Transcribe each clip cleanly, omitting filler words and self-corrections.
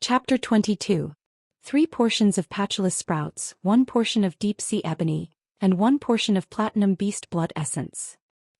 Chapter 22. 3 portions of patulous sprouts, 1 portion of deep-sea ebony, and 1 portion of platinum beast blood essence.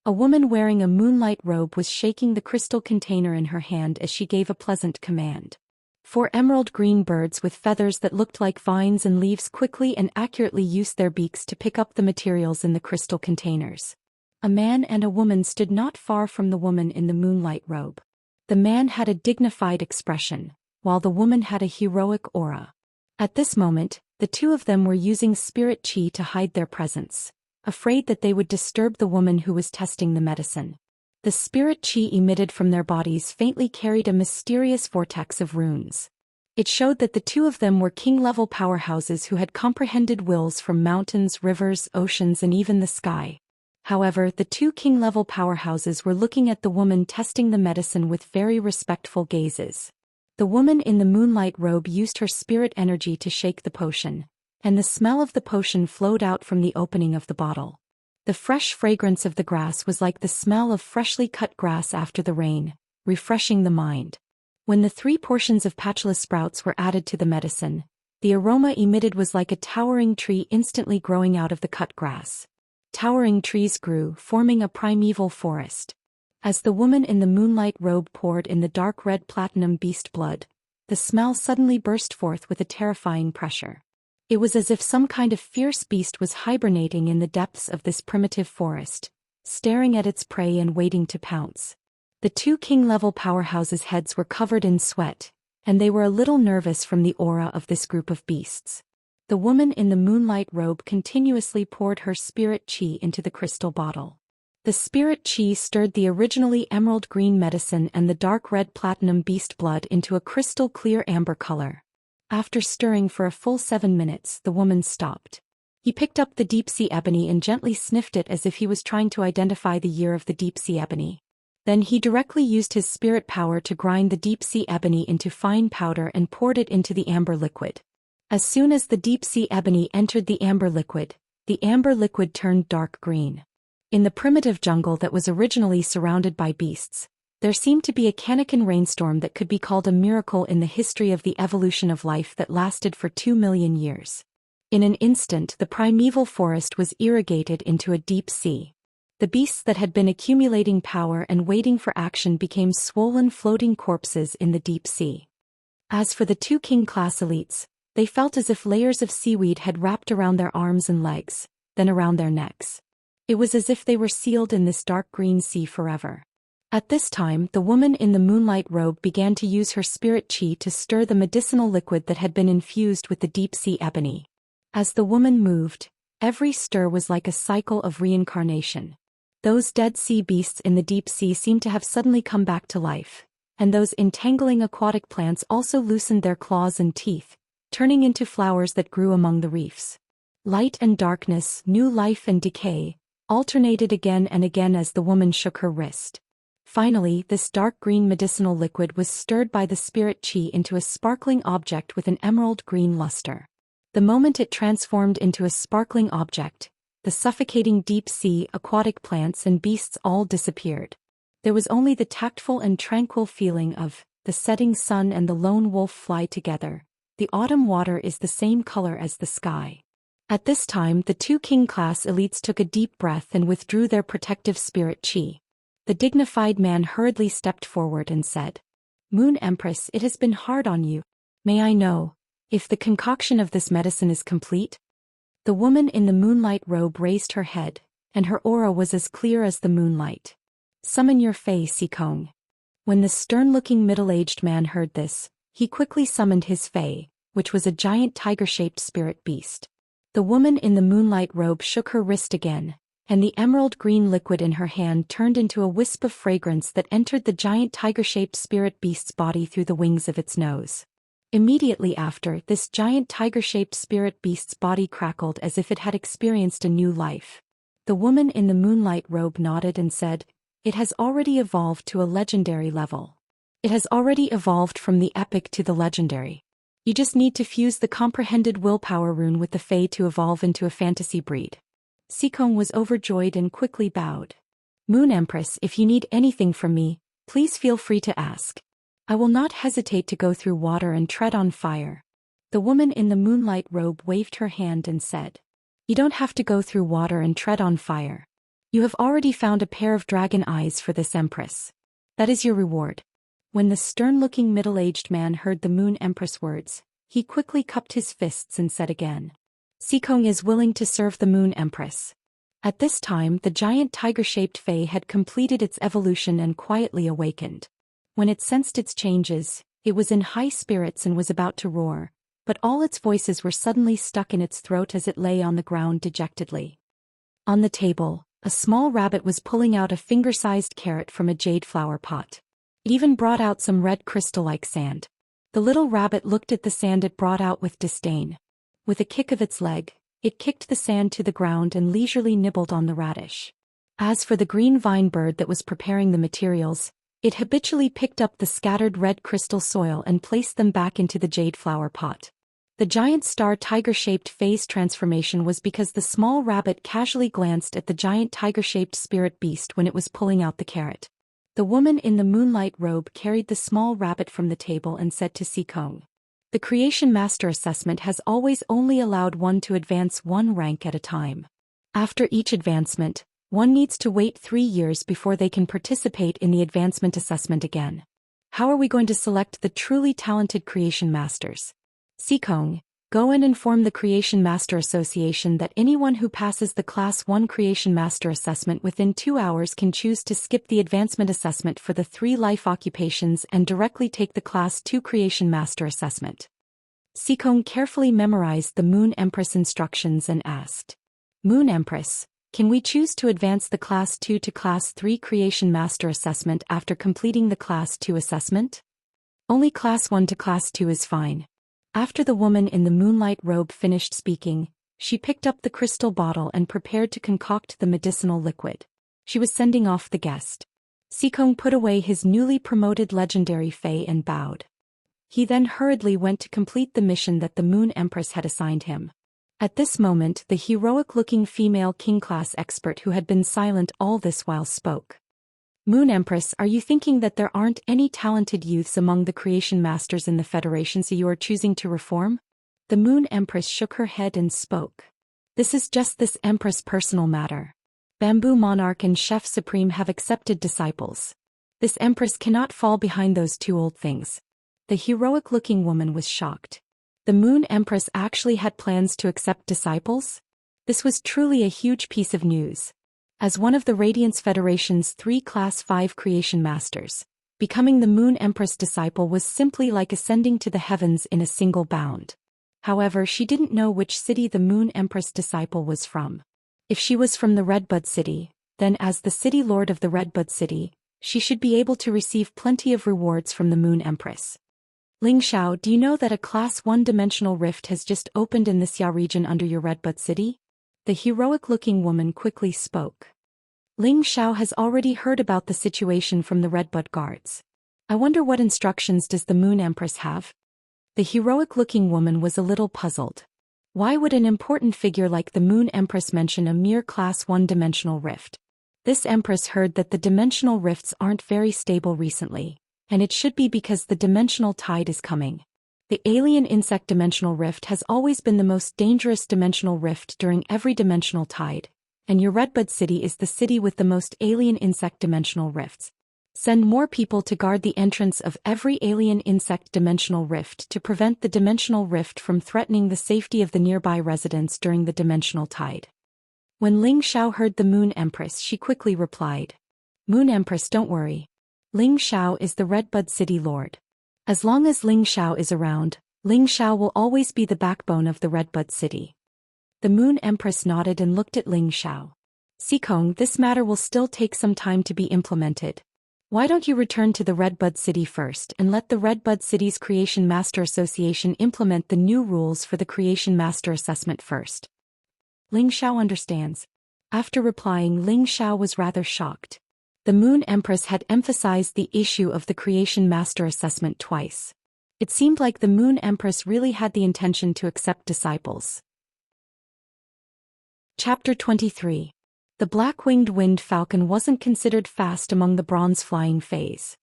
A woman wearing a moonlight robe was shaking the crystal container in her hand as she gave a pleasant command. 4 emerald green birds with feathers that looked like vines and leaves quickly and accurately used their beaks to pick up the materials in the crystal containers. A man and a woman stood not far from the woman in the moonlight robe. The man had a dignified expression, while the woman had a heroic aura. At this moment, the two of them were using spirit chi to hide their presence, afraid that they would disturb the woman who was testing the medicine. The spirit chi emitted from their bodies faintly carried a mysterious vortex of runes. It showed that the two of them were king-level powerhouses who had comprehended wills from mountains, rivers, oceans, and even the sky. However, the 2 king-level powerhouses were looking at the woman testing the medicine with very respectful gazes. The woman in the moonlight robe used her spirit energy to shake the potion, and the smell of the potion flowed out from the opening of the bottle. The fresh fragrance of the grass was like the smell of freshly cut grass after the rain, refreshing the mind. When the 3 portions of patulous sprouts were added to the medicine, the aroma emitted was like a towering tree instantly growing out of the cut grass. Towering trees grew, forming a primeval forest. As the woman in the moonlight robe poured in the dark red platinum beast blood, the smell suddenly burst forth with a terrifying pressure. It was as if some kind of fierce beast was hibernating in the depths of this primitive forest, staring at its prey and waiting to pounce. The 2 king-level powerhouses' heads were covered in sweat, and they were a little nervous from the aura of this group of beasts. The woman in the moonlight robe continuously poured her spirit chi into the crystal bottle. The spirit chi stirred the originally emerald green medicine and the dark red platinum beast blood into a crystal clear amber color. After stirring for a full 7 minutes, the woman stopped. He picked up the deep-sea ebony and gently sniffed it as if he was trying to identify the year of the deep-sea ebony. Then he directly used his spirit power to grind the deep-sea ebony into fine powder and poured it into the amber liquid. As soon as the deep-sea ebony entered the amber liquid turned dark green. In the primitive jungle that was originally surrounded by beasts, there seemed to be a Kannakin rainstorm that could be called a miracle in the history of the evolution of life that lasted for 2 million years. In an instant, the primeval forest was irrigated into a deep sea. The beasts that had been accumulating power and waiting for action became swollen floating corpses in the deep sea. As for the 2 king-class elites, they felt as if layers of seaweed had wrapped around their arms and legs, then around their necks. It was as if they were sealed in this dark green sea forever. At this time, the woman in the moonlight robe began to use her spirit chi to stir the medicinal liquid that had been infused with the deep-sea ebony. As the woman moved, every stir was like a cycle of reincarnation. Those dead sea beasts in the deep sea seemed to have suddenly come back to life, and those entangling aquatic plants also loosened their claws and teeth, turning into flowers that grew among the reefs. Light and darkness, new life and decay, alternated again and again as the woman shook her wrist. Finally, this dark green medicinal liquid was stirred by the spirit chi into a sparkling object with an emerald green luster. The moment it transformed into a sparkling object, the suffocating deep sea, aquatic plants and beasts all disappeared. There was only the tactful and tranquil feeling of the setting sun and the lone wolf fly together. The autumn water is the same color as the sky. At this time, the 2 king-class elites took a deep breath and withdrew their protective spirit chi. The dignified man hurriedly stepped forward and said, "Moon Empress, it has been hard on you. May I know if the concoction of this medicine is complete?" The woman in the moonlight robe raised her head, and her aura was as clear as the moonlight. "Summon your Fei Sikong." When the stern-looking middle-aged man heard this, he quickly summoned his Fei, which was a giant tiger-shaped spirit beast. The woman in the moonlight robe shook her wrist again, and the emerald green liquid in her hand turned into a wisp of fragrance that entered the giant tiger-shaped spirit beast's body through the wings of its nose. Immediately after, this giant tiger-shaped spirit beast's body crackled as if it had experienced a new life. The woman in the moonlight robe nodded and said, "It has already evolved to a legendary level. It has already evolved from the epic to the legendary. You just need to fuse the comprehended willpower rune with the Fey to evolve into a fantasy breed." Sikong was overjoyed and quickly bowed. "Moon Empress, if you need anything from me, please feel free to ask." I will not hesitate to go through water and tread on fire. The woman in the moonlight robe waved her hand and said, You don't have to go through water and tread on fire. You have already found a pair of dragon eyes for this empress. That is your reward. When the stern-looking middle-aged man heard the Moon Empress words, he quickly cupped his fists and said again, Xikong is willing to serve the Moon Empress. At this time the giant tiger-shaped fae had completed its evolution and quietly awakened. When it sensed its changes, it was in high spirits and was about to roar, but all its voices were suddenly stuck in its throat as it lay on the ground dejectedly. On the table, a small rabbit was pulling out a finger-sized carrot from a jade flower pot. It even brought out some red crystal-like sand. The little rabbit looked at the sand it brought out with disdain. With a kick of its leg, it kicked the sand to the ground and leisurely nibbled on the radish. As for the green vine bird that was preparing the materials, it habitually picked up the scattered red crystal soil and placed them back into the jade flower pot. The giant star tiger-shaped phase transformation was because the small rabbit casually glanced at the giant tiger-shaped spirit beast when it was pulling out the carrot. The woman in the moonlight robe carried the small rabbit from the table and said to Xikong, The Creation Master Assessment has always only allowed one to advance one rank at a time. After each advancement, one needs to wait 3 years before they can participate in the advancement assessment again. How are we going to select the truly talented Creation Masters? Xikong, go and inform the Creation Master Association that anyone who passes the Class 1 Creation Master Assessment within 2 hours can choose to skip the Advancement Assessment for the 3 life occupations and directly take the Class 2 Creation Master Assessment. Xikong carefully memorized the Moon Empress instructions and asked, Moon Empress, can we choose to advance the Class 2 to Class 3 Creation Master Assessment after completing the Class 2 assessment? Only Class 1 to Class 2 is fine. After the woman in the moonlight robe finished speaking, she picked up the crystal bottle and prepared to concoct the medicinal liquid. She was sending off the guest. Xikong put away his newly promoted legendary fae and bowed. He then hurriedly went to complete the mission that the Moon Empress had assigned him. At this moment the heroic-looking female king-class expert who had been silent all this while spoke. Moon Empress, are you thinking that there aren't any talented youths among the Creation Masters in the Federation so you are choosing to reform? The Moon Empress shook her head and spoke. This is just this Empress' personal matter. Bamboo Monarch and Chef Supreme have accepted disciples. This Empress cannot fall behind those 2 old things. The heroic-looking woman was shocked. The Moon Empress actually had plans to accept disciples? This was truly a huge piece of news. As one of the Radiance Federation's 3 Class 5 Creation Masters, becoming the Moon Empress disciple was simply like ascending to the heavens in a single bound. However, she didn't know which city the Moon Empress disciple was from. If she was from the Redbud City, then as the City Lord of the Redbud City, she should be able to receive plenty of rewards from the Moon Empress. Ling Xiao, do you know that a Class 1 dimensional rift has just opened in the Xia region under your Redbud City? The heroic-looking woman quickly spoke. Ling Xiao has already heard about the situation from the Redbud guards. I wonder what instructions does the Moon Empress have? The heroic-looking woman was a little puzzled. Why would an important figure like the Moon Empress mention a mere Class 1 dimensional rift? This Empress heard that the dimensional rifts aren't very stable recently, and it should be because the dimensional tide is coming. The alien insect dimensional rift has always been the most dangerous dimensional rift during every dimensional tide, and your Redbud City is the city with the most alien insect dimensional rifts. Send more people to guard the entrance of every alien insect dimensional rift to prevent the dimensional rift from threatening the safety of the nearby residents during the dimensional tide. When Ling Xiao heard the Moon Empress, she quickly replied, Moon Empress, don't worry. Ling Xiao is the Redbud City Lord. As long as Ling Xiao is around, Ling Xiao will always be the backbone of the Redbud City. The Moon Empress nodded and looked at Ling Xiao. Xikong, this matter will still take some time to be implemented. Why don't you return to the Redbud City first and let the Redbud City's Creation Master Association implement the new rules for the Creation Master Assessment first? Ling Xiao understands. After replying, Ling Xiao was rather shocked. The Moon Empress had emphasized the issue of the Creation Master Assessment twice. It seemed like the Moon Empress really had the intention to accept disciples. Chapter 23. The black-winged wind falcon wasn't considered fast among the bronze-flying fays.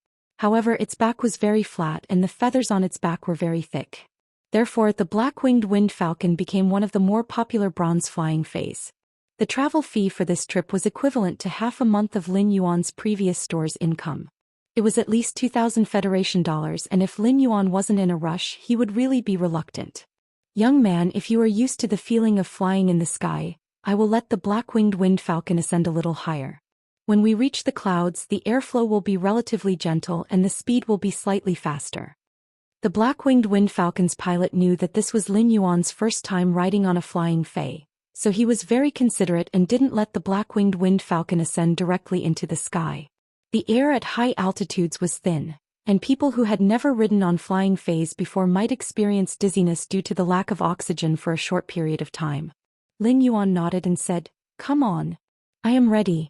However, its back was very flat and the feathers on its back were very thick. Therefore, the black-winged wind falcon became one of the more popular bronze flying fays. The travel fee for this trip was equivalent to half a month of Lin Yuan's previous store's income. It was at least 2,000 Federation dollars, and if Lin Yuan wasn't in a rush, he would really be reluctant. Young man, if you are used to the feeling of flying in the sky, I will let the black-winged wind falcon ascend a little higher. When we reach the clouds, the airflow will be relatively gentle and the speed will be slightly faster. The black-winged wind falcon's pilot knew that this was Lin Yuan's first time riding on a flying fei, so he was very considerate and didn't let the black-winged wind falcon ascend directly into the sky. The air at high altitudes was thin, and people who had never ridden on flying feis before might experience dizziness due to the lack of oxygen for a short period of time. Lin Yuan nodded and said, "Come on. I am ready."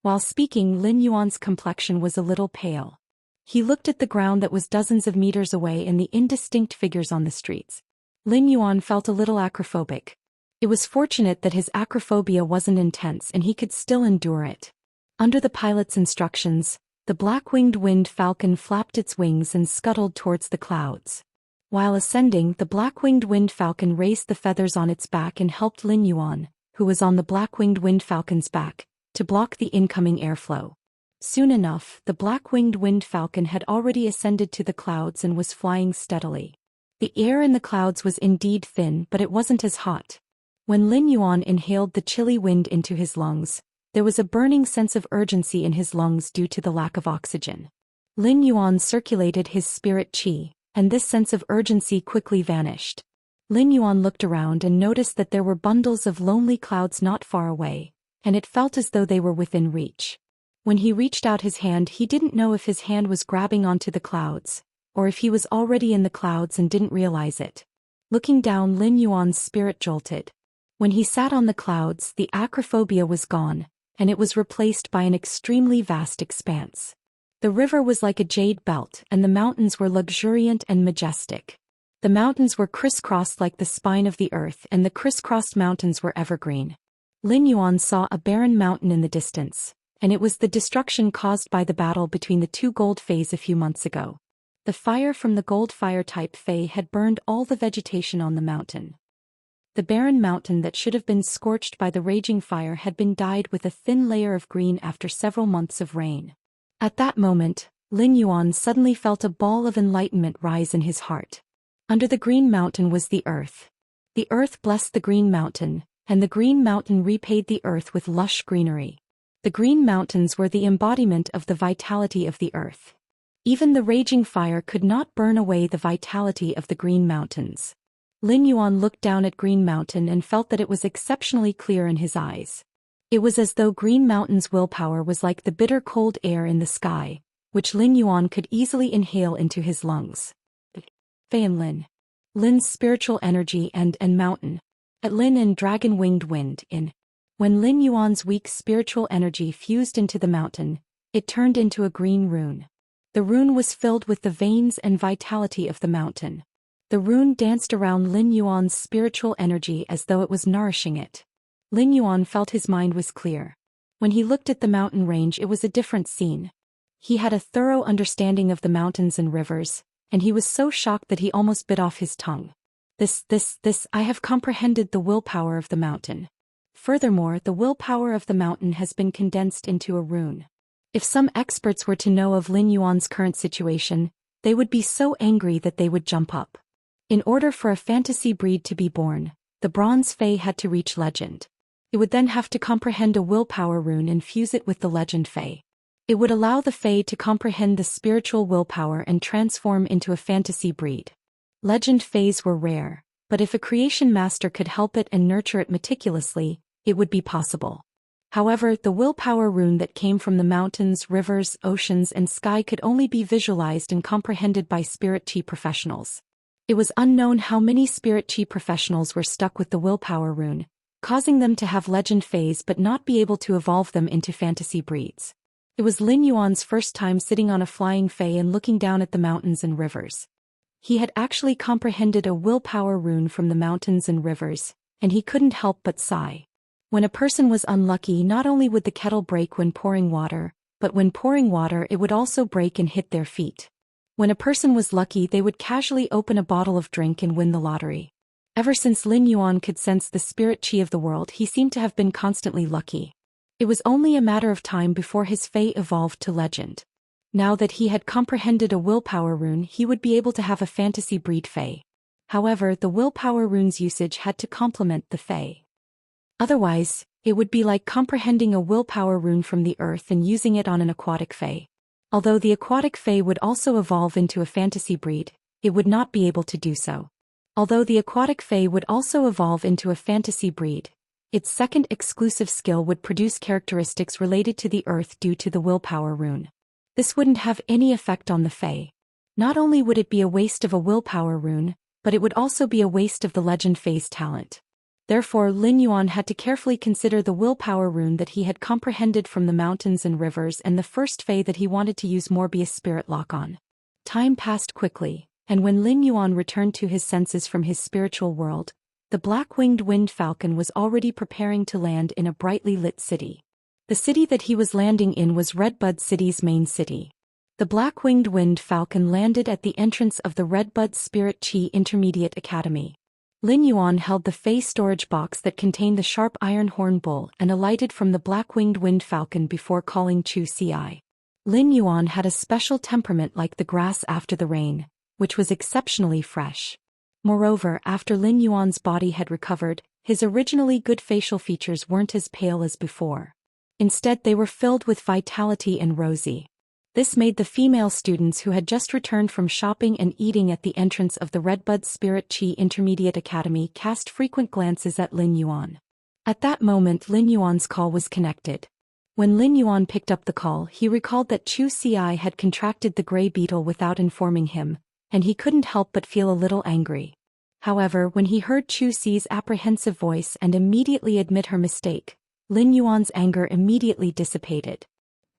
While speaking, Lin Yuan's complexion was a little pale. He looked at the ground that was dozens of meters away and the indistinct figures on the streets. Lin Yuan felt a little acrophobic. It was fortunate that his acrophobia wasn't intense and he could still endure it. Under the pilot's instructions, the black-winged wind falcon flapped its wings and scuttled towards the clouds. While ascending, the black-winged wind falcon raised the feathers on its back and helped Lin Yuan, who was on the black-winged wind falcon's back, to block the incoming airflow. Soon enough, the black-winged wind falcon had already ascended to the clouds and was flying steadily. The air in the clouds was indeed thin, but it wasn't as hot. When Lin Yuan inhaled the chilly wind into his lungs, there was a burning sense of urgency in his lungs due to the lack of oxygen. Lin Yuan circulated his spirit qi, and this sense of urgency quickly vanished. Lin Yuan looked around and noticed that there were bundles of lonely clouds not far away, and it felt as though they were within reach. When he reached out his hand, he didn't know if his hand was grabbing onto the clouds, or if he was already in the clouds and didn't realize it. Looking down, Lin Yuan's spirit jolted. When he sat on the clouds, the acrophobia was gone, and it was replaced by an extremely vast expanse. The river was like a jade belt, and the mountains were luxuriant and majestic. The mountains were crisscrossed like the spine of the earth, and the crisscrossed mountains were evergreen. Lin Yuan saw a barren mountain in the distance, and it was the destruction caused by the battle between the two gold feis a few months ago. The fire from the gold fire-type fei had burned all the vegetation on the mountain. The barren mountain that should have been scorched by the raging fire had been dyed with a thin layer of green after several months of rain. At that moment, Lin Yuan suddenly felt a ball of enlightenment rise in his heart. Under the green mountain was the earth. The earth blessed the green mountain, and the green mountain repaid the earth with lush greenery. The green mountains were the embodiment of the vitality of the earth. Even the raging fire could not burn away the vitality of the green mountains. Lin Yuan looked down at Green Mountain and felt that it was exceptionally clear in his eyes. It was as though Green Mountain's willpower was like the bitter cold air in the sky, which Lin Yuan could easily inhale into his lungs. Fei and Lin. Lin's spiritual energy and mountain. At Lin and dragon-winged wind in. When Lin Yuan's weak spiritual energy fused into the mountain, it turned into a green rune. The rune was filled with the veins and vitality of the mountain. The rune danced around Lin Yuan's spiritual energy as though it was nourishing it. Lin Yuan felt his mind was clear. When he looked at the mountain range, it was a different scene. He had a thorough understanding of the mountains and rivers, and he was so shocked that he almost bit off his tongue. I have comprehended the willpower of the mountain. Furthermore, the willpower of the mountain has been condensed into a rune. If some experts were to know of Lin Yuan's current situation, they would be so angry that they would jump up. In order for a fantasy breed to be born, the bronze fei had to reach legend. It would then have to comprehend a willpower rune and fuse it with the legend fei. It would allow the fei to comprehend the spiritual willpower and transform into a fantasy breed. Legend feis were rare, but if a creation master could help it and nurture it meticulously, it would be possible. However, the willpower rune that came from the mountains, rivers, oceans, and sky could only be visualized and comprehended by spirit chi professionals. It was unknown how many spirit chi professionals were stuck with the willpower rune, causing them to have legend feis but not be able to evolve them into fantasy breeds. It was Lin Yuan's first time sitting on a flying fei and looking down at the mountains and rivers. He had actually comprehended a willpower rune from the mountains and rivers, and he couldn't help but sigh. When a person was unlucky, not only would the kettle break when pouring water, but when pouring water it would also break and hit their feet. When a person was lucky they would casually open a bottle of drink and win the lottery. Ever since Lin Yuan could sense the spirit qi of the world he seemed to have been constantly lucky. It was only a matter of time before his fate evolved to legend. Now that he had comprehended a willpower rune he would be able to have a fantasy breed fae. However, the willpower rune's usage had to complement the fae. Otherwise, it would be like comprehending a willpower rune from the earth and using it on an aquatic fae. Although the aquatic fae would also evolve into a fantasy breed, it would not be able to do so. Although the aquatic fae would also evolve into a fantasy breed, its second exclusive skill would produce characteristics related to the earth due to the willpower rune. This wouldn't have any effect on the fae. Not only would it be a waste of a willpower rune, but it would also be a waste of the legend fae's talent. Therefore Lin Yuan had to carefully consider the willpower rune that he had comprehended from the mountains and rivers and the first fae that he wanted to use Morbius spirit lock on. Time passed quickly, and when Lin Yuan returned to his senses from his spiritual world, the black-winged wind falcon was already preparing to land in a brightly lit city. The city that he was landing in was Redbud City's main city. The black-winged wind falcon landed at the entrance of the Redbud Spirit Qi Intermediate Academy. Lin Yuan held the Fey storage box that contained the sharp iron horn bull and alighted from the black-winged wind falcon before calling Zhou Xian. Lin Yuan had a special temperament like the grass after the rain, which was exceptionally fresh. Moreover, after Lin Yuan's body had recovered, his originally good facial features weren't as pale as before. Instead they were filled with vitality and rosy. This made the female students who had just returned from shopping and eating at the entrance of the Redbud Spirit Qi Intermediate Academy cast frequent glances at Lin Yuan. At that moment Lin Yuan's call was connected. When Lin Yuan picked up the call he recalled that Zhou Xian had contracted the gray beetle without informing him, and he couldn't help but feel a little angry. However, when he heard Zhou Xi's apprehensive voice and immediately admit her mistake, Lin Yuan's anger immediately dissipated.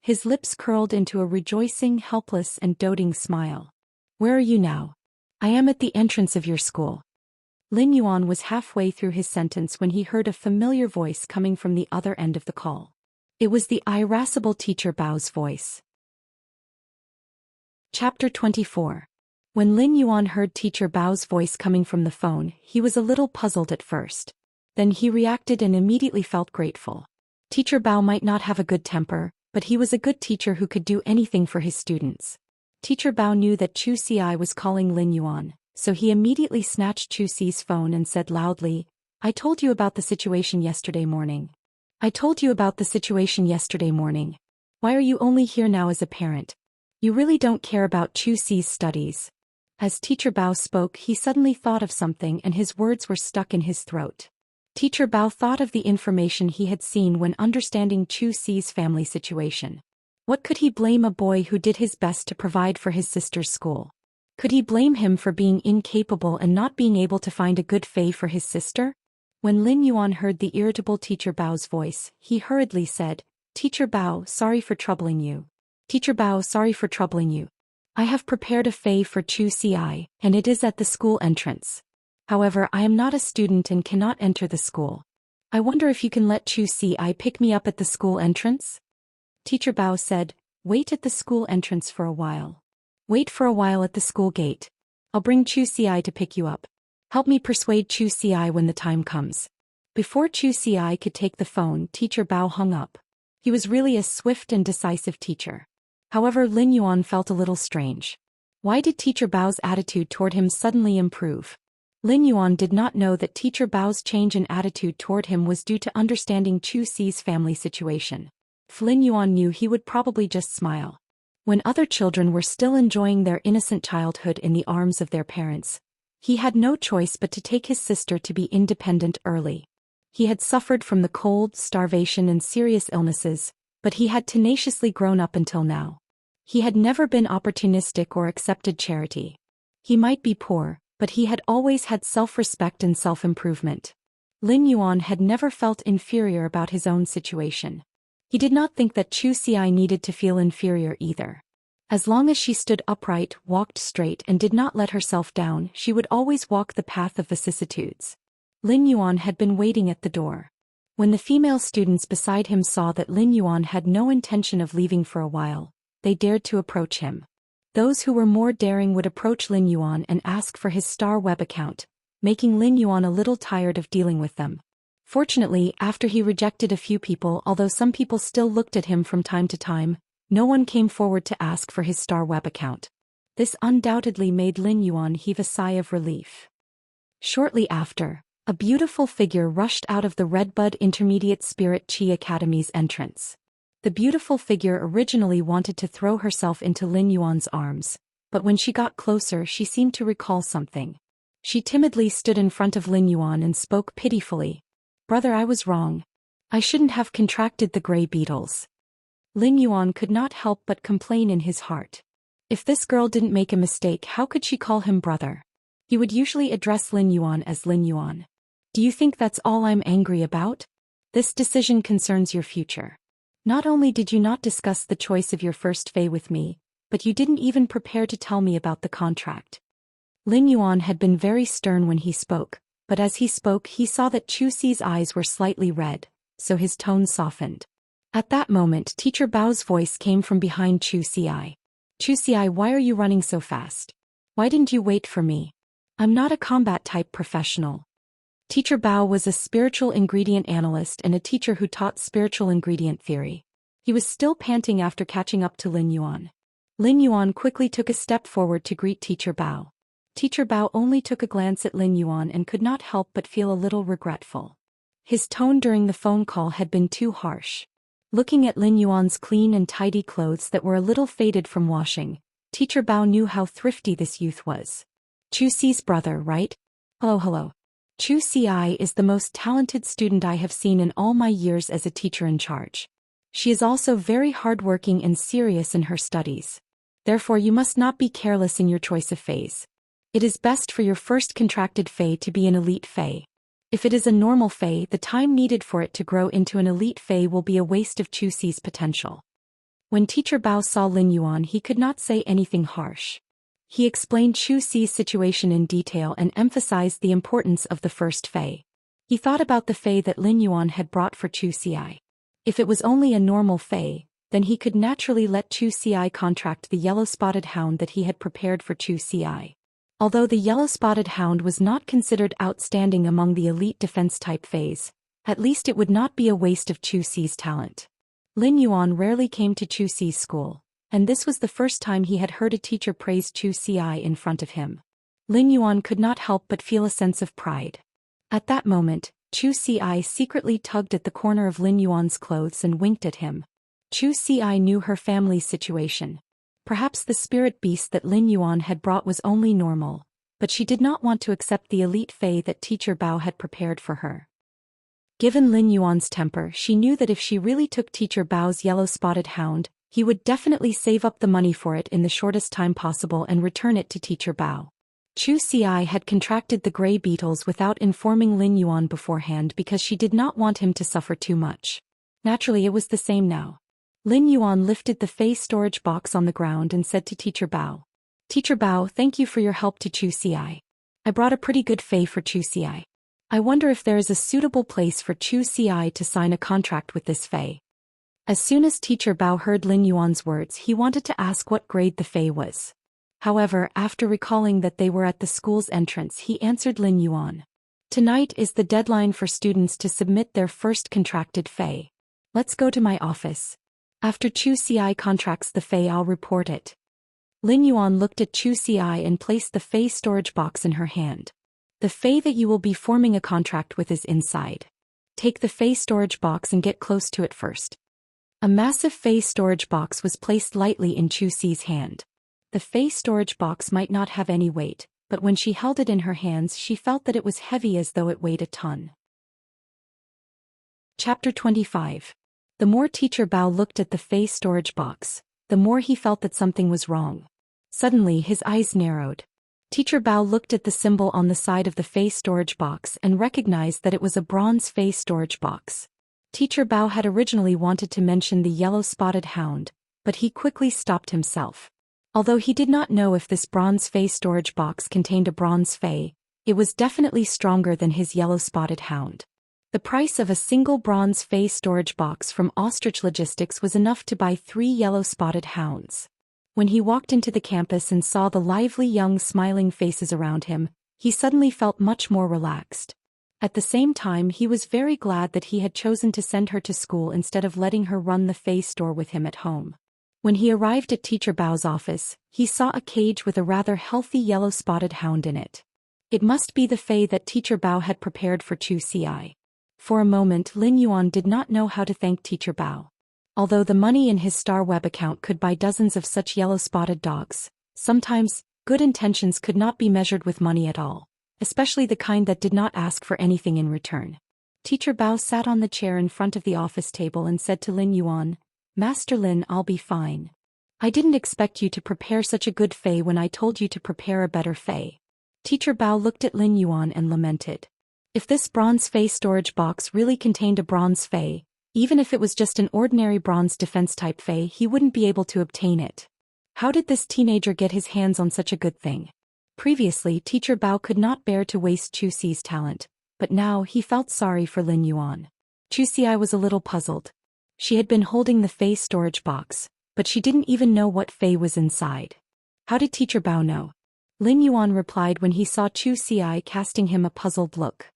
His lips curled into a rejoicing, helpless and doting smile. "Where are you now?" "I am at the entrance of your school." Lin Yuan was halfway through his sentence when he heard a familiar voice coming from the other end of the call. It was the irascible teacher Bao's voice. Chapter 24. When Lin Yuan heard teacher Bao's voice coming from the phone, he was a little puzzled at first. Then he reacted and immediately felt grateful. Teacher Bao might not have a good temper, but he was a good teacher who could do anything for his students. Teacher Bao knew that Zhou Xian was calling Lin Yuan, so he immediately snatched Zhou Xi's phone and said loudly, "I told you about the situation yesterday morning. I told you about the situation yesterday morning. Why are you only here now as a parent? You really don't care about Zhou Xi's studies." As Teacher Bao spoke he suddenly thought of something and his words were stuck in his throat. Teacher Bao thought of the information he had seen when understanding Zhou Xi's family situation. What could he blame a boy who did his best to provide for his sister's school? Could he blame him for being incapable and not being able to find a good fae for his sister? When Lin Yuan heard the irritable Teacher Bao's voice, he hurriedly said, "Teacher Bao, sorry for troubling you. Teacher Bao, sorry for troubling you. I have prepared a fae for Zhou Xian, and it is at the school entrance. However, I am not a student and cannot enter the school. I wonder if you can let Zhou Xian pick me up at the school entrance?" Teacher Bao said, "Wait at the school entrance for a while. Wait for a while at the school gate. I'll bring Zhou Xian to pick you up. Help me persuade Zhou Xian when the time comes." Before Zhou Xian could take the phone, Teacher Bao hung up. He was really a swift and decisive teacher. However, Lin Yuan felt a little strange. Why did Teacher Bao's attitude toward him suddenly improve? Lin Yuan did not know that Teacher Bao's change in attitude toward him was due to understanding Zhou Xi's family situation. If Lin Yuan knew, he would probably just smile. When other children were still enjoying their innocent childhood in the arms of their parents, he had no choice but to take his sister to be independent early. He had suffered from the cold, starvation and serious illnesses, but he had tenaciously grown up until now. He had never been opportunistic or accepted charity. He might be poor, but he had always had self-respect and self-improvement. Lin Yuan had never felt inferior about his own situation. He did not think that Zhou Xian needed to feel inferior either. As long as she stood upright, walked straight and did not let herself down, she would always walk the path of vicissitudes. Lin Yuan had been waiting at the door. When the female students beside him saw that Lin Yuan had no intention of leaving for a while, they dared to approach him. Those who were more daring would approach Lin Yuan and ask for his star web account, making Lin Yuan a little tired of dealing with them. Fortunately, after he rejected a few people, although some people still looked at him from time to time, no one came forward to ask for his star web account. This undoubtedly made Lin Yuan heave a sigh of relief. Shortly after, a beautiful figure rushed out of the Redbud Intermediate Spirit Chi Academy's entrance. The beautiful figure originally wanted to throw herself into Lin Yuan's arms, but when she got closer she seemed to recall something. She timidly stood in front of Lin Yuan and spoke pitifully. "Brother, I was wrong. I shouldn't have contracted the gray beetles." Lin Yuan could not help but complain in his heart. If this girl didn't make a mistake, how could she call him brother? He would usually address Lin Yuan as Lin Yuan. "Do you think that's all I'm angry about? This decision concerns your future. Not only did you not discuss the choice of your first Fae with me, but you didn't even prepare to tell me about the contract." Lin Yuan had been very stern when he spoke, but as he spoke he saw that Chu Xi's eyes were slightly red, so his tone softened. At that moment Teacher Bao's voice came from behind Chu Xi. "Chu Xi, why are you running so fast? Why didn't you wait for me? I'm not a combat-type professional." Teacher Bao was a spiritual ingredient analyst and a teacher who taught spiritual ingredient theory. He was still panting after catching up to Lin Yuan. Lin Yuan quickly took a step forward to greet Teacher Bao. Teacher Bao only took a glance at Lin Yuan and could not help but feel a little regretful. His tone during the phone call had been too harsh. Looking at Lin Yuan's clean and tidy clothes that were a little faded from washing, Teacher Bao knew how thrifty this youth was. "Chu Xi's brother, right? Hello. Chu Xi is the most talented student I have seen in all my years as a teacher in charge. She is also very hardworking and serious in her studies. Therefore you must not be careless in your choice of Faes. It is best for your first contracted Fae to be an elite Fae. If it is a normal Fae, the time needed for it to grow into an elite Fae will be a waste of Chu Xi's potential." When Teacher Bao saw Lin Yuan, he could not say anything harsh. He explained Chu Xi's situation in detail and emphasized the importance of the first Fae. He thought about the Fae that Lin Yuan had brought for Chu Xi. If it was only a normal Fae, then he could naturally let Chu Xi contract the yellow-spotted hound that he had prepared for Chu Xi. Although the yellow-spotted hound was not considered outstanding among the elite defense-type Faes, at least it would not be a waste of Chu Xi's talent. Lin Yuan rarely came to Chu Xi's school, and this was the first time he had heard a teacher praise Chu Xi in front of him. Lin Yuan could not help but feel a sense of pride. At that moment, Chu Xi secretly tugged at the corner of Lin Yuan's clothes and winked at him. Chu Xi knew her family's situation. Perhaps the spirit beast that Lin Yuan had brought was only normal, but she did not want to accept the elite Fae that Teacher Bao had prepared for her. Given Lin Yuan's temper, she knew that if she really took Teacher Bao's yellow-spotted hound, he would definitely save up the money for it in the shortest time possible and return it to Teacher Bao. Chu Xi had contracted the gray beetles without informing Lin Yuan beforehand because she did not want him to suffer too much. Naturally, it was the same now. Lin Yuan lifted the Fae storage box on the ground and said to Teacher Bao, "Teacher Bao, thank you for your help to Chu Xi. I brought a pretty good Fae for Chu Xi. I wonder if there is a suitable place for Chu Xi to sign a contract with this Fae." As soon as Teacher Bao heard Lin Yuan's words, he wanted to ask what grade the Fae was. However, after recalling that they were at the school's entrance, he answered Lin Yuan. "Tonight is the deadline for students to submit their first contracted Fae. Let's go to my office. After Chu Xi contracts the Fae, I'll report it." Lin Yuan looked at Chu Xi and placed the Fae storage box in her hand. "The Fae that you will be forming a contract with is inside. Take the Fae storage box and get close to it first." A massive Fae storage box was placed lightly in Chu Xi's hand. The Fae storage box might not have any weight, but when she held it in her hands she felt that it was heavy as though it weighed a ton. Chapter 25. The more Teacher Bao looked at the Fae storage box, the more he felt that something was wrong. Suddenly his eyes narrowed. Teacher Bao looked at the symbol on the side of the Fae storage box and recognized that it was a bronze Fae storage box. Teacher Bao had originally wanted to mention the yellow-spotted hound, but he quickly stopped himself. Although he did not know if this bronze Fae storage box contained a bronze Fae, it was definitely stronger than his yellow-spotted hound. The price of a single bronze Fey storage box from Ostrich Logistics was enough to buy 3 yellow-spotted hounds. When he walked into the campus and saw the lively young smiling faces around him, he suddenly felt much more relaxed. At the same time, he was very glad that he had chosen to send her to school instead of letting her run the Fey store with him at home. When he arrived at Teacher Bao's office, he saw a cage with a rather healthy yellow-spotted hound in it. It must be the Fey that Teacher Bao had prepared for Zhou Xian. For a moment, Lin Yuan did not know how to thank Teacher Bao. Although the money in his Star Web account could buy dozens of such yellow-spotted dogs, sometimes, good intentions could not be measured with money at all, especially the kind that did not ask for anything in return. Teacher Bao sat on the chair in front of the office table and said to Lin Yuan, "Master Lin, I'll be fine. I didn't expect you to prepare such a good Fey when I told you to prepare a better Fey." Teacher Bao looked at Lin Yuan and lamented. If this bronze Fey storage box really contained a bronze Fey, even if it was just an ordinary bronze defense-type Fey, he wouldn't be able to obtain it. How did this teenager get his hands on such a good thing? Previously, Teacher Bao could not bear to waste Chu Xi's talent, but now he felt sorry for Lin Yuan. Chu Xi was a little puzzled. She had been holding the Fey storage box, but she didn't even know what Fey was inside. How did Teacher Bao know? Lin Yuan replied when he saw Chu Xi casting him a puzzled look.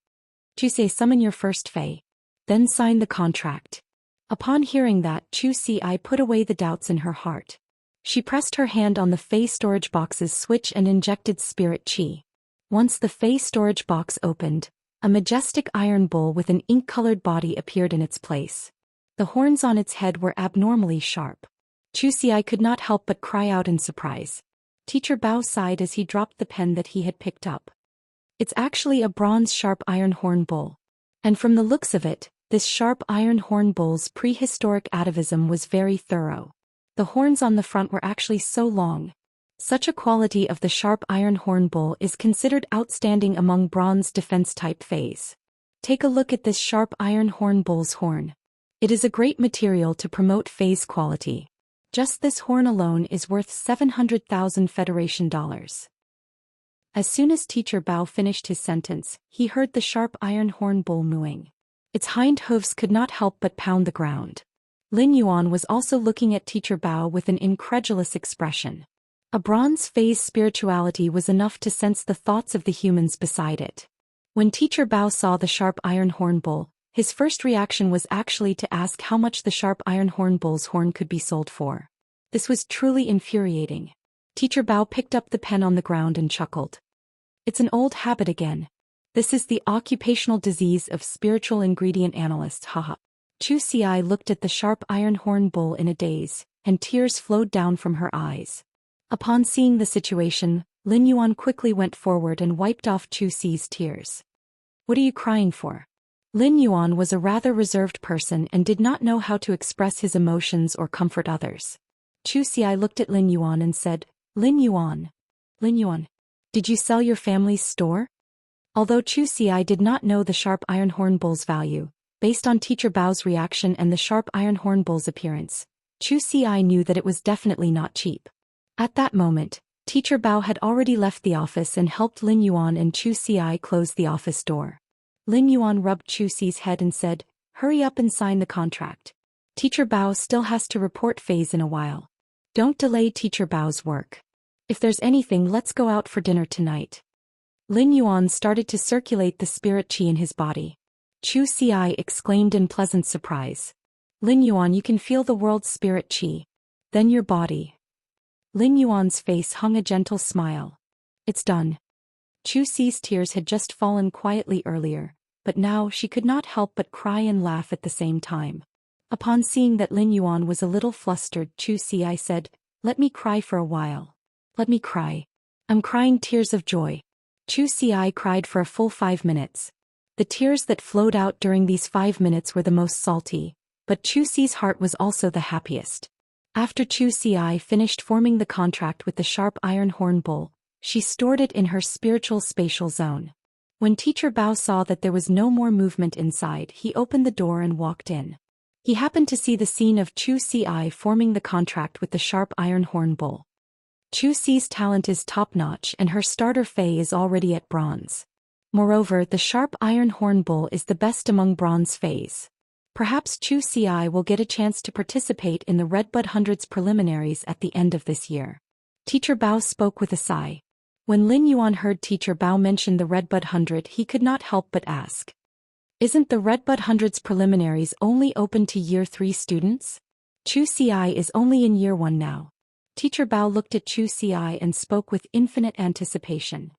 "Chu Xi, summon your first Fey. Then sign the contract." Upon hearing that, Chu Xi put away the doubts in her heart. She pressed her hand on the Fey storage box's switch and injected spirit chi. Once the Fey storage box opened, a majestic iron bull with an ink-colored body appeared in its place. The horns on its head were abnormally sharp. Chu Xi could not help but cry out in surprise. Teacher Bao sighed as he dropped the pen that he had picked up. It's actually a bronze sharp iron horn bull. And from the looks of it, this sharp iron horn bull's prehistoric atavism was very thorough. The horns on the front were actually so long. Such a quality of the sharp iron horn bull is considered outstanding among bronze defense-type Feys. Take a look at this sharp iron horn bull's horn. It is a great material to promote Fey's quality. Just this horn alone is worth 700,000 Federation dollars. As soon as Teacher Bao finished his sentence, he heard the sharp iron horn bull mooing. Its hind hooves could not help but pound the ground. Lin Yuan was also looking at Teacher Bao with an incredulous expression. A bronze Fey's spirituality was enough to sense the thoughts of the humans beside it. When Teacher Bao saw the sharp iron horn bull, his first reaction was actually to ask how much the sharp iron horn bull's horn could be sold for. This was truly infuriating. Teacher Bao picked up the pen on the ground and chuckled. It's an old habit again. This is the occupational disease of spiritual ingredient analysts, haha. Chu Xi looked at the sharp iron horn bull in a daze, and tears flowed down from her eyes. Upon seeing the situation, Lin Yuan quickly went forward and wiped off Chu Xi's tears. "What are you crying for?" Lin Yuan was a rather reserved person and did not know how to express his emotions or comfort others. Chu Xi looked at Lin Yuan and said, Lin Yuan, did you sell your family's store?" Although Chu Xi did not know the sharp iron horn bull's value, based on Teacher Bao's reaction and the sharp iron horn bull's appearance, Chu Xi knew that it was definitely not cheap. At that moment, Teacher Bao had already left the office and helped Lin Yuan and Chu Xi close the office door. Lin Yuan rubbed Chu Xi's head and said, "Hurry up and sign the contract. Teacher Bao still has to report phase in a while. Don't delay Teacher Bao's work. If there's anything, let's go out for dinner tonight." Lin Yuan started to circulate the spirit chi in his body. Chu Xi exclaimed in pleasant surprise. "Lin Yuan, you can feel the world's spirit chi. Then your body." Lin Yuan's face hung a gentle smile. "It's done." Chu Xi's tears had just fallen quietly earlier, but now she could not help but cry and laugh at the same time. Upon seeing that Lin Yuan was a little flustered, Chu Xi said, "Let me cry for a while. Let me cry. I'm crying tears of joy." Chu Xi cried for a full 5 minutes. The tears that flowed out during these 5 minutes were the most salty, but Chu Xi's heart was also the happiest. After Chu Xi finished forming the contract with the sharp iron horn bull, she stored it in her spiritual spatial zone. When Teacher Bao saw that there was no more movement inside, he opened the door and walked in. He happened to see the scene of Chu Xi forming the contract with the sharp iron horn bull. Chu Xi's talent is top-notch and her starter Fey is already at bronze. Moreover, the sharp iron horn bull is the best among bronze fays. Perhaps Zhou Xian will get a chance to participate in the Redbud Hundreds preliminaries at the end of this year. Teacher Bao spoke with a sigh. When Lin Yuan heard Teacher Bao mention the Redbud 100, he could not help but ask. Isn't the Redbud Hundreds preliminaries only open to Year 3 students? Zhou Xian is only in Year 1 now. Teacher Bao looked at Zhou Xian and spoke with infinite anticipation.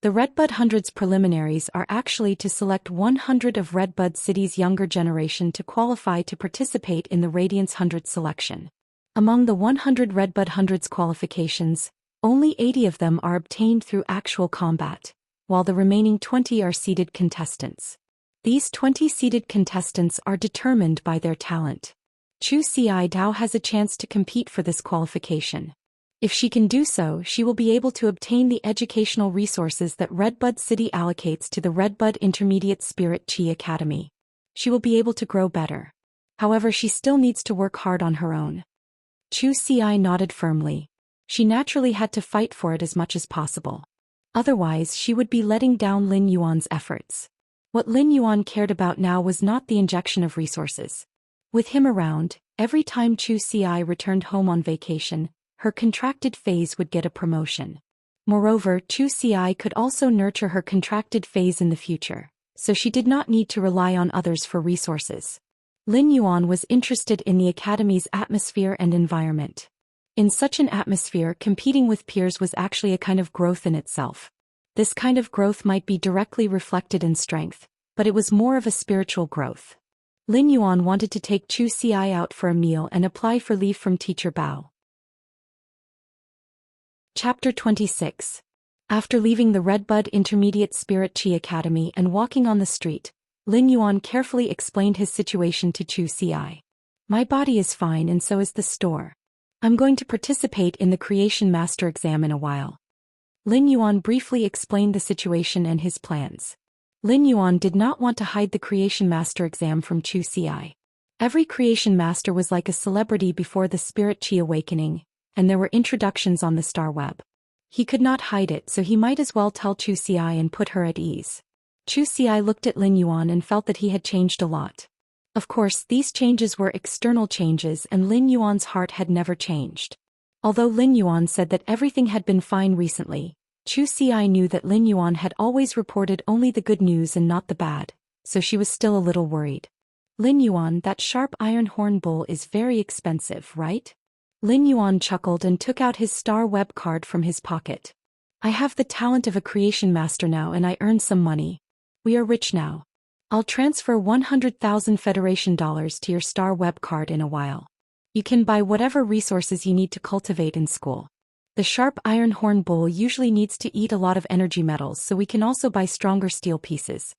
The Redbud Hundreds preliminaries are actually to select 100 of Redbud City's younger generation to qualify to participate in the Radiance 100 selection. Among the 100 Redbud Hundreds qualifications, only 80 of them are obtained through actual combat, while the remaining 20 are seeded contestants. These 20 seeded contestants are determined by their talent. Zhou Xian has a chance to compete for this qualification. If she can do so, she will be able to obtain the educational resources that Redbud City allocates to the Redbud Intermediate Spirit Chi Academy. She will be able to grow better. However, she still needs to work hard on her own. Zhou Xian nodded firmly. She naturally had to fight for it as much as possible. Otherwise, she would be letting down Lin Yuan's efforts. What Lin Yuan cared about now was not the injection of resources. With him around, every time Zhou Xian returned home on vacation, her contracted phase would get a promotion. Moreover, Zhou Xian could also nurture her contracted phase in the future, so she did not need to rely on others for resources. Lin Yuan was interested in the academy's atmosphere and environment. In such an atmosphere, competing with peers was actually a kind of growth in itself. This kind of growth might be directly reflected in strength, but it was more of a spiritual growth. Lin Yuan wanted to take Zhou Xian out for a meal and apply for leave from Teacher Bao. Chapter 26. After leaving the Redbud Intermediate Spirit Chi Academy and walking on the street, Lin Yuan carefully explained his situation to Zhou Xian. My body is fine and so is the store. I'm going to participate in the Creation Master exam in a while. Lin Yuan briefly explained the situation and his plans. Lin Yuan did not want to hide the Creation Master exam from Zhou Xian. Every Creation Master was like a celebrity before the Spirit Chi awakening, and there were introductions on the star web. He could not hide it, so he might as well tell Zhou Xian and put her at ease. Zhou Xian looked at Lin Yuan and felt that he had changed a lot. Of course, these changes were external changes and Lin Yuan's heart had never changed. Although Lin Yuan said that everything had been fine recently, Zhou Xian knew that Lin Yuan had always reported only the good news and not the bad, so she was still a little worried. Lin Yuan, that sharp iron horn bull is very expensive, right? Lin Yuan chuckled and took out his star web card from his pocket. I have the talent of a creation master now and I earned some money. We are rich now. I'll transfer 100,000 Federation dollars to your star web card in a while. You can buy whatever resources you need to cultivate in school. The sharp iron horn bull usually needs to eat a lot of energy metals, so we can also buy stronger steel pieces.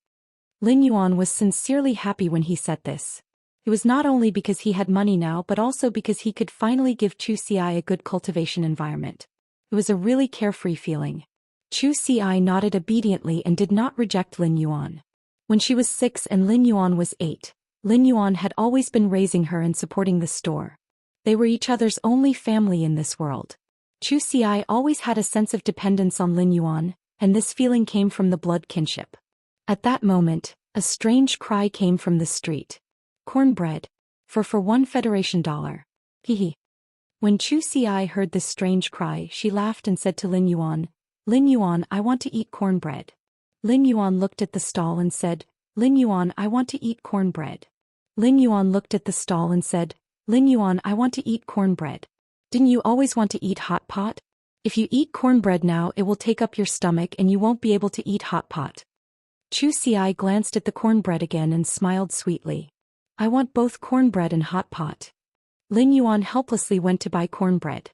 Lin Yuan was sincerely happy when he said this. It was not only because he had money now but also because he could finally give Zhou Xian a good cultivation environment. It was a really carefree feeling. Zhou Xian nodded obediently and did not reject Lin Yuan. When she was 6 and Lin Yuan was 8, Lin Yuan had always been raising her and supporting the store. They were each other's only family in this world. Zhou Xian always had a sense of dependence on Lin Yuan, and this feeling came from the blood kinship. At that moment, a strange cry came from the street. Cornbread. For 1 Federation dollar. Hehe. When Zhou Xian heard this strange cry, she laughed and said to Lin Yuan, I want to eat cornbread. Lin Yuan looked at the stall and said, Lin Yuan, I want to eat cornbread. Lin Yuan looked at the stall and said, Lin Yuan, I want to eat cornbread. Didn't you always want to eat hot pot? If you eat cornbread now, it will take up your stomach and you won't be able to eat hot pot. Zhou Xian glanced at the cornbread again and smiled sweetly. I want both cornbread and hot pot. Lin Yuan helplessly went to buy cornbread.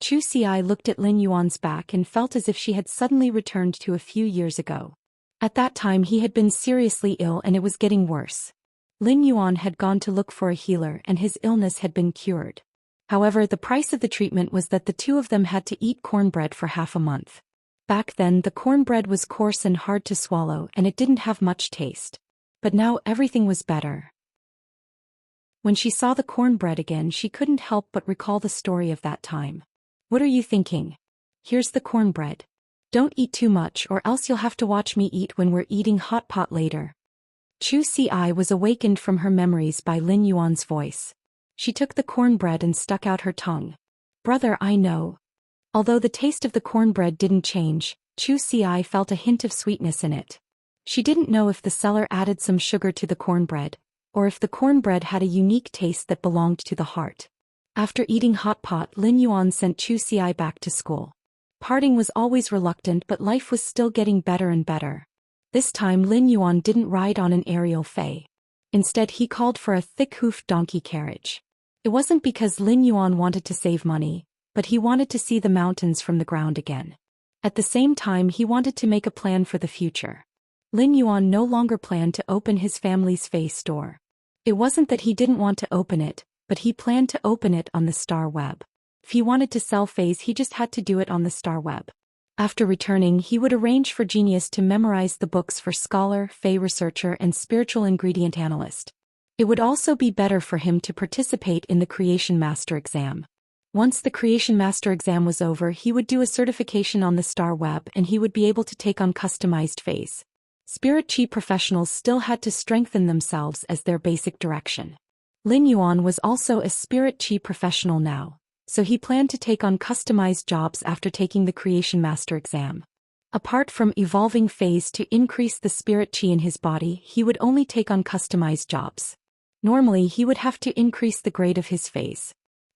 Zhou Xian looked at Lin Yuan's back and felt as if she had suddenly returned to a few years ago. At that time he had been seriously ill and it was getting worse. Lin Yuan had gone to look for a healer and his illness had been cured. However, the price of the treatment was that the two of them had to eat cornbread for half a month. Back then the cornbread was coarse and hard to swallow and it didn't have much taste. But now everything was better. When she saw the cornbread again, she couldn't help but recall the story of that time. What are you thinking? Here's the cornbread. Don't eat too much or else you'll have to watch me eat when we're eating hot pot later. Zhou Xian was awakened from her memories by Lin Yuan's voice. She took the cornbread and stuck out her tongue. Brother, I know. Although the taste of the cornbread didn't change, Zhou Xian felt a hint of sweetness in it. She didn't know if the seller added some sugar to the cornbread, or if the cornbread had a unique taste that belonged to the heart. After eating hot pot, Lin Yuan sent Zhou Xian back to school. Parting was always reluctant, but life was still getting better and better. This time Lin Yuan didn't ride on an aerial fei. Instead he called for a thick-hoofed donkey carriage. It wasn't because Lin Yuan wanted to save money, but he wanted to see the mountains from the ground again. At the same time he wanted to make a plan for the future. Lin Yuan no longer planned to open his family's fei store. It wasn't that he didn't want to open it, but he planned to open it on the star web. If he wanted to sell feis, he just had to do it on the star web. After returning, he would arrange for Genius to memorize the books for scholar, fei researcher and spiritual ingredient analyst. It would also be better for him to participate in the Creation Master exam. Once the Creation Master exam was over, he would do a certification on the star web and he would be able to take on customized feis. Spirit Chi professionals still had to strengthen themselves as their basic direction. Lin Yuan was also a Spirit Chi professional now, so he planned to take on customized jobs after taking the Creation Master exam. Apart from evolving feis to increase the Spirit Chi in his body, he would only take on customized jobs. Normally he would have to increase the grade of his feis.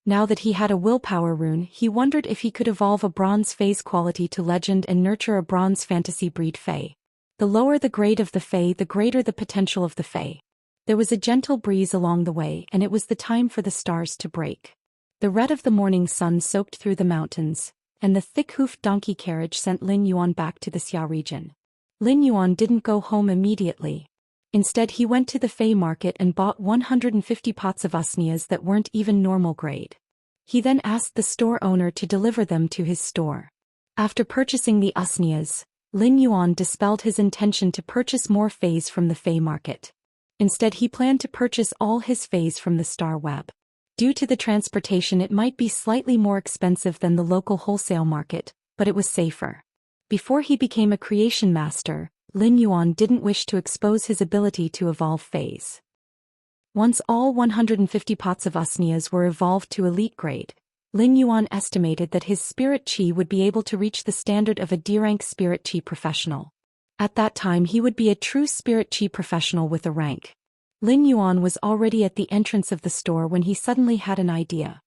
Now that he had a willpower rune, he wondered if he could evolve a bronze feis quality to legend and nurture a bronze fantasy breed fei. The lower the grade of the fei, the greater the potential of the fei. There was a gentle breeze along the way and it was the time for the stars to break. The red of the morning sun soaked through the mountains, and the thick-hoofed donkey carriage sent Lin Yuan back to the Xia region. Lin Yuan didn't go home immediately. Instead he went to the fei market and bought 150 pots of usnias that weren't even normal grade. He then asked the store owner to deliver them to his store. After purchasing the usnias, Lin Yuan dispelled his intention to purchase more feis from the fei market. Instead he planned to purchase all his feis from the star web. Due to the transportation it might be slightly more expensive than the local wholesale market, but it was safer. Before he became a creation master, Lin Yuan didn't wish to expose his ability to evolve feis. Once all 150 pots of usnias were evolved to elite grade, Lin Yuan estimated that his Spirit Chi would be able to reach the standard of a D-rank Spirit Chi professional. At that time he would be a true Spirit Chi professional with a rank. Lin Yuan was already at the entrance of the store when he suddenly had an idea.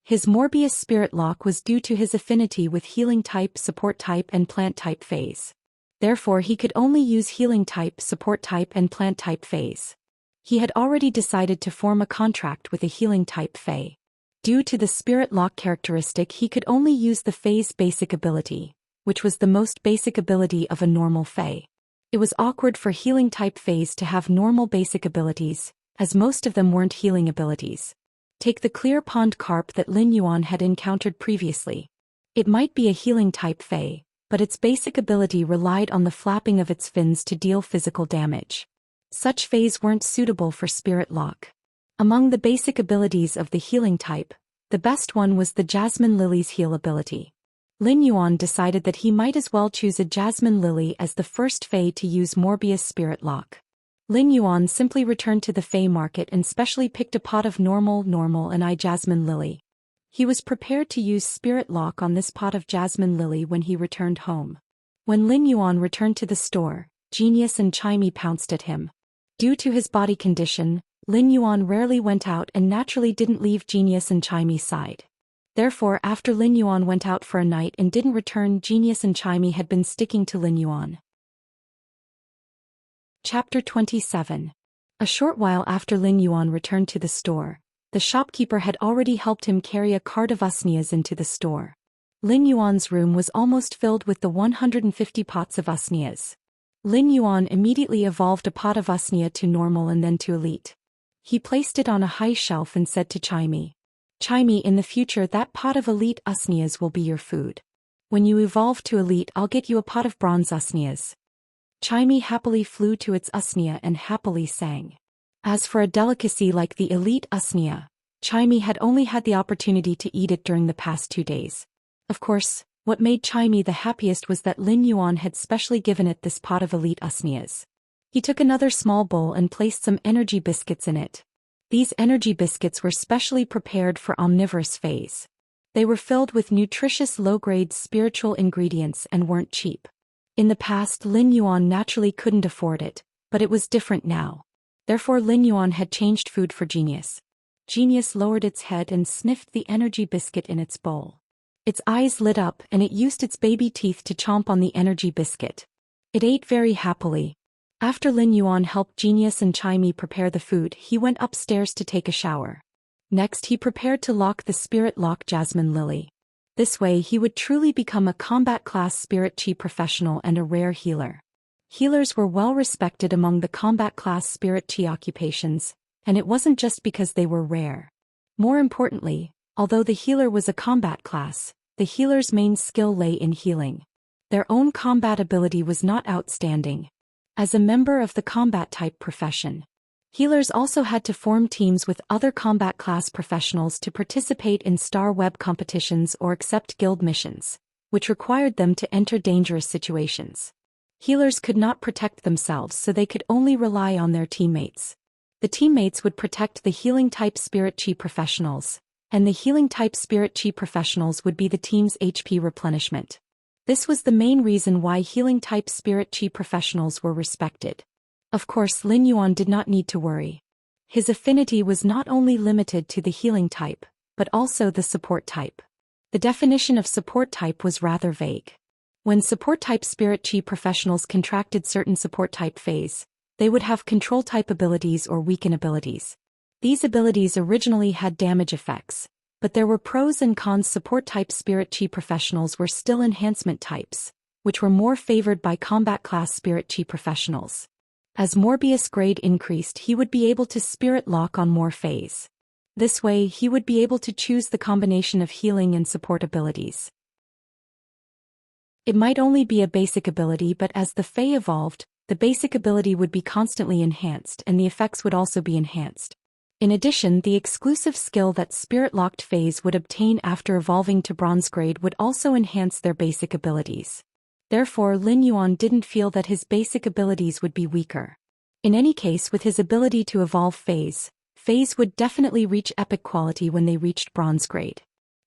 His Morbius Spirit Lock was due to his affinity with healing type, support type and plant type feis. Therefore he could only use healing type, support type and plant type feis. He had already decided to form a contract with a healing type fei. Due to the Spirit Lock characteristic he could only use the fei's basic ability, which was the most basic ability of a normal fei. It was awkward for healing type feis to have normal basic abilities, as most of them weren't healing abilities. Take the clear pond carp that Lin Yuan had encountered previously. It might be a healing type fei, but its basic ability relied on the flapping of its fins to deal physical damage. Such feis weren't suitable for Spirit Lock. Among the basic abilities of the healing type, the best one was the Jasmine Lily's heal ability. Lin Yuan decided that he might as well choose a Jasmine Lily as the first fei to use Morbius Spirit Lock. Lin Yuan simply returned to the fei market and specially picked a pot of normal and Jasmine Lily. He was prepared to use Spirit Lock on this pot of Jasmine Lily when he returned home. When Lin Yuan returned to the store, Genius and Chimey pounced at him. Due to his body condition, Lin Yuan rarely went out and naturally didn't leave Genius and Chimey's side. Therefore, after Lin Yuan went out for a night and didn't return, Genius and Chimey had been sticking to Lin Yuan. Chapter 27. A short while after Lin Yuan returned to the store, the shopkeeper had already helped him carry a cart of usnias into the store. Lin Yuan's room was almost filled with the 150 pots of usnias. Lin Yuan immediately evolved a pot of usnia to normal and then to elite. He placed it on a high shelf and said to Chimey, "Chimey, in the future that pot of elite usnias will be your food. When you evolve to elite, I'll get you a pot of bronze usnias." Chimey happily flew to its usnia and happily sang. As for a delicacy like the elite usnia, Chimey had only had the opportunity to eat it during the past 2 days. Of course, What made Chimey the happiest was that Lin Yuan had specially given it this pot of elite usnias. He took another small bowl and placed some energy biscuits in it. These energy biscuits were specially prepared for omnivorous phase. They were filled with nutritious low-grade spiritual ingredients and weren't cheap. In the past, Lin Yuan naturally couldn't afford it, but it was different now. Therefore Lin Yuan had changed food for Genius. Genius lowered its head and sniffed the energy biscuit in its bowl. Its eyes lit up and it used its baby teeth to chomp on the energy biscuit. It ate very happily. After Lin Yuan helped Genius and Chimey prepare the food, he went upstairs to take a shower. Next he prepared to lock the spirit lock Jasmine Lily. This way he would truly become a combat class spirit chi professional and a rare healer. Healers were well respected among the combat class spirit chi occupations, and it wasn't just because they were rare. More importantly, although the healer was a combat class, the healer's main skill lay in healing. Their own combat ability was not outstanding. As a member of the combat type profession, healers also had to form teams with other combat class professionals to participate in Star Web competitions or accept guild missions, which required them to enter dangerous situations. Healers could not protect themselves, so they could only rely on their teammates. The teammates would protect the healing type spirit chi professionals, and the healing type spirit chi professionals would be the team's HP replenishment. This was the main reason why healing type spirit chi professionals were respected. Of course, Lin Yuan did not need to worry. His affinity was not only limited to the healing type, but also the support type. The definition of support type was rather vague. When support type spirit chi professionals contracted certain support type phase, they would have control type abilities or weaken abilities. These abilities originally had damage effects, but there were pros and cons. Support type spirit chi professionals were still enhancement types, which were more favored by combat class spirit chi professionals. As Morbius' grade increased, he would be able to spirit lock on more phase. This way he would be able to choose the combination of healing and support abilities. It might only be a basic ability, but as the Fae evolved, the basic ability would be constantly enhanced and the effects would also be enhanced. In addition, the exclusive skill that spirit-locked phase would obtain after evolving to bronze grade would also enhance their basic abilities. Therefore, Lin Yuan didn't feel that his basic abilities would be weaker. In any case, with his ability to evolve phase would definitely reach epic quality when they reached bronze grade.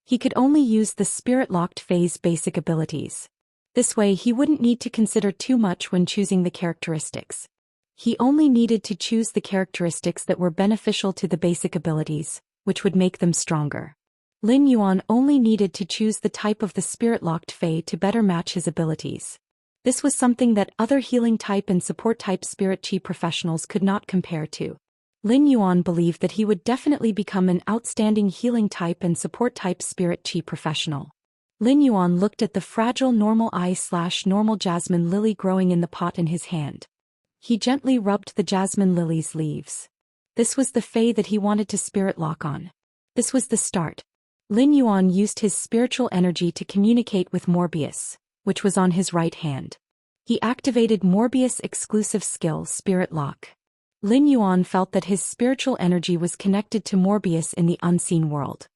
He could only use the spirit-locked phase basic abilities. This way he wouldn't need to consider too much when choosing the characteristics. He only needed to choose the characteristics that were beneficial to the basic abilities, which would make them stronger. Lin Yuan only needed to choose the type of the spirit-locked Fae to better match his abilities. This was something that other healing type and support type spirit chi professionals could not compare to. Lin Yuan believed that he would definitely become an outstanding healing type and support type spirit chi professional. Lin Yuan looked at the fragile normal eye/normal jasmine lily growing in the pot in his hand. He gently rubbed the jasmine lily's leaves. This was the Fae that he wanted to spirit lock on. This was the start. Lin Yuan used his spiritual energy to communicate with Morbius, which was on his right hand. He activated Morbius' exclusive skill, Spirit Lock. Lin Yuan felt that his spiritual energy was connected to Morbius in the unseen world.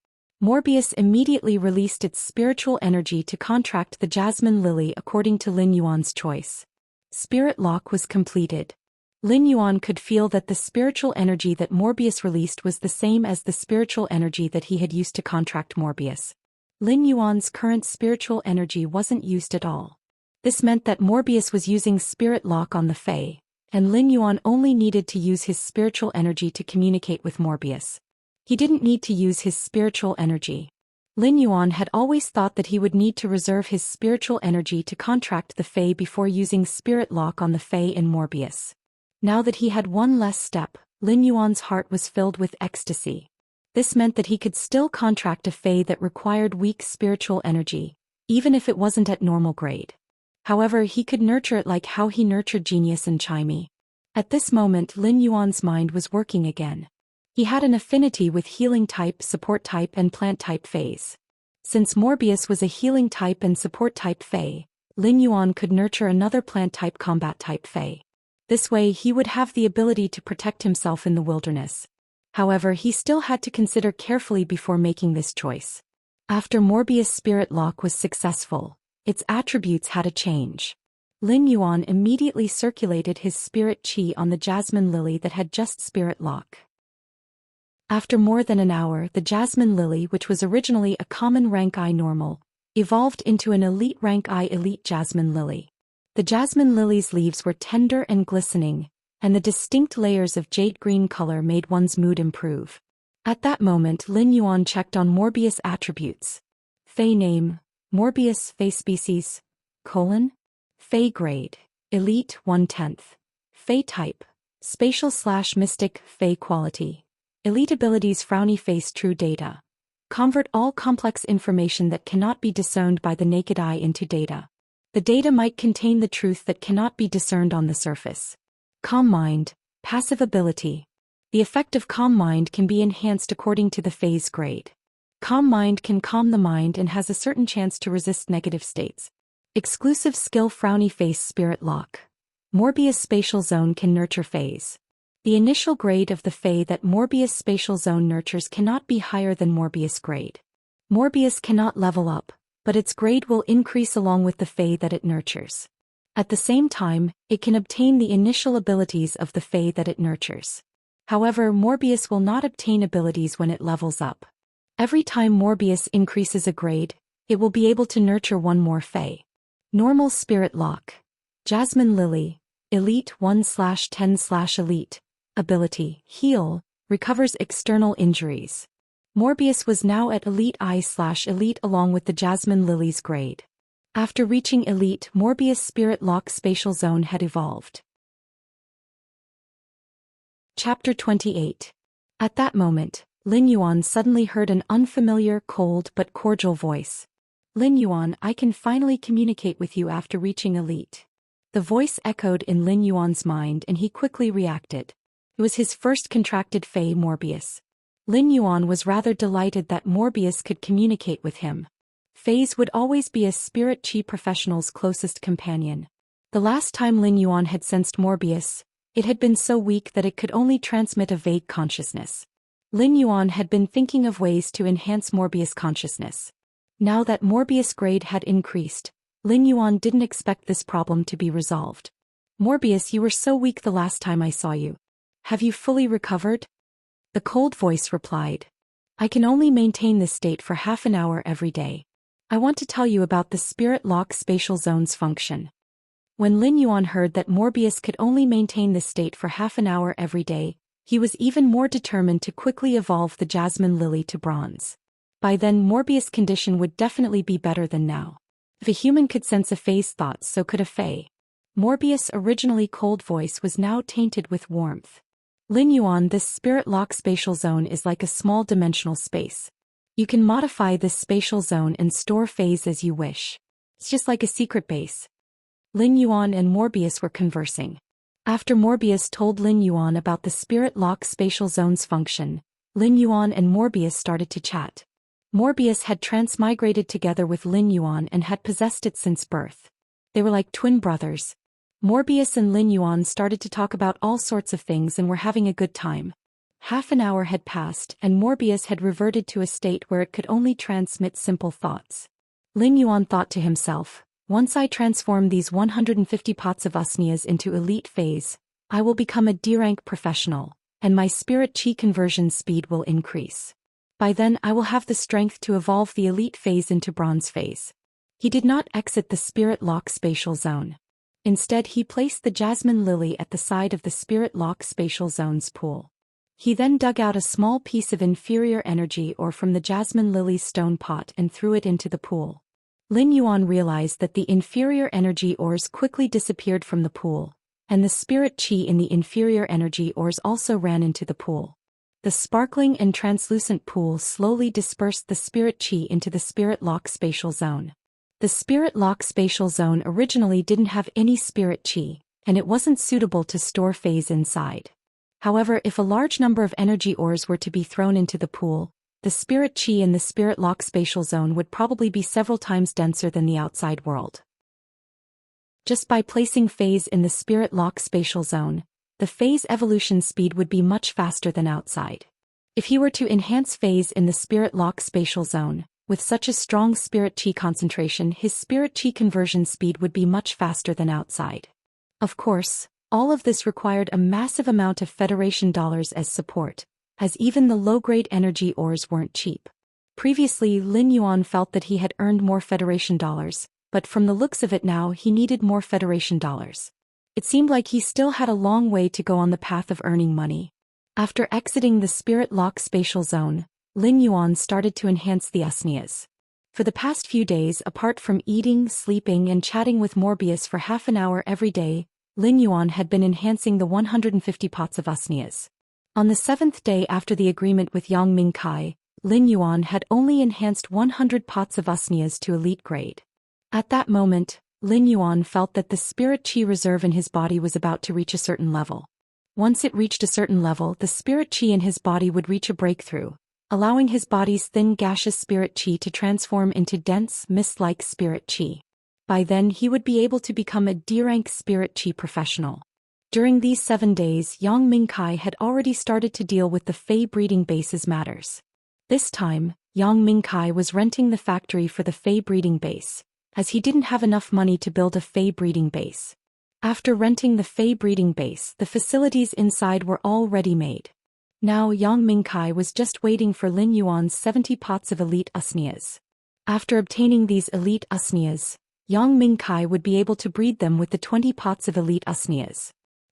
Morbius immediately released its spiritual energy to contract the jasmine lily according to Lin Yuan's choice. Spirit Lock was completed. Lin Yuan could feel that the spiritual energy that Morbius released was the same as the spiritual energy that he had used to contract Morbius. Lin Yuan's current spiritual energy wasn't used at all. This meant that Morbius was using Spirit Lock on the Fae, and Lin Yuan only needed to use his spiritual energy to communicate with Morbius. He didn't need to use his spiritual energy. Lin Yuan had always thought that he would need to reserve his spiritual energy to contract the Fae before using Spirit Lock on the Fae in Morbius. Now that he had one less step, Lin Yuan's heart was filled with ecstasy. This meant that he could still contract a Fae that required weak spiritual energy, even if it wasn't at normal grade. However, he could nurture it like how he nurtured Genius and Chimey. At this moment, Lin Yuan's mind was working again. He had an affinity with healing type, support type, and plant type Faes. Since Morbius was a healing type and support type Fae, Lin Yuan could nurture another plant type combat type Fae. This way he would have the ability to protect himself in the wilderness. However, he still had to consider carefully before making this choice. After Morbius' spirit lock was successful, its attributes had a change. Lin Yuan immediately circulated his spirit qi on the jasmine lily that had just spirit lock. After more than an hour, the jasmine lily, which was originally a common rank I normal, evolved into an elite rank I elite jasmine lily. The jasmine lily's leaves were tender and glistening, and the distinct layers of jade green color made one's mood improve. At that moment, Lin Yuan checked on Morbius attributes. Fey name, Morbius. Fey species, Fey grade, elite 1/10. Fey type, spatial/mystic. Fey quality, elite abilities. Frowny face. True data. Convert all complex information that cannot be discerned by the naked eye into data. The data might contain the truth that cannot be discerned on the surface. Calm mind, passive ability. The effect of calm mind can be enhanced according to the phase grade. Calm mind can calm the mind and has a certain chance to resist negative states. Exclusive skill. Frowny face. Spirit lock. Morbius spatial zone can nurture phase. The initial grade of the Fey that Morbius spatial zone nurtures cannot be higher than Morbius grade. Morbius cannot level up, but its grade will increase along with the Fey that it nurtures. At the same time, it can obtain the initial abilities of the Fey that it nurtures. However, Morbius will not obtain abilities when it levels up. Every time Morbius increases a grade, it will be able to nurture one more Fey. Normal spirit lock. Jasmine Lily, Elite 1/10/Elite. Ability, heal, recovers external injuries. Morbius was now at Elite I/Elite along with the Jasmine Lily's grade. After reaching Elite, Morbius' Spirit Lock spatial zone had evolved. Chapter 28. At that moment, Lin Yuan suddenly heard an unfamiliar, cold but cordial voice. Lin Yuan, I can finally communicate with you after reaching Elite. The voice echoed in Lin Yuan's mind and he quickly reacted. It was his first contracted Fey Morbius. Lin Yuan was rather delighted that Morbius could communicate with him. Feys would always be a spirit chi professional's closest companion. The last time Lin Yuan had sensed Morbius, it had been so weak that it could only transmit a vague consciousness. Lin Yuan had been thinking of ways to enhance Morbius' consciousness. Now that Morbius' grade had increased, Lin Yuan didn't expect this problem to be resolved. Morbius, you were so weak the last time I saw you. Have you fully recovered? The cold voice replied. I can only maintain this state for half an hour every day. I want to tell you about the Spirit Lock spatial zone's function. When Lin Yuan heard that Morbius could only maintain this state for half an hour every day, he was even more determined to quickly evolve the Jasmine Lily to bronze. By then Morbius' condition would definitely be better than now. If a human could sense a Fey's thoughts, so could a Fey. Morbius' originally cold voice was now tainted with warmth. Lin Yuan, this Spirit Lock spatial zone is like a small dimensional space. You can modify this spatial zone and store Feys as you wish. It's just like a secret base. Lin Yuan and Morbius were conversing. After Morbius told Lin Yuan about the Spirit Lock spatial zone's function, Lin Yuan and Morbius started to chat. Morbius had transmigrated together with Lin Yuan and had possessed it since birth. They were like twin brothers. Morbius and Lin Yuan started to talk about all sorts of things and were having a good time. Half an hour had passed and Morbius had reverted to a state where it could only transmit simple thoughts. Lin Yuan thought to himself, once I transform these 150 pots of usnias into elite phase, I will become a D-rank professional, and my spirit chi conversion speed will increase. By then I will have the strength to evolve the elite phase into bronze phase. He did not exit the Spirit Lock spatial zone. Instead he placed the Jasmine Lily at the side of the Spirit Lock spatial zone's pool. He then dug out a small piece of inferior energy ore from the Jasmine Lily's stone pot and threw it into the pool. Lin Yuan realized that the inferior energy ores quickly disappeared from the pool, and the spirit chi in the inferior energy ores also ran into the pool. The sparkling and translucent pool slowly dispersed the spirit chi into the Spirit Lock spatial zone. The Spirit Lock spatial zone originally didn't have any spirit chi, and it wasn't suitable to store phase inside. However, if a large number of energy ores were to be thrown into the pool, the spirit chi in the Spirit Lock spatial zone would probably be several times denser than the outside world. Just by placing phase in the Spirit Lock spatial zone, the phase evolution speed would be much faster than outside. If he were to enhance phase in the Spirit Lock spatial zone, With such a strong spirit chi concentration, his spirit chi conversion speed would be much faster than outside. Of course, all of this required a massive amount of Federation dollars as support, as even the low-grade energy ores weren't cheap. Previously, Lin Yuan felt that he had earned more Federation dollars, but from the looks of it now he needed more Federation dollars. It seemed like he still had a long way to go on the path of earning money. After exiting the Spirit Lock spatial zone, Lin Yuan started to enhance the usnias. For the past few days, apart from eating, sleeping and chatting with Morbius for half an hour every day, Lin Yuan had been enhancing the 150 pots of usnias. On the 7th day after the agreement with Yang Mingkai, Lin Yuan had only enhanced 100 pots of usnias to elite grade. At that moment, Lin Yuan felt that the spirit chi reserve in his body was about to reach a certain level. Once it reached a certain level, the spirit chi in his body would reach a breakthrough, allowing his body's thin gaseous spirit chi to transform into dense, mist-like spirit chi. By then he would be able to become a D-rank spirit chi professional. During these 7 days, Yang Mingkai had already started to deal with the Fey breeding base's matters. This time, Yang Mingkai was renting the factory for the Fey breeding base, as he didn't have enough money to build a Fey breeding base. After renting the Fey breeding base, the facilities inside were all ready-made. Now Yang Mingkai was just waiting for Lin Yuan's 70 pots of elite usnias. After obtaining these elite usnias, Yang Mingkai would be able to breed them with the 20 pots of elite usnias.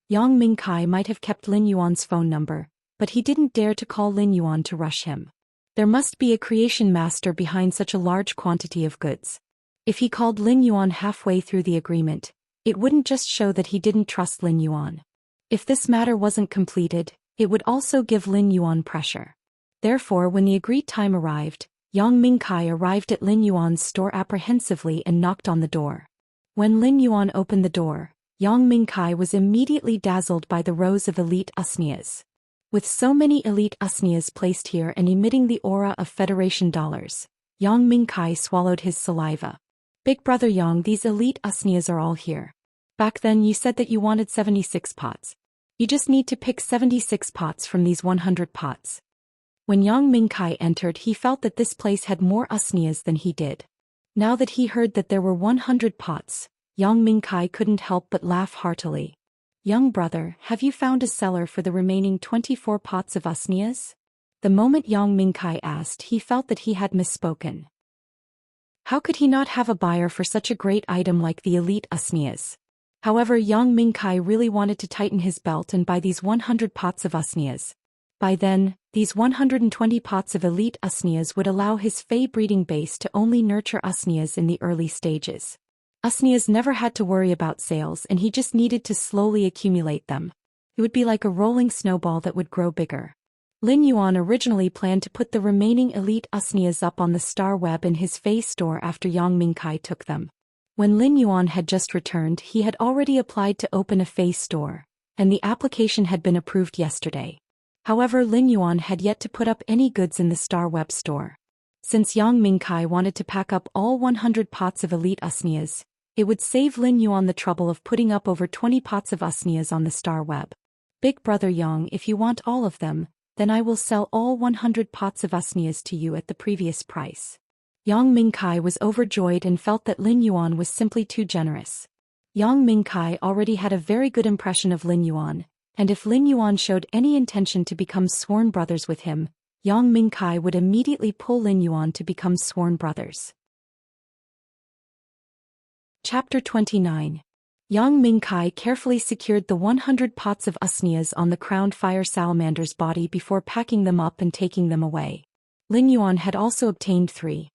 Yang Mingkai might have kept Lin Yuan's phone number, but he didn't dare to call Lin Yuan to rush him. There must be a creation master behind such a large quantity of goods. If he called Lin Yuan halfway through the agreement, it wouldn't just show that he didn't trust Lin Yuan. If this matter wasn't completed, it would also give Lin Yuan pressure. Therefore, when the agreed time arrived, Yang Mingkai arrived at Lin Yuan's store apprehensively and knocked on the door. When Lin Yuan opened the door, Yang Mingkai was immediately dazzled by the rows of elite usnias. With so many elite usnias placed here and emitting the aura of Federation dollars, Yang Mingkai swallowed his saliva. Big brother Yang, these elite usnias are all here. Back then you said that you wanted 76 pots. You just need to pick 76 pots from these 100 pots. When Yang Mingkai entered, he felt that this place had more usnias than he did. Now that he heard that there were 100 pots, Yang Mingkai couldn't help but laugh heartily. Young brother, have you found a seller for the remaining 24 pots of usnias? The moment Yang Mingkai asked, he felt that he had misspoken. How could he not have a buyer for such a great item like the elite usnias? However, Yang Mingkai really wanted to tighten his belt and buy these 100 pots of usnias. By then, these 120 pots of elite usnias would allow his Fey breeding base to only nurture usnias in the early stages. Usnias never had to worry about sales and he just needed to slowly accumulate them. It would be like a rolling snowball that would grow bigger. Lin Yuan originally planned to put the remaining elite usnias up on the Star Web in his Fey store after Yang Mingkai took them. When Lin Yuan had just returned, he had already applied to open a Fey store, and the application had been approved yesterday. However, Lin Yuan had yet to put up any goods in the Star Web store. Since Yang Mingkai wanted to pack up all 100 pots of elite usnias, it would save Lin Yuan the trouble of putting up over 20 pots of usnias on the Star Web. Big brother Yang, if you want all of them, then I will sell all 100 pots of usnias to you at the previous price. Yang Mingkai was overjoyed and felt that Lin Yuan was simply too generous. Yang Mingkai already had a very good impression of Lin Yuan, and if Lin Yuan showed any intention to become sworn brothers with him, Yang Mingkai would immediately pull Lin Yuan to become sworn brothers. Chapter 29. Yang Mingkai carefully secured the 100 pots of usnias on the crowned fire salamander's body before packing them up and taking them away. Lin Yuan had also obtained three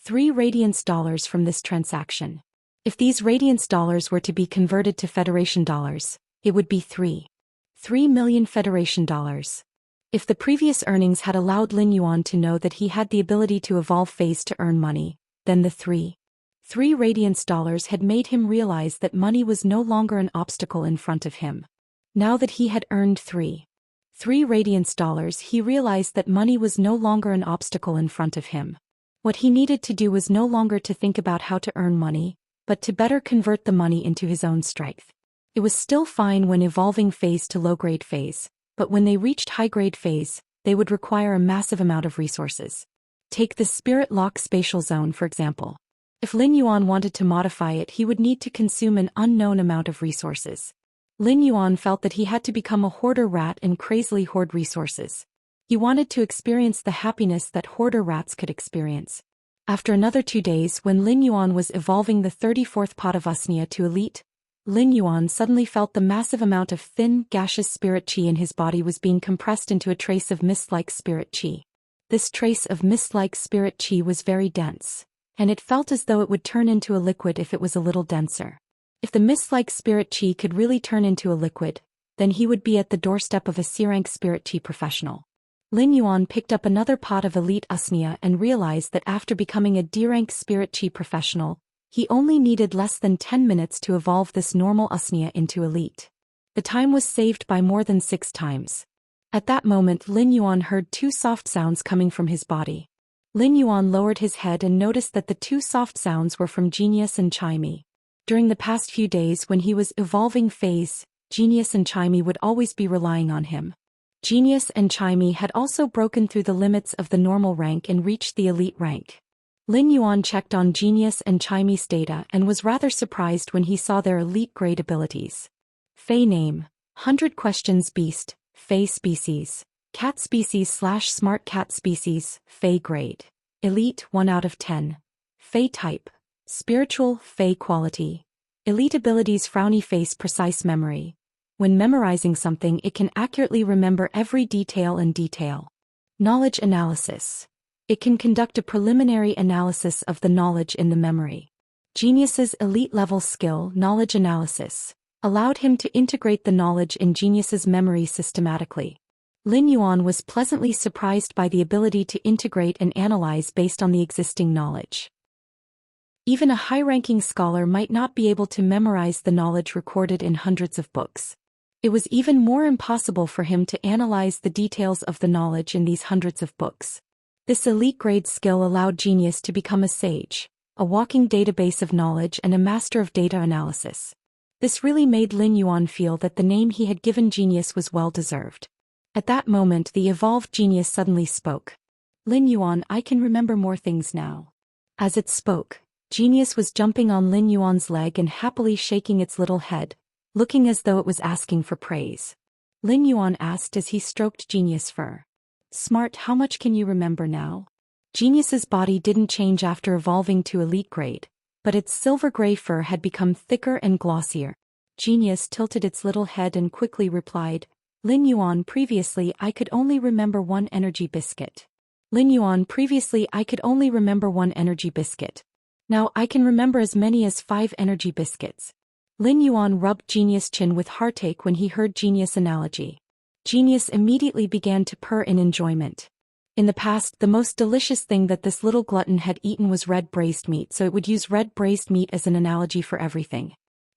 radiance dollars from this transaction. If these radiance dollars were to be converted to Federation dollars, it would be 3 million Federation dollars. If the previous earnings had allowed Lin Yuan to know that he had the ability to evolve phase to earn money, then the 3 radiance dollars had made him realize that money was no longer an obstacle in front of him. Now that he had earned 3 radiance dollars, he realized that money was no longer an obstacle in front of him. What he needed to do was no longer to think about how to earn money, but to better convert the money into his own strength. It was still fine when evolving phase to low-grade phase, but when they reached high-grade phase, they would require a massive amount of resources. Take the Spirit Lock spatial zone for example. If Lin Yuan wanted to modify it, he would need to consume an unknown amount of resources. Lin Yuan felt that he had to become a hoarder rat and crazily hoard resources. He wanted to experience the happiness that hoarder rats could experience. After another 2 days, when Lin Yuan was evolving the 34th pot of Usnia to elite, Lin Yuan suddenly felt the massive amount of thin, gaseous spirit qi in his body was being compressed into a trace of mist-like spirit qi. This trace of mist-like spirit qi was very dense, and it felt as though it would turn into a liquid if it was a little denser. If the mist-like spirit qi could really turn into a liquid, then he would be at the doorstep of a C-rank spirit qi professional. Lin Yuan picked up another pot of elite Usnia and realized that after becoming a D-rank spirit qi professional, he only needed less than 10 minutes to evolve this normal Usnia into elite. The time was saved by more than 6 times. At that moment, Lin Yuan heard 2 soft sounds coming from his body. Lin Yuan lowered his head and noticed that the 2 soft sounds were from Genius and Chimey. During the past few days when he was evolving phase, Genius and Chimey would always be relying on him. Genius and Chimey had also broken through the limits of the normal rank and reached the elite rank. Lin Yuan checked on Genius and Chimey's data and was rather surprised when he saw their elite grade abilities. Fey name, 100 questions beast, Fey species, cat species / smart cat species, Fey grade. Elite 1 out of 10. Fey type, spiritual, Fey quality. Elite abilities frowny face precise memory. When memorizing something it can accurately remember every detail and detail. Knowledge analysis. It can conduct a preliminary analysis of the knowledge in the memory. Genius's elite level skill, knowledge analysis, allowed him to integrate the knowledge in Genius's memory systematically. Lin Yuan was pleasantly surprised by the ability to integrate and analyze based on the existing knowledge. Even a high-ranking scholar might not be able to memorize the knowledge recorded in hundreds of books. It was even more impossible for him to analyze the details of the knowledge in these hundreds of books. This elite-grade skill allowed Genius to become a sage, a walking database of knowledge and a master of data analysis. This really made Lin Yuan feel that the name he had given Genius was well-deserved. At that moment the evolved Genius suddenly spoke. Lin Yuan, I can remember more things now. As it spoke, Genius was jumping on Lin Yuan's leg and happily shaking its little head, looking as though it was asking for praise. Lin Yuan asked as he stroked Genius' fur. Smart, how much can you remember now? Genius's body didn't change after evolving to elite grade, but its silver-gray fur had become thicker and glossier. Genius tilted its little head and quickly replied, Lin Yuan, previously I could only remember 1 energy biscuit. Lin Yuan, previously I could only remember 1 energy biscuit. Now I can remember as many as 5 energy biscuits. Lin Yuan rubbed Genius' chin with heartache when he heard Genius' analogy. Genius immediately began to purr in enjoyment. In the past, the most delicious thing that this little glutton had eaten was red braised meat, so it would use red braised meat as an analogy for everything.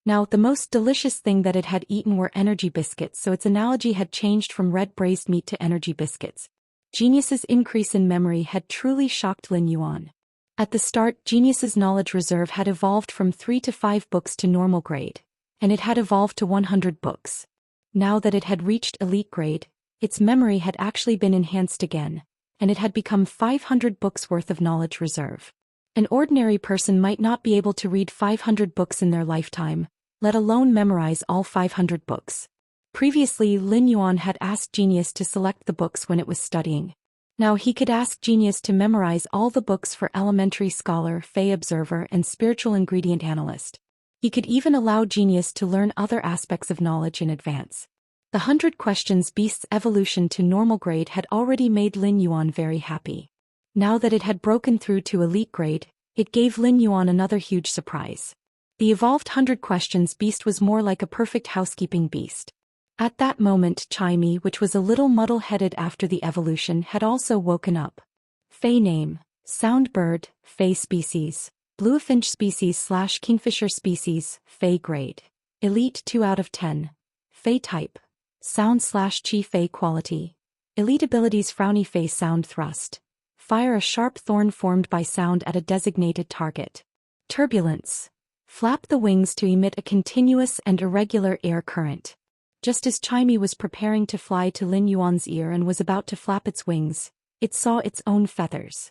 Now, the most delicious thing that it had eaten were energy biscuits, so its analogy had changed from red braised meat to energy biscuits. Genius's increase in memory had truly shocked Lin Yuan. At the start, Genius's knowledge reserve had evolved from 3 to 5 books to normal grade, and it had evolved to 100 books. Now that it had reached elite grade, its memory had actually been enhanced again, and it had become 500 books worth of knowledge reserve. An ordinary person might not be able to read 500 books in their lifetime, let alone memorize all 500 books. Previously, Lin Yuan had asked Genius to select the books when it was studying. Now he could ask Genius to memorize all the books for Elementary Scholar, Fey Observer, and Spiritual Ingredient Analyst. He could even allow Genius to learn other aspects of knowledge in advance. The 100 Questions Beast's evolution to normal grade had already made Lin Yuan very happy. Now that it had broken through to elite grade, it gave Lin Yuan another huge surprise. The evolved 100 Questions Beast was more like a perfect housekeeping beast. At that moment, Chimey, which was a little muddle-headed after the evolution, had also woken up. Fey name, sound bird, Fey species, bluefinch species / kingfisher species, Fey grade. Elite 2 out of 10. Fey type, sound / chi Fey quality. Elite abilities frowny face sound thrust. Fire a sharp thorn formed by sound at a designated target. Turbulence. Flap the wings to emit a continuous and irregular air current. Just as Chimey was preparing to fly to Lin Yuan's ear and was about to flap its wings, it saw its own feathers.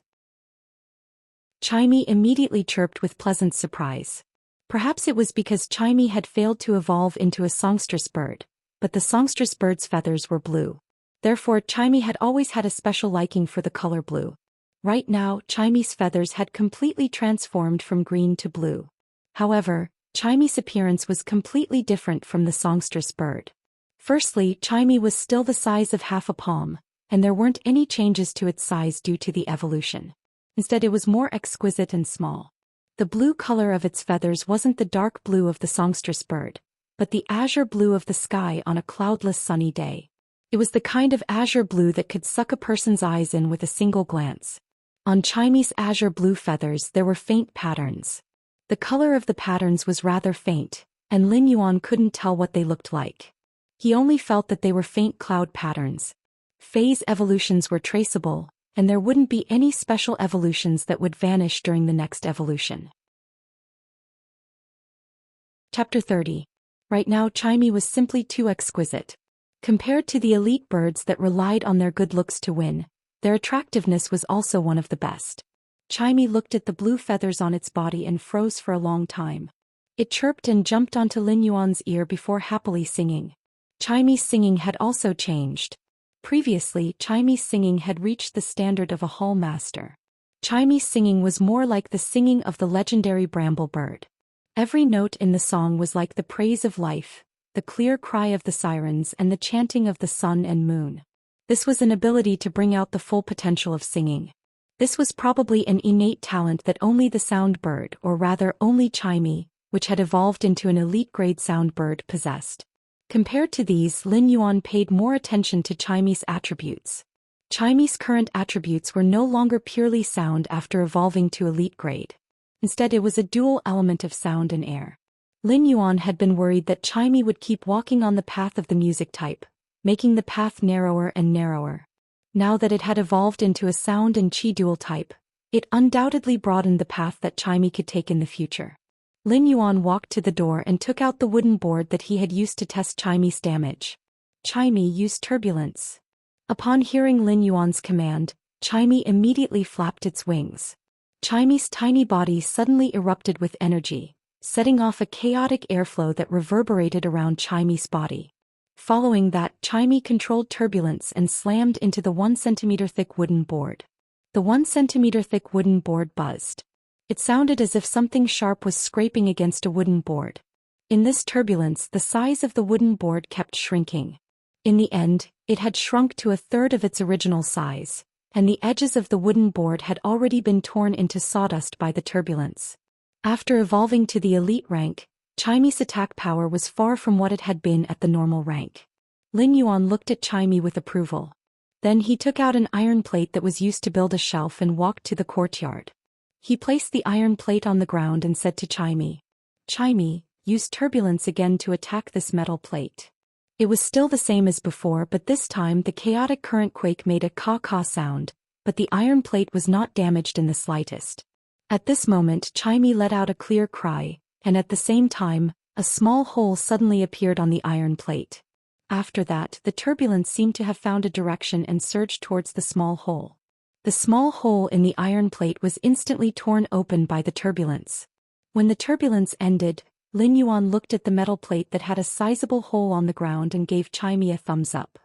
Chimey immediately chirped with pleasant surprise. Perhaps it was because Chimey had failed to evolve into a songstress bird, but the songstress bird's feathers were blue. Therefore, Chimey had always had a special liking for the color blue. Right now, Chimey's feathers had completely transformed from green to blue. However, Chimey's appearance was completely different from the songstress bird. Firstly, Chimey was still the size of half a palm, and there weren't any changes to its size due to the evolution. Instead, it was more exquisite and small. The blue color of its feathers wasn't the dark blue of the songstress bird, but the azure blue of the sky on a cloudless sunny day. It was the kind of azure blue that could suck a person's eyes in with a single glance. On Chimey's azure blue feathers there were faint patterns. The color of the patterns was rather faint, and Lin Yuan couldn't tell what they looked like. He only felt that they were faint cloud patterns. Phase evolutions were traceable, and there wouldn't be any special evolutions that would vanish during the next evolution. Chapter 30. Right now Chimey was simply too exquisite. Compared to the elite birds that relied on their good looks to win, their attractiveness was also one of the best. Chimey looked at the blue feathers on its body and froze for a long time. It chirped and jumped onto Lin Yuan's ear before happily singing. Chimey's singing had also changed. Previously, Chimey's singing had reached the standard of a hall master. Chimey's singing was more like the singing of the legendary bramble bird. Every note in the song was like the praise of life, the clear cry of the sirens and the chanting of the sun and moon. This was an ability to bring out the full potential of singing. This was probably an innate talent that only the sound bird, or rather only Chimey, which had evolved into an elite-grade sound bird, possessed. Compared to these, Lin Yuan paid more attention to Chimey's attributes. Chimey's current attributes were no longer purely sound after evolving to elite grade. Instead, it was a dual element of sound and air. Lin Yuan had been worried that Chimey would keep walking on the path of the music type, making the path narrower and narrower. Now that it had evolved into a sound and chi dual type, it undoubtedly broadened the path that Chimey could take in the future. Lin Yuan walked to the door and took out the wooden board that he had used to test Chimey's damage. Chimey used turbulence. Upon hearing Lin Yuan's command, Chimey immediately flapped its wings. Chimey's tiny body suddenly erupted with energy, setting off a chaotic airflow that reverberated around Chimey's body. Following that, Chimey controlled turbulence and slammed into the 1 centimeter thick wooden board. The 1 centimeter thick wooden board buzzed. It sounded as if something sharp was scraping against a wooden board. In this turbulence, the size of the wooden board kept shrinking. In the end, it had shrunk to a third of its original size, and the edges of the wooden board had already been torn into sawdust by the turbulence. After evolving to the elite rank, Chimey's attack power was far from what it had been at the normal rank. Lin Yuan looked at Chimey with approval. Then he took out an iron plate that was used to build a shelf and walked to the courtyard. He placed the iron plate on the ground and said to Chimey, "Chimey, use turbulence again to attack this metal plate." It was still the same as before, but this time the chaotic current quake made a caw-caw sound, but the iron plate was not damaged in the slightest. At this moment, Chimey let out a clear cry, and at the same time, a small hole suddenly appeared on the iron plate. After that, the turbulence seemed to have found a direction and surged towards the small hole. The small hole in the iron plate was instantly torn open by the turbulence. When the turbulence ended, Lin Yuan looked at the metal plate that had a sizable hole on the ground and gave Chimey a thumbs up.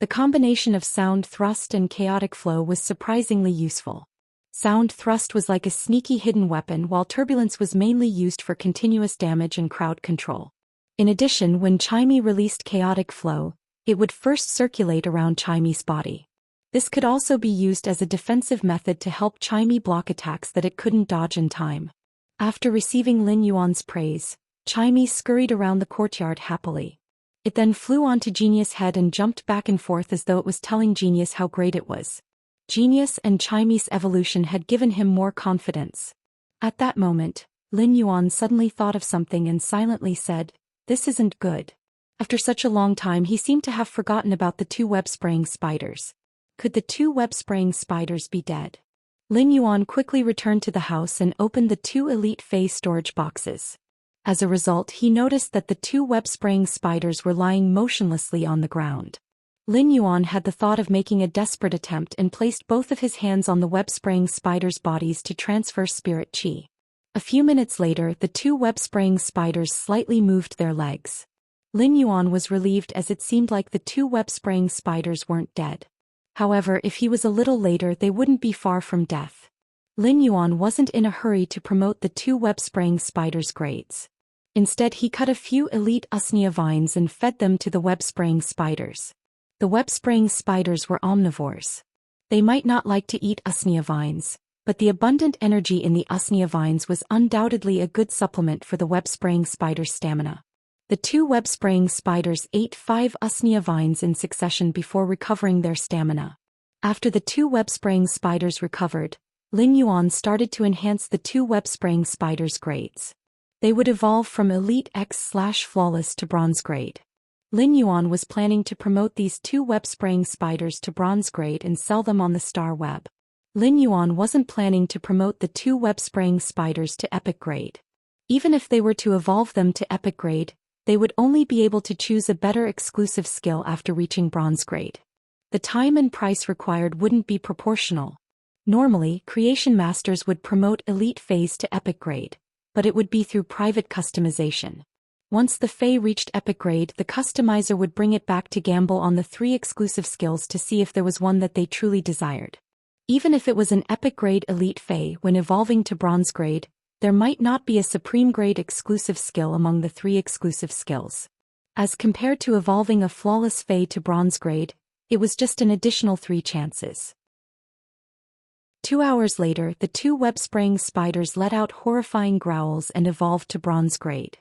The combination of sound thrust and chaotic flow was surprisingly useful. Sound thrust was like a sneaky hidden weapon, while turbulence was mainly used for continuous damage and crowd control. In addition, when Chimey released chaotic flow, it would first circulate around Chimey's body. This could also be used as a defensive method to help Chimey block attacks that it couldn't dodge in time. After receiving Lin Yuan's praise, Chimey scurried around the courtyard happily. It then flew onto Genius' head and jumped back and forth as though it was telling Genius how great it was. Genius and Chimey's evolution had given him more confidence. At that moment, Lin Yuan suddenly thought of something and silently said, "This isn't good." After such a long time, he seemed to have forgotten about the 2 web-spraying spiders. Could the 2 web-spraying spiders be dead? Lin Yuan quickly returned to the house and opened the 2 elite phase storage boxes. As a result, he noticed that the 2 web-spraying spiders were lying motionlessly on the ground. Lin Yuan had the thought of making a desperate attempt and placed both of his hands on the web-spraying spiders' bodies to transfer spirit qi. A few minutes later, the two web-spraying spiders slightly moved their legs. Lin Yuan was relieved as it seemed like the two web-spraying spiders weren't dead. However, if he was a little later, they wouldn't be far from death. Lin Yuan wasn't in a hurry to promote the two web-spraying spiders' grades. Instead, he cut a few elite usnea vines and fed them to the web-spraying spiders. The web-spraying spiders were omnivores. They might not like to eat usnea vines, but the abundant energy in the usnea vines was undoubtedly a good supplement for the web-spraying spiders' stamina. The two web-spraying spiders ate 5 usnea vines in succession before recovering their stamina. After the two web-spraying spiders recovered, Lin Yuan started to enhance the two web-spraying spiders' grades. They would evolve from Elite X/Flawless to Bronze grade. Lin Yuan was planning to promote these two web-spraying spiders to Bronze grade and sell them on the Star Web. Lin Yuan wasn't planning to promote the two web-spraying spiders to Epic grade. Even if they were to evolve them to Epic grade, they would only be able to choose a better exclusive skill after reaching Bronze grade. The time and price required wouldn't be proportional. Normally, creation masters would promote Elite Phase to Epic grade, but it would be through private customization. Once the Fae reached Epic grade, the customizer would bring it back to gamble on the 3 exclusive skills to see if there was one that they truly desired. Even if it was an Epic grade Elite Fae, when evolving to Bronze grade, there might not be a Supreme grade exclusive skill among the 3 exclusive skills. As compared to evolving a Flawless Fae to Bronze grade, it was just an additional 3 chances. 2 hours later, the two web-spraying spiders let out horrifying growls and evolved to Bronze grade.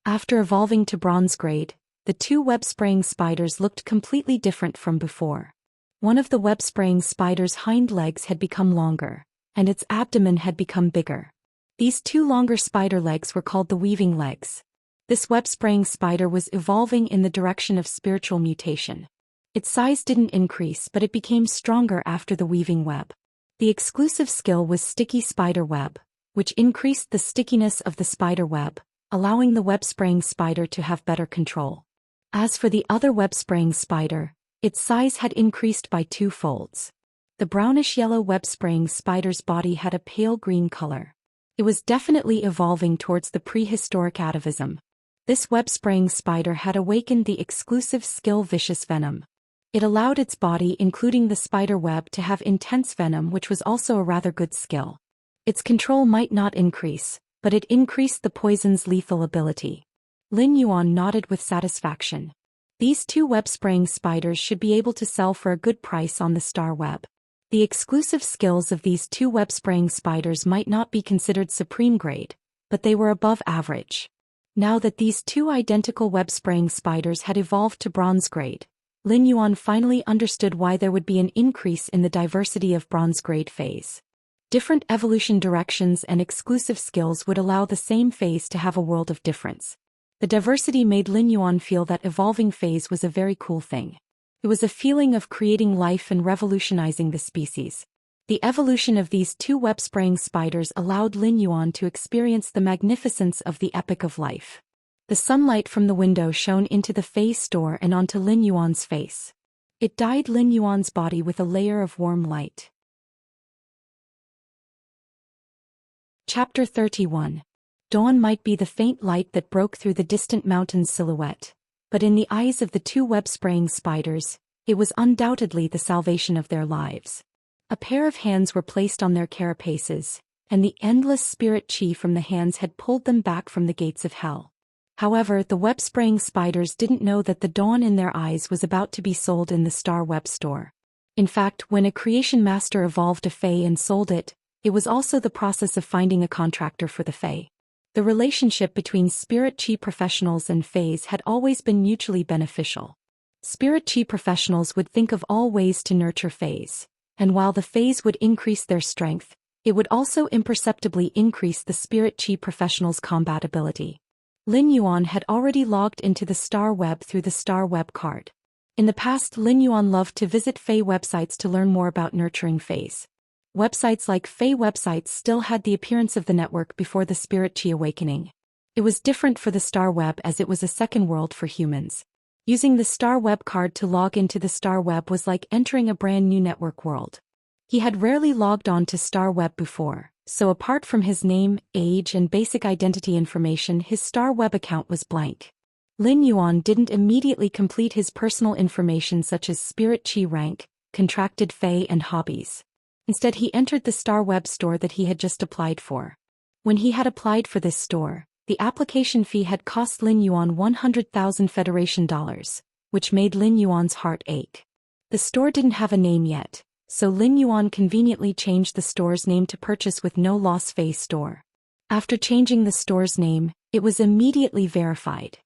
After evolving to Bronze grade, the two web-spraying spiders looked completely different from before. One of the web-spraying spider's hind legs had become longer, and its abdomen had become bigger. These 2 longer spider legs were called the weaving legs. This web-spraying spider was evolving in the direction of spiritual mutation. Its size didn't increase, but it became stronger after the weaving web. The exclusive skill was Sticky Spider Web, which increased the stickiness of the spider web, allowing the web-spraying spider to have better control. As for the other web-spraying spider, its size had increased by 2 folds. The brownish-yellow web-spraying spider's body had a pale green color. It was definitely evolving towards the prehistoric atavism. This web-spraying spider had awakened the exclusive skill Vicious Venom. It allowed its body, including the spider web, to have intense venom, which was also a rather good skill. Its control might not increase, but it increased the poison's lethal ability. Lin Yuan nodded with satisfaction. These two web-spraying spiders should be able to sell for a good price on the Star Web. The exclusive skills of these two web-spraying spiders might not be considered supreme grade, but they were above average. Now that these two identical web-spraying spiders had evolved to Bronze grade, Lin Yuan finally understood why there would be an increase in the diversity of Bronze grade phase. Different evolution directions and exclusive skills would allow the same phase to have a world of difference. The diversity made Lin Yuan feel that evolving phase was a very cool thing. It was a feeling of creating life and revolutionizing the species. The evolution of these two web-spraying spiders allowed Lin Yuan to experience the magnificence of the epic of life. The sunlight from the window shone into the phase store and onto Lin Yuan's face. It dyed Lin Yuan's body with a layer of warm light. Chapter 31. Dawn might be the faint light that broke through the distant mountain's silhouette, but in the eyes of the two web-spraying spiders, it was undoubtedly the salvation of their lives. A pair of hands were placed on their carapaces, and the endless spirit chi from the hands had pulled them back from the gates of hell. However, the web-spraying spiders didn't know that the dawn in their eyes was about to be sold in the Star Web store. In fact, when a creation master evolved a Fae and sold it, it was also the process of finding a contractor for the Fae. The relationship between Spirit Chi professionals and Faes had always been mutually beneficial. Spirit Chi professionals would think of all ways to nurture Faes, and while the Faes would increase their strength, it would also imperceptibly increase the Spirit Chi professionals' combat ability. Lin Yuan had already logged into the Star Web through the Star Web card. In the past, Lin Yuan loved to visit Fae websites to learn more about nurturing Faes. Websites like Fae websites still had the appearance of the network before the Spirit Chi awakening. It was different for the Star Web as it was a second world for humans. Using the Star Web card to log into the Star Web was like entering a brand new network world. He had rarely logged on to Star Web before, so apart from his name, age and basic identity information, his Star Web account was blank. Lin Yuan didn't immediately complete his personal information such as spirit chi rank, contracted fey and hobbies. Instead he entered the Star Web store that he had just applied for. When he had applied for this store, the application fee had cost Lin Yuan 100,000 Federation dollars, which made Lin Yuan's heart ache. The store didn't have a name yet, so Lin Yuan conveniently changed the store's name to Purchase with No Loss Fei Store. After changing the store's name, it was immediately verified.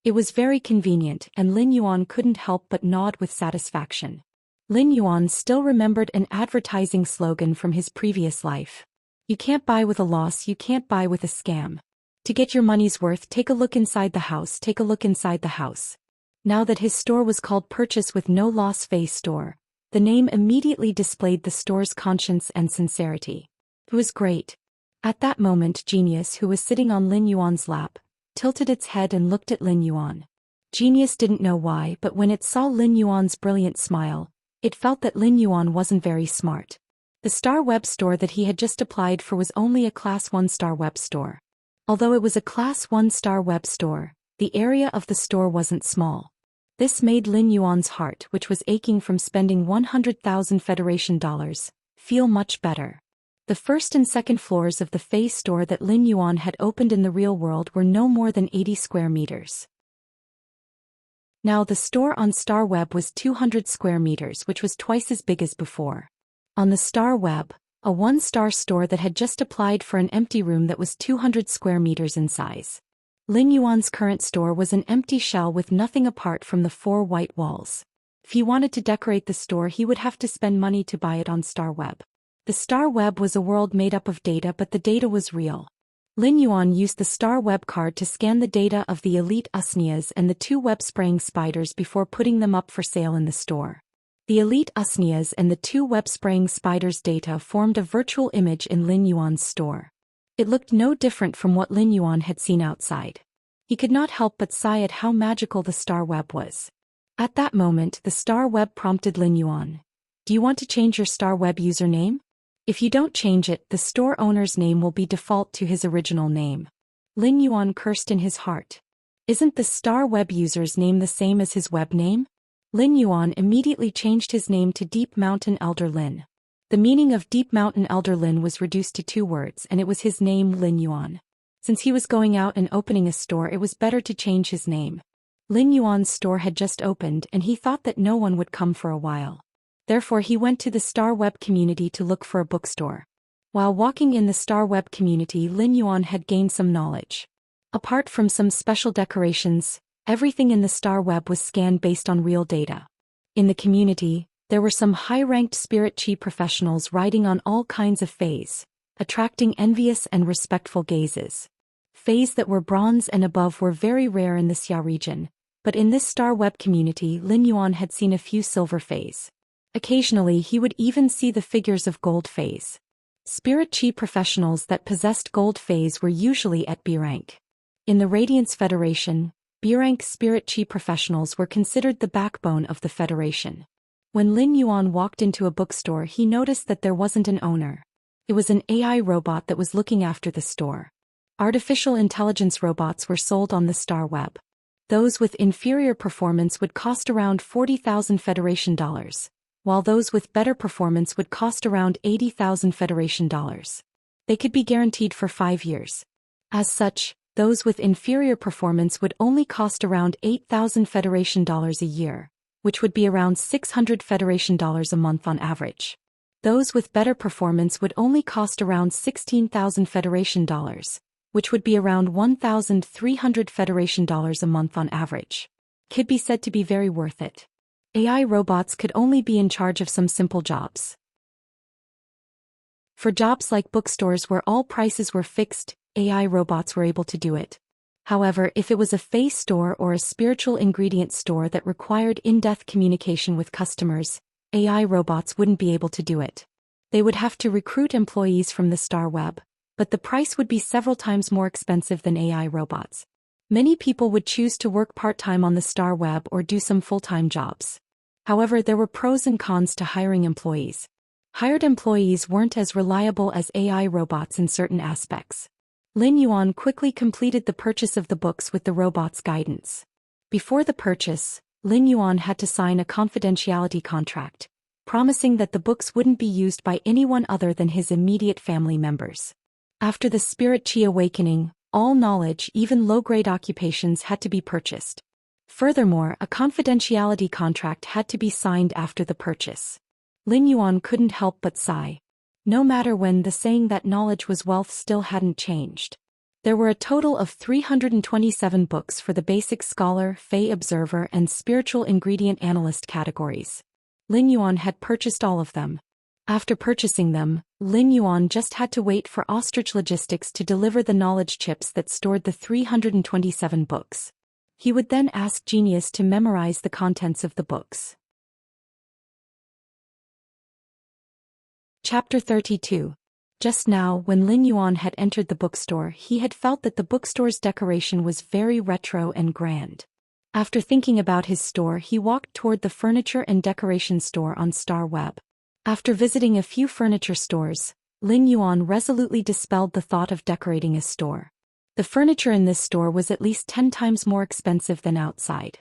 It was very convenient and Lin Yuan couldn't help but nod with satisfaction. Lin Yuan still remembered an advertising slogan from his previous life. You can't buy with a loss, you can't buy with a scam. To get your money's worth, take a look inside the house, take a look inside the house. Now that his store was called Purchase with No Loss Fei Store, the name immediately displayed the store's conscience and sincerity. It was great. At that moment, Genius, who was sitting on Lin Yuan's lap, tilted its head and looked at Lin Yuan. Genius didn't know why, but when it saw Lin Yuan's brilliant smile, it felt that Lin Yuan wasn't very smart. The Star Web store that he had just applied for was only a Class 1 Star Web store. Although it was a Class 1 Star Web store, the area of the store wasn't small. This made Lin Yuan's heart, which was aching from spending 100,000 Federation dollars, feel much better. The first and second floors of the Fei store that Lin Yuan had opened in the real world were no more than 80 square meters. Now the store on Star Web was 200 square meters, which was twice as big as before. On the Star Web, a one-star store that had just applied for an empty room that was 200 square meters in size. Lin Yuan's current store was an empty shell with nothing apart from the 4 white walls. If he wanted to decorate the store, he would have to spend money to buy it on Star Web. The Star Web was a world made up of data, but the data was real. Lin Yuan used the Star Web card to scan the data of the elite Usnias and the 2 web-spraying spiders before putting them up for sale in the store. The elite Usnias and the 2 web-spraying spiders' data formed a virtual image in Lin Yuan's store. It looked no different from what Lin Yuan had seen outside. He could not help but sigh at how magical the Star Web was. At that moment, the Star Web prompted Lin Yuan. Do you want to change your Star Web username? If you don't change it, the store owner's name will be default to his original name. Lin Yuan cursed in his heart. Isn't the Star Web user's name the same as his web name? Lin Yuan immediately changed his name to Deep Mountain Elder Lin. The meaning of Deep Mountain Elder Lin was reduced to 2 words, and it was his name, Lin Yuan. Since he was going out and opening a store, it was better to change his name. Lin Yuan's store had just opened and he thought that no one would come for a while. Therefore he went to the Star Web community to look for a bookstore. While walking in the Star Web community, Lin Yuan had gained some knowledge. Apart from some special decorations, everything in the Star Web was scanned based on real data. In the community, there were some high-ranked spirit chi professionals riding on all kinds of feis, attracting envious and respectful gazes. Feis that were bronze and above were very rare in the Xia region, but in this Star Web community Lin Yuan had seen a few silver feis. Occasionally he would even see the figures of gold feis. Spirit chi professionals that possessed gold feis were usually at B rank. In the Radiance Federation, B-rank spirit chi professionals were considered the backbone of the Federation. When Lin Yuan walked into a bookstore, he noticed that there wasn't an owner. It was an AI robot that was looking after the store. Artificial intelligence robots were sold on the Star Web. Those with inferior performance would cost around 40,000 Federation dollars, while those with better performance would cost around 80,000 Federation dollars. They could be guaranteed for 5 years. As such, those with inferior performance would only cost around 8,000 Federation dollars a year, which would be around 600 Federation dollars a month on average. Those with better performance would only cost around 16,000 Federation dollars, which would be around 1,300 Federation dollars a month on average. Could be said to be very worth it. AI robots could only be in charge of some simple jobs. For jobs like bookstores where all prices were fixed, AI robots were able to do it. However, if it was a face store or a spiritual ingredient store that required in-depth communication with customers, AI robots wouldn't be able to do it. They would have to recruit employees from the Star Web, but the price would be several times more expensive than AI robots. Many people would choose to work part-time on the star web or do some full-time jobs. However, there were pros and cons to hiring employees. Hired employees weren't as reliable as AI robots in certain aspects. Lin Yuan quickly completed the purchase of the books with the robot's guidance. Before the purchase, Lin Yuan had to sign a confidentiality contract, promising that the books wouldn't be used by anyone other than his immediate family members. After the Spirit Qi awakening, all knowledge, even low-grade occupations, had to be purchased. Furthermore, a confidentiality contract had to be signed after the purchase. Lin Yuan couldn't help but sigh. No matter when, the saying that knowledge was wealth still hadn't changed. There were a total of 327 books for the basic scholar, Fey observer, and spiritual ingredient analyst categories. Lin Yuan had purchased all of them. After purchasing them, Lin Yuan just had to wait for Ostrich Logistics to deliver the knowledge chips that stored the 327 books. He would then ask Genius to memorize the contents of the books. Chapter 32. Just now, when Lin Yuan had entered the bookstore, he had felt that the bookstore's decoration was very retro and grand. After thinking about his store, he walked toward the furniture and decoration store on Star Web. After visiting a few furniture stores, Lin Yuan resolutely dispelled the thought of decorating a store. The furniture in this store was at least 10 times more expensive than outside.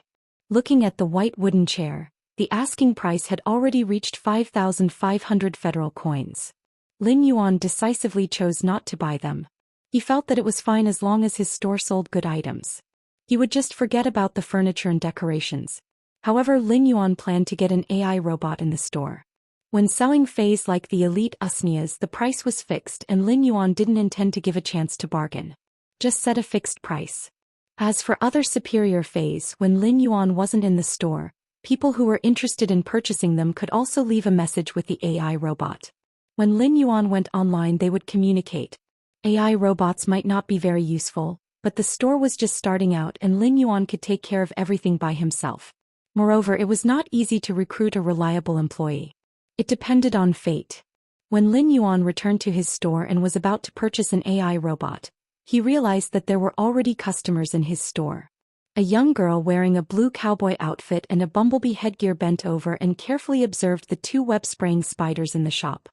Looking at the white wooden chair, the asking price had already reached 5,500 federal coins. Lin Yuan decisively chose not to buy them. He felt that it was fine as long as his store sold good items. He would just forget about the furniture and decorations. However, Lin Yuan planned to get an AI robot in the store. When selling Feis like the elite Usnias, the price was fixed and Lin Yuan didn't intend to give a chance to bargain. Just set a fixed price. As for other superior Feis, when Lin Yuan wasn't in the store, people who were interested in purchasing them could also leave a message with the AI robot. When Lin Yuan went online, they would communicate. AI robots might not be very useful, but the store was just starting out and Lin Yuan could take care of everything by himself. Moreover, it was not easy to recruit a reliable employee. It depended on fate. When Lin Yuan returned to his store and was about to purchase an AI robot, he realized that there were already customers in his store. A young girl wearing a blue cowboy outfit and a bumblebee headgear bent over and carefully observed the 2 web-spraying spiders in the shop.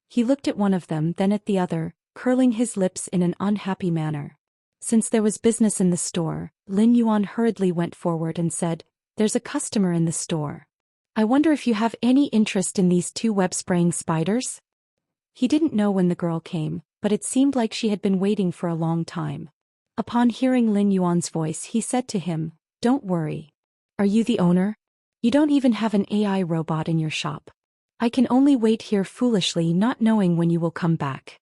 He looked at one of them, then at the other, curling his lips in an unhappy manner. Since there was business in the store, Lin Yuan hurriedly went forward and said, "There's a customer in the store. I wonder if you have any interest in these 2 web-spraying spiders?" He didn't know when the girl came, but it seemed like she had been waiting for a long time. Upon hearing Lin Yuan's voice, he said to him, "Don't worry. Are you the owner? You don't even have an AI robot in your shop. I can only wait here foolishly, not knowing when you will come back."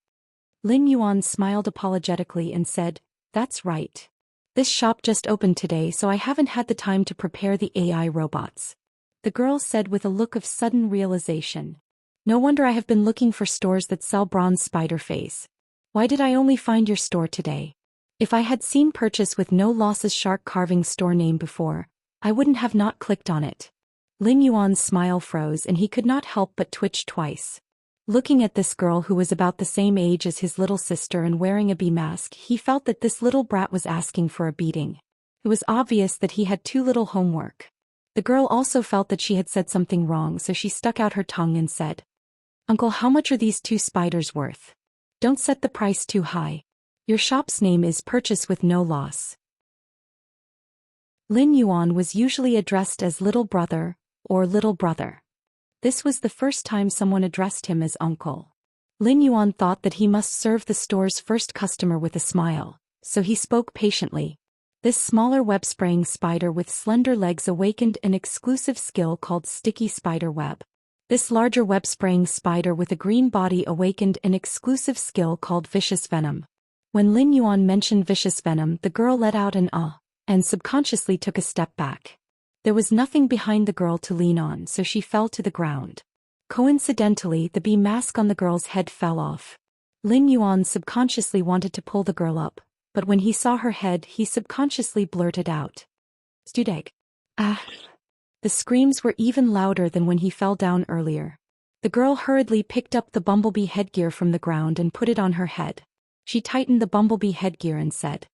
Lin Yuan smiled apologetically and said, "That's right. This shop just opened today, so I haven't had the time to prepare the AI robots." The girl said with a look of sudden realization, "No wonder I have been looking for stores that sell bronze spider face. Why did I only find your store today? If I had seen purchase with no losses shark carving store name before, I wouldn't have not clicked on it." Lin Yuan's smile froze and he could not help but twitch twice. Looking at this girl who was about the same age as his little sister and wearing a bee mask, he felt that this little brat was asking for a beating. It was obvious that he had too little homework. The girl also felt that she had said something wrong, so she stuck out her tongue and said, "Uncle, how much are these 2 spiders worth? Don't set the price too high. Your shop's name is Purchase with No Loss." Lin Yuan was usually addressed as little brother or little brother. This was the first time someone addressed him as uncle. Lin Yuan thought that he must serve the store's first customer with a smile, so he spoke patiently. This smaller web-spraying spider with slender legs awakened an exclusive skill called sticky spider web. This larger web-spraying spider with a green body awakened an exclusive skill called vicious venom. When Lin Yuan mentioned vicious venom, the girl let out an "ah," and subconsciously took a step back. There was nothing behind the girl to lean on, so she fell to the ground. Coincidentally, the bee mask on the girl's head fell off. Lin Yuan subconsciously wanted to pull the girl up, but when he saw her head, he subconsciously blurted out, "Studeg." Ah! The screams were even louder than when he fell down earlier. The girl hurriedly picked up the bumblebee headgear from the ground and put it on her head. She tightened the bumblebee headgear and said,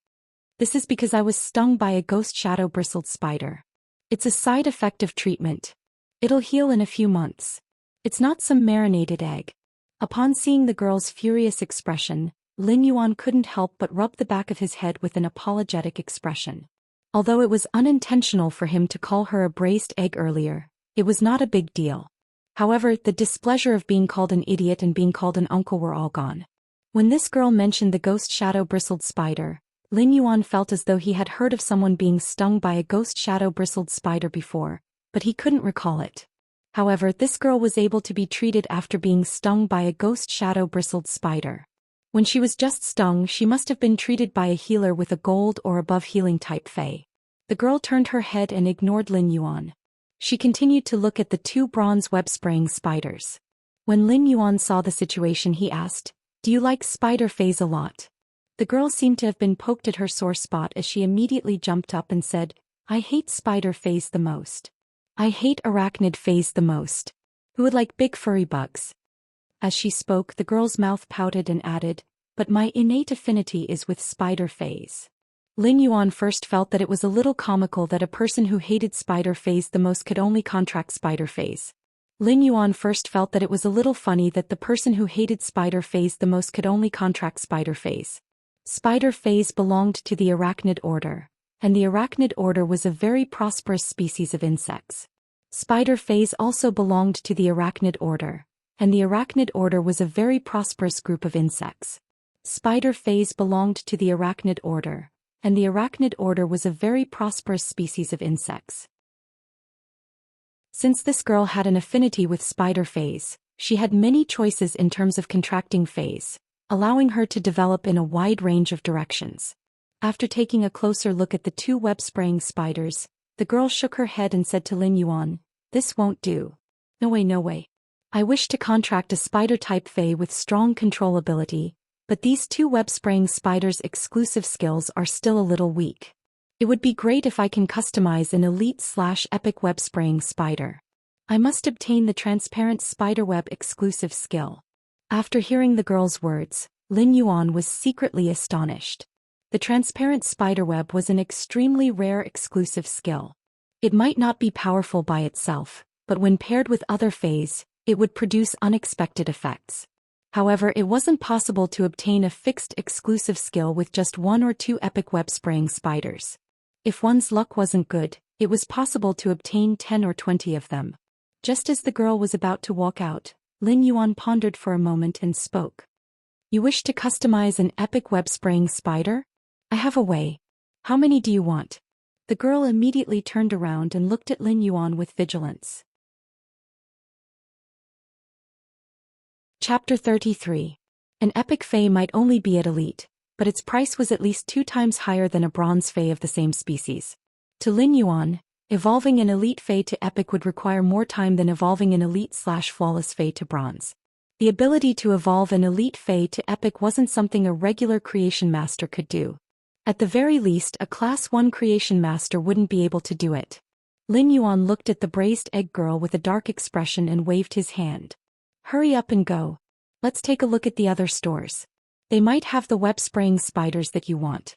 This is because I was stung by a ghost shadow-bristled spider. It's a side effect of treatment. It'll heal in a few months. It's not some marinated egg. Upon seeing the girl's furious expression, Lin Yuan couldn't help but rub the back of his head with an apologetic expression. Although it was unintentional for him to call her a braised egg earlier, it was not a big deal. However, the displeasure of being called an idiot and being called an uncle were all gone. When this girl mentioned the ghost shadow-bristled spider, Lin Yuan felt as though he had heard of someone being stung by a ghost shadow-bristled spider before, but he couldn't recall it. However, this girl was able to be treated after being stung by a ghost shadow-bristled spider. When she was just stung, she must have been treated by a healer with a gold or above healing type Fey. The girl turned her head and ignored Lin Yuan. She continued to look at the two bronze web-spraying spiders. When Lin Yuan saw the situation, he asked, "Do you like spider Feys a lot?" The girl seemed to have been poked at her sore spot as she immediately jumped up and said, "I hate spider Feys the most. I hate arachnid Feys the most. Who would like big furry bugs?" As she spoke, the girl's mouth pouted and added, "But my innate affinity is with spider Feys." Lin Yuan first felt that it was a little comical that a person who hated spider Feys the most could only contract spider Feys. Lin Yuan first felt that it was a little funny that the person who hated spider Feys the most could only contract spider Feys. Spider Feys belonged to the arachnid order, and the arachnid order was a very prosperous species of insects. Spider Feys also belonged to the arachnid order, and the arachnid order was a very prosperous group of insects. Spider Feys belonged to the arachnid order, and the arachnid order was a very prosperous species of insects. Since this girl had an affinity with spider Feys, she had many choices in terms of contracting Feys, allowing her to develop in a wide range of directions. After taking a closer look at the two web-spraying spiders, the girl shook her head and said to Lin Yuan, "This won't do. No way, no way. I wish to contract a spider-type Fey with strong controllability, but these two web-spraying spiders' exclusive skills are still a little weak. It would be great if I can customize an elite/epic web-spraying spider. I must obtain the transparent spiderweb exclusive skill." After hearing the girl's words, Lin Yuan was secretly astonished. The transparent spiderweb was an extremely rare exclusive skill. It might not be powerful by itself, but when paired with other Feys, it would produce unexpected effects. However, it wasn't possible to obtain a fixed exclusive skill with just one or two epic web-spraying spiders. If one's luck wasn't good, it was possible to obtain 10 or 20 of them. Just as the girl was about to walk out, Lin Yuan pondered for a moment and spoke. "You wish to customize an epic web-spraying spider? I have a way. How many do you want?" The girl immediately turned around and looked at Lin Yuan with vigilance. Chapter 33. An epic Fey might only be at elite, but its price was at least 2 times higher than a bronze Fey of the same species. To Lin Yuan, evolving an elite Fey to epic would require more time than evolving an elite/flawless Fey to bronze. The ability to evolve an elite Fey to epic wasn't something a regular creation master could do. At the very least, a class 1 creation master wouldn't be able to do it. Lin Yuan looked at the braised egg girl with a dark expression and waved his hand. "Hurry up and go. Let's take a look at the other stores. They might have the web-spraying spiders that you want."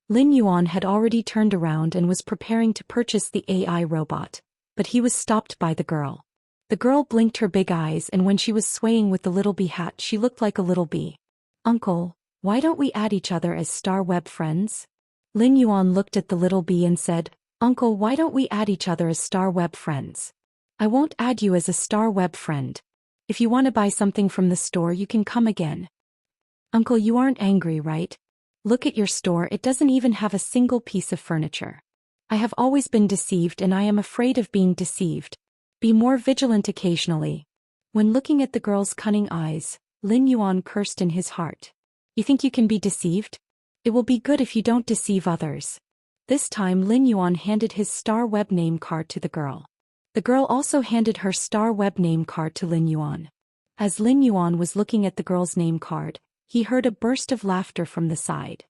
Lin Yuan had already turned around and was preparing to purchase the AI robot, but he was stopped by the girl. The girl blinked her big eyes, and when she was swaying with the little bee hat, she looked like a little bee. "Uncle, why don't we add each other as star web friends?" Lin Yuan looked at the little bee and said, "Uncle, why don't we add each other as star web friends?" "I won't add you as a star web friend. If you want to buy something from the store, you can come again." "Uncle, you aren't angry, right? Look at your store, it doesn't even have a single piece of furniture. I have always been deceived and I am afraid of being deceived. Be more vigilant occasionally." When looking at the girl's cunning eyes, Lin Yuan cursed in his heart. "You think you can be deceived? It will be good if you don't deceive others." This time Lin Yuan handed his star web name card to the girl. The girl also handed her star web name card to Lin Yuan. As Lin Yuan was looking at the girl's name card, he heard a burst of laughter from the side.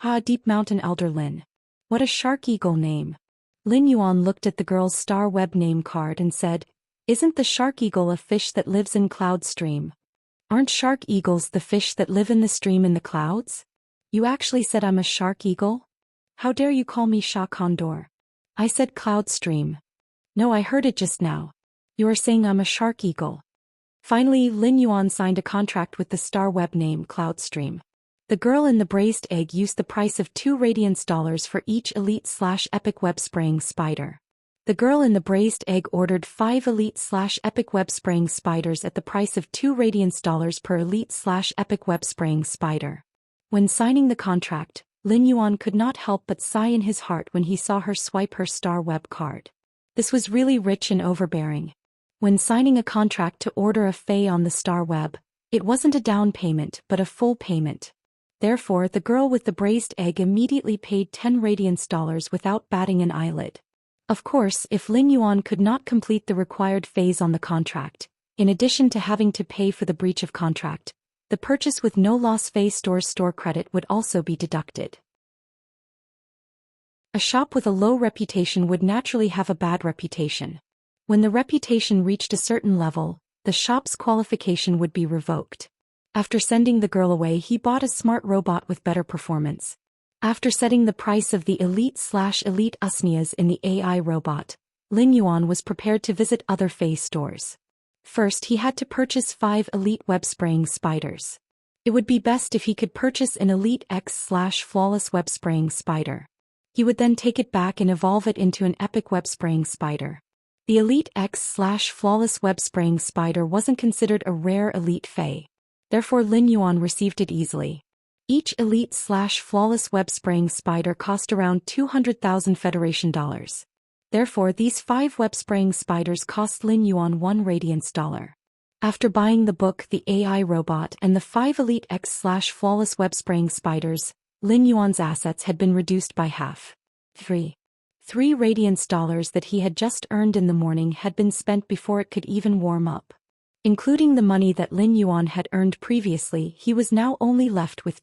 "Ah, Deep Mountain Elder Lin. What a shark eagle name." Lin Yuan looked at the girl's star web name card and said, "Isn't the shark eagle a fish that lives in cloud stream? Aren't shark eagles the fish that live in the stream in the clouds? You actually said I'm a shark eagle?" How dare you call me Sha Condor? I said cloud stream. No, I heard it just now. You are saying I'm a shark eagle. Finally, Lin Yuan signed a contract with the star web name Cloudstream. The girl in the braised egg used the price of 2 radiance dollars for each elite/epic web spraying spider. The girl in the braised egg ordered 5 elite/epic web spraying spiders at the price of 2 radiance dollars per elite/epic web spraying spider. When signing the contract, Lin Yuan could not help but sigh in his heart when he saw her swipe her star web card. This was really rich and overbearing. When signing a contract to order a fae on the star web, it wasn't a down payment but a full payment. Therefore, the girl with the braised egg immediately paid 10 radiance dollars without batting an eyelid. Of course, if Lin Yuan could not complete the required phase on the contract, in addition to having to pay for the breach of contract, the purchase with no loss phase store's store credit would also be deducted. A shop with a low reputation would naturally have a bad reputation. When the reputation reached a certain level, the shop's qualification would be revoked. After sending the girl away, he bought a smart robot with better performance. After setting the price of the elite/elite usnias in the AI robot, Lin Yuan was prepared to visit other phase stores. First, he had to purchase 5 elite web spraying spiders. It would be best if he could purchase an elite X/flawless web spraying spider. He would then take it back and evolve it into an epic web spraying spider. The elite X/flawless web spraying spider wasn't considered a rare elite fae. Therefore, Lin Yuan received it easily. Each elite/flawless web spraying spider cost around 200,000 Federation dollars. Therefore, these 5 web spraying spiders cost Lin Yuan 1 radiance dollar. After buying the book, the AI robot, and the 5 elite X/flawless web spraying spiders, Lin Yuan's assets had been reduced by half. 3 radiance dollars that he had just earned in the morning had been spent before it could even warm up. Including the money that Lin Yuan had earned previously, he was now only left with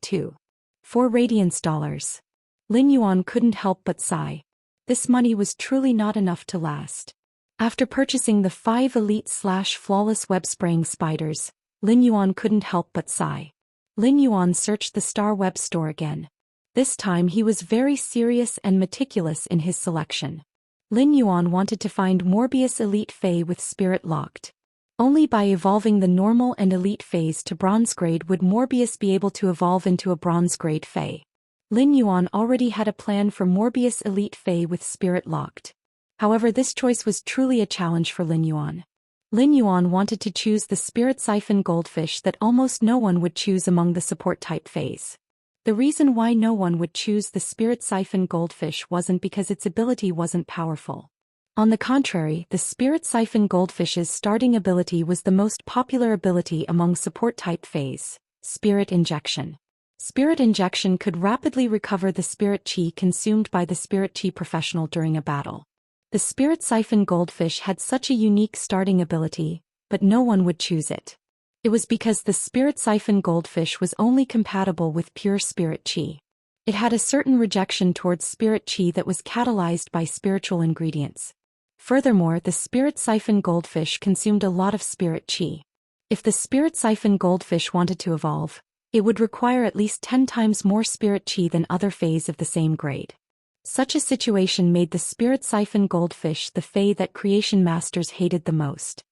4 radiance dollars. Lin Yuan couldn't help but sigh. This money was truly not enough to last. After purchasing the 5 elite/flawless web spraying spiders, Lin Yuan couldn't help but sigh. Lin Yuan searched the Star Web store again. This time he was very serious and meticulous in his selection. Lin Yuan wanted to find Morbius Elite Fae with Spirit Locked. Only by evolving the normal and elite phase to bronze grade would Morbius be able to evolve into a bronze grade Fae. Lin Yuan already had a plan for Morbius Elite Fae with Spirit Locked. However, this choice was truly a challenge for Lin Yuan. Lin Yuan wanted to choose the Spirit Siphon Goldfish that almost no one would choose among the support type phase. The reason why no one would choose the Spirit Siphon Goldfish wasn't because its ability wasn't powerful. On the contrary, the Spirit Siphon Goldfish's starting ability was the most popular ability among support type phase, Spirit Injection. Spirit Injection could rapidly recover the Spirit Chi consumed by the Spirit Chi professional during a battle. The Spirit Siphon Goldfish had such a unique starting ability, but no one would choose it. It was because the Spirit Siphon Goldfish was only compatible with pure Spirit Chi. It had a certain rejection towards Spirit Chi that was catalyzed by spiritual ingredients. Furthermore, the Spirit Siphon Goldfish consumed a lot of Spirit Chi. If the Spirit Siphon Goldfish wanted to evolve, it would require at least 10 times more Spirit Chi than other Faes of the same grade. Such a situation made the Spirit Siphon Goldfish the Fae that Creation Masters hated the most.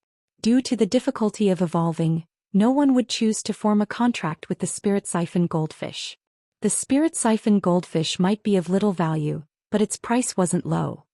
Due to the difficulty of evolving, no one would choose to form a contract with the Spirit Siphon Goldfish. The Spirit Siphon Goldfish might be of little value, but its price wasn't low.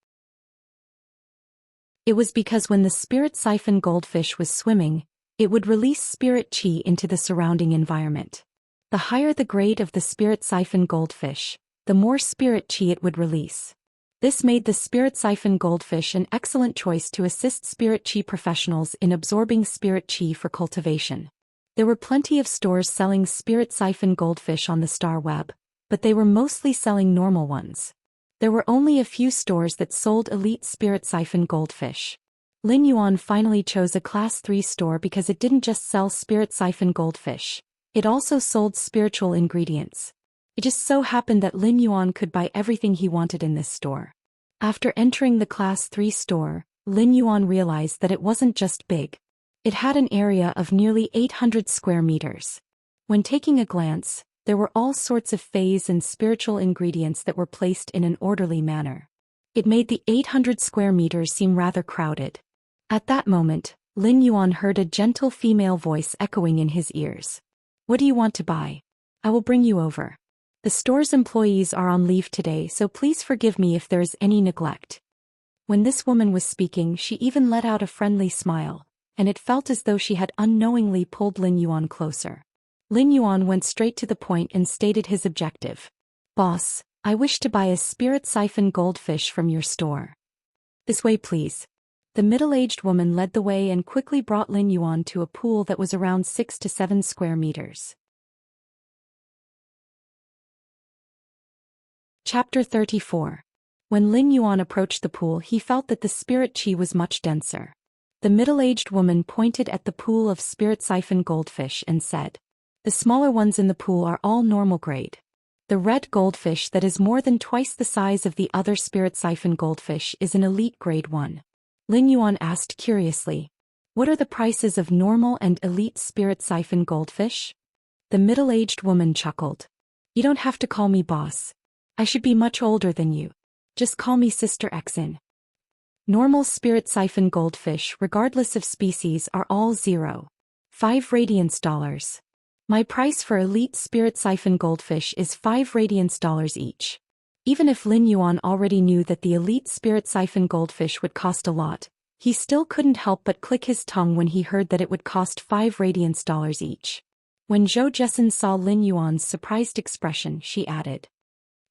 It was because when the Spirit Siphon Goldfish was swimming, it would release Spirit Chi into the surrounding environment. The higher the grade of the Spirit Siphon Goldfish, the more Spirit Chi it would release. This made the Spirit Siphon Goldfish an excellent choice to assist Spirit Chi professionals in absorbing Spirit Chi for cultivation. There were plenty of stores selling Spirit Siphon Goldfish on the Star Web, but they were mostly selling normal ones. There were only a few stores that sold elite Spirit Siphon Goldfish. Lin Yuan finally chose a Class 3 store because it didn't just sell Spirit Siphon Goldfish, it also sold spiritual ingredients. It just so happened that Lin Yuan could buy everything he wanted in this store. After entering the Class 3 store, Lin Yuan realized that it wasn't just big. It had an area of nearly 800 square meters. When taking a glance, There were all sorts of phase and spiritual ingredients that were placed in an orderly manner. It made the 800 square meters seem rather crowded. At that moment, Lin Yuan heard a gentle female voice echoing in his ears. "What do you want to buy? I will bring you over. The store's employees are on leave today, so please forgive me if there is any neglect." When this woman was speaking, she even let out a friendly smile, and it felt as though she had unknowingly pulled Lin Yuan closer. Lin Yuan went straight to the point and stated his objective. "Boss, I wish to buy a spirit siphon goldfish from your store." "This way, please." The middle-aged woman led the way and quickly brought Lin Yuan to a pool that was around 6 to 7 square meters. Chapter 34. When Lin Yuan approached the pool, he felt that the spirit qi was much denser. The middle-aged woman pointed at the pool of spirit siphon goldfish and said, "The smaller ones in the pool are all normal grade. The red goldfish that is more than twice the size of the other spirit siphon goldfish is an elite grade 1. Lin Yuan asked curiously, "What are the prices of normal and elite spirit siphon goldfish?" The middle-aged woman chuckled. "You don't have to call me boss. I should be much older than you. Just call me Sister Xin. Normal spirit siphon goldfish, regardless of species, are all 0.5 radiance dollars. My price for elite spirit siphon goldfish is 5 radiance dollars each." Even if Lin Yuan already knew that the elite spirit siphon goldfish would cost a lot, he still couldn't help but click his tongue when he heard that it would cost 5 radiance dollars each. When Zhou Xian saw Lin Yuan's surprised expression, she added,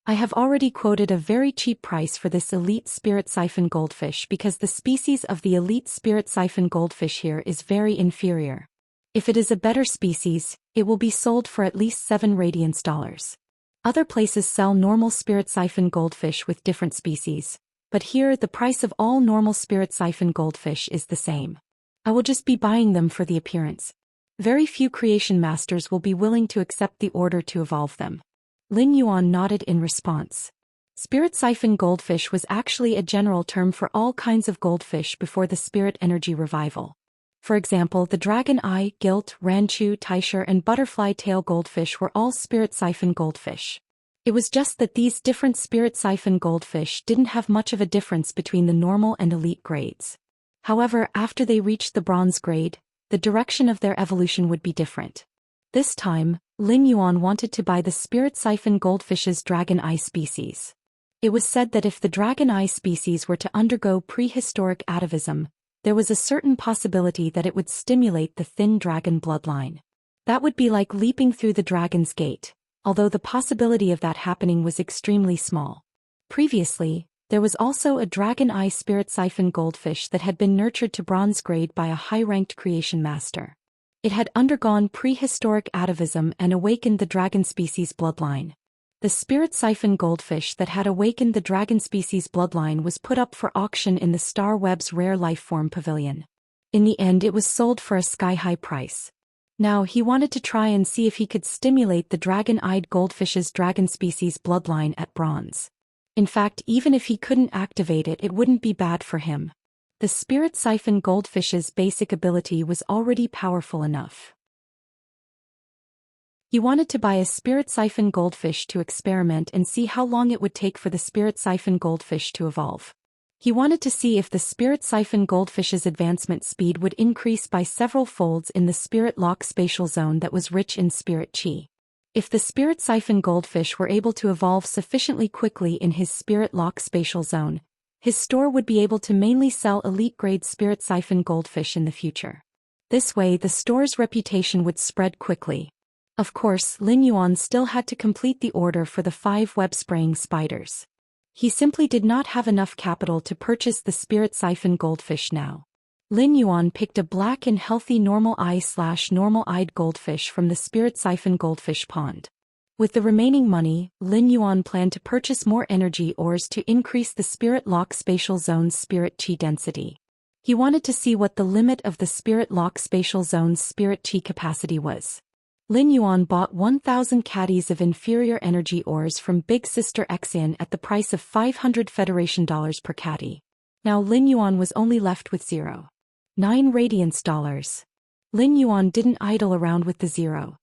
"I have already quoted a very cheap price for this elite spirit siphon goldfish because the species of the elite spirit siphon goldfish here is very inferior. If it is a better species, it will be sold for at least 7 radiance dollars. Other places sell normal spirit siphon goldfish with different species, but here the price of all normal spirit siphon goldfish is the same. I will just be buying them for the appearance. Very few creation masters will be willing to accept the order to evolve them." Lin Yuan nodded in response. Spirit siphon goldfish was actually a general term for all kinds of goldfish before the spirit energy revival. For example, the dragon eye, gilt, ranchu, taishi, and butterfly tail goldfish were all spirit siphon goldfish. It was just that these different spirit siphon goldfish didn't have much of a difference between the normal and elite grades. However, after they reached the bronze grade, the direction of their evolution would be different. This time, Lin Yuan wanted to buy the spirit siphon goldfish's dragon eye species. It was said that if the dragon eye species were to undergo prehistoric atavism, there was a certain possibility that it would stimulate the thin dragon bloodline. That would be like leaping through the dragon's gate, although the possibility of that happening was extremely small. Previously, there was also a dragon eye spirit siphon goldfish that had been nurtured to bronze grade by a high-ranked creation master. It had undergone prehistoric atavism and awakened the dragon species bloodline. The spirit siphon goldfish that had awakened the dragon species bloodline was put up for auction in the Star Web's Rare Lifeform Pavilion. In the end, it was sold for a sky-high price. Now he wanted to try and see if he could stimulate the dragon-eyed goldfish's dragon species bloodline at bronze. In fact, even if he couldn't activate it, it wouldn't be bad for him. The spirit siphon goldfish's basic ability was already powerful enough. He wanted to buy a spirit siphon goldfish to experiment and see how long it would take for the spirit siphon goldfish to evolve. He wanted to see if the spirit siphon goldfish's advancement speed would increase by several folds in the spirit lock spatial zone that was rich in spirit qi. If the spirit siphon goldfish were able to evolve sufficiently quickly in his spirit lock spatial zone, his store would be able to mainly sell elite-grade spirit siphon goldfish in the future. This way, the store's reputation would spread quickly. Of course, Lin Yuan still had to complete the order for the 5 web-spraying spiders. He simply did not have enough capital to purchase the spirit siphon goldfish now. Lin Yuan picked a black and healthy normal eye/normal-eyed goldfish from the spirit siphon goldfish pond. With the remaining money, Lin Yuan planned to purchase more energy ores to increase the spirit lock spatial zone's spirit qi density. He wanted to see what the limit of the spirit lock spatial zone's spirit qi capacity was. Lin Yuan bought 1,000 caddies of inferior energy ores from Big Sister Xian at the price of 500 Federation dollars per caddy. Now Lin Yuan was only left with 0.9 radiance dollars. Lin Yuan didn't idle around with the 0.9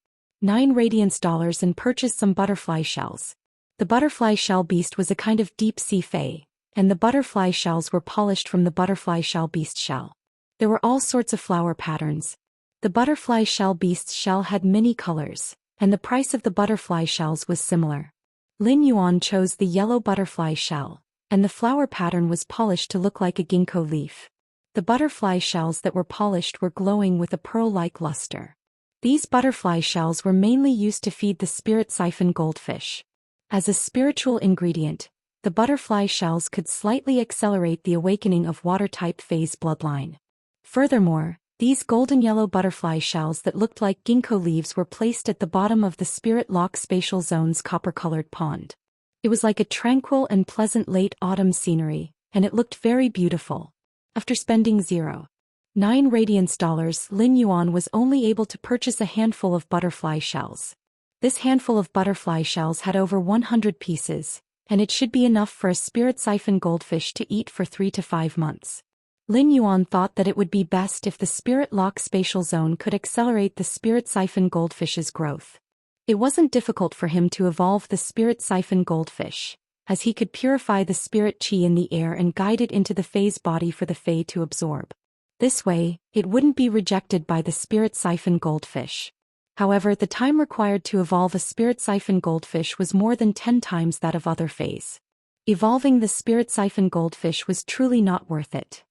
$9 radiance and purchase some butterfly shells. The butterfly shell beast was a kind of deep-sea fae, and the butterfly shells were polished from the butterfly shell beast shell. There were all sorts of flower patterns. The butterfly shell beast's shell had many colors, and the price of the butterfly shells was similar. Lin Yuan chose the yellow butterfly shell, and the flower pattern was polished to look like a ginkgo leaf. The butterfly shells that were polished were glowing with a pearl-like luster. These butterfly shells were mainly used to feed the spirit siphon goldfish. As a spiritual ingredient, the butterfly shells could slightly accelerate the awakening of water-type phase bloodline. Furthermore, these golden yellow butterfly shells that looked like ginkgo leaves were placed at the bottom of the spirit lock spatial zone's copper-colored pond. It was like a tranquil and pleasant late autumn scenery, and it looked very beautiful. After spending $9 radiance, Lin Yuan was only able to purchase a handful of butterfly shells. This handful of butterfly shells had over 100 pieces, and it should be enough for a spirit siphon goldfish to eat for 3 to 5 months. Lin Yuan thought that it would be best if the spirit lock spatial zone could accelerate the spirit siphon goldfish's growth. It wasn't difficult for him to evolve the spirit siphon goldfish, as he could purify the spirit qi in the air and guide it into the phase body for the fae to absorb. This way, it wouldn't be rejected by the spirit siphon goldfish. However, the time required to evolve a spirit siphon goldfish was more than 10 times that of other faes. Evolving the spirit siphon goldfish was truly not worth it.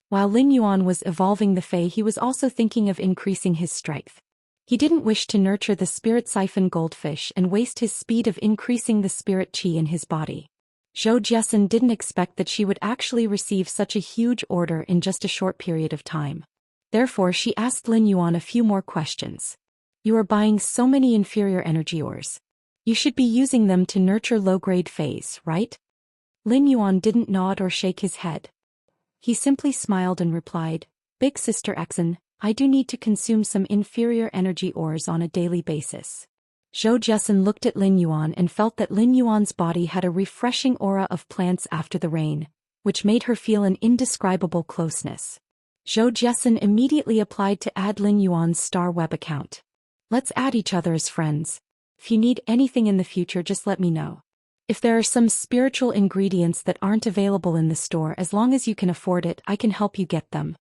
While Lin Yuan was evolving the fae, he was also thinking of increasing his strength. He didn't wish to nurture the spirit siphon goldfish and waste his speed of increasing the spirit qi in his body. Zhou Xian didn't expect that she would actually receive such a huge order in just a short period of time. Therefore, she asked Lin Yuan a few more questions. You are buying so many inferior energy ores. You should be using them to nurture low-grade faes, right? Lin Yuan didn't nod or shake his head. He simply smiled and replied, Big Sister Exen, I do need to consume some inferior energy ores on a daily basis. Zhou Xian looked at Lin Yuan and felt that Lin Yuan's body had a refreshing aura of plants after the rain, which made her feel an indescribable closeness. Zhou Xian immediately applied to add Lin Yuan's Star Web account. Let's add each other as friends. If you need anything in the future, just let me know. If there are some spiritual ingredients that aren't available in the store, as long as you can afford it, I can help you get them.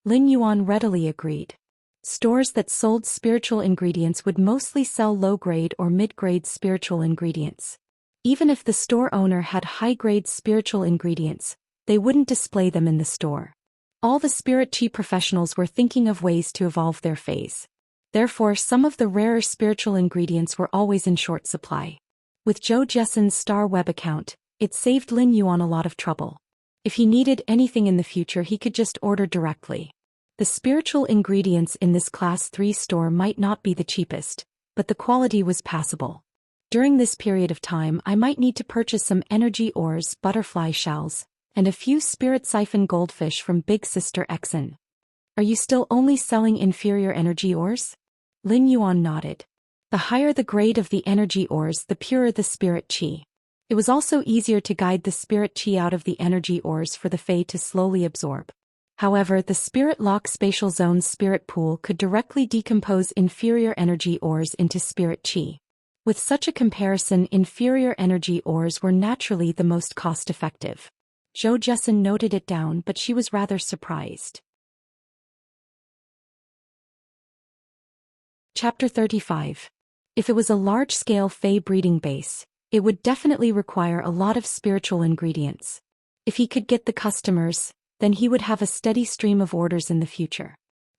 Lin Yuan readily agreed. Stores that sold spiritual ingredients would mostly sell low-grade or mid-grade spiritual ingredients. Even if the store owner had high-grade spiritual ingredients, they wouldn't display them in the store. All the spirit qi professionals were thinking of ways to evolve their phase. Therefore, some of the rarer spiritual ingredients were always in short supply. With Zhou Xian's Star Web account, it saved Lin Yuan a lot of trouble. If he needed anything in the future, he could just order directly. The spiritual ingredients in this Class 3 store might not be the cheapest, but the quality was passable. During this period of time, I might need to purchase some energy ores, butterfly shells, and a few spirit siphon goldfish from Big Sister Exen. Are you still only selling inferior energy ores? Lin Yuan nodded. The higher the grade of the energy ores, the purer the spirit qi. It was also easier to guide the spirit qi out of the energy ores for the fae to slowly absorb. However, the spirit lock spatial zone's spirit pool could directly decompose inferior energy ores into spirit qi. With such a comparison, inferior energy ores were naturally the most cost-effective. Zhou Xian noted it down, but she was rather surprised. Chapter 35. If it was a large-scale fae breeding base, it would definitely require a lot of spiritual ingredients. If he could get the customers, then he would have a steady stream of orders in the future.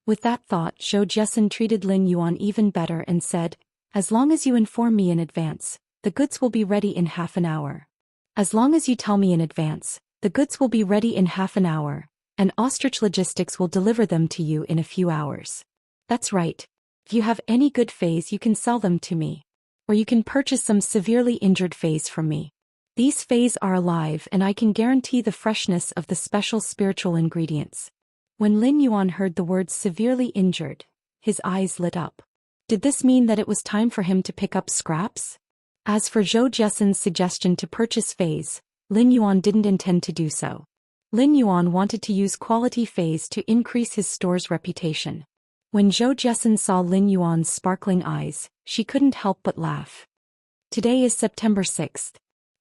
With that thought, Zhou Xian treated Lin Yuan even better and said, As long as you inform me in advance, the goods will be ready in half an hour. As long as you tell me in advance, the goods will be ready in half an hour, and Ostrich Logistics will deliver them to you in a few hours. That's right. If you have any good faes, you can sell them to me. Or you can purchase some severely injured faes from me. These faes are alive, and I can guarantee the freshness of the special spiritual ingredients. When Lin Yuan heard the words severely injured, his eyes lit up. Did this mean that it was time for him to pick up scraps? As for Zhou Xian's suggestion to purchase faes, Lin Yuan didn't intend to do so. Lin Yuan wanted to use quality faes to increase his store's reputation. When Zhou Xian saw Lin Yuan's sparkling eyes, she couldn't help but laugh. Today is September 6th.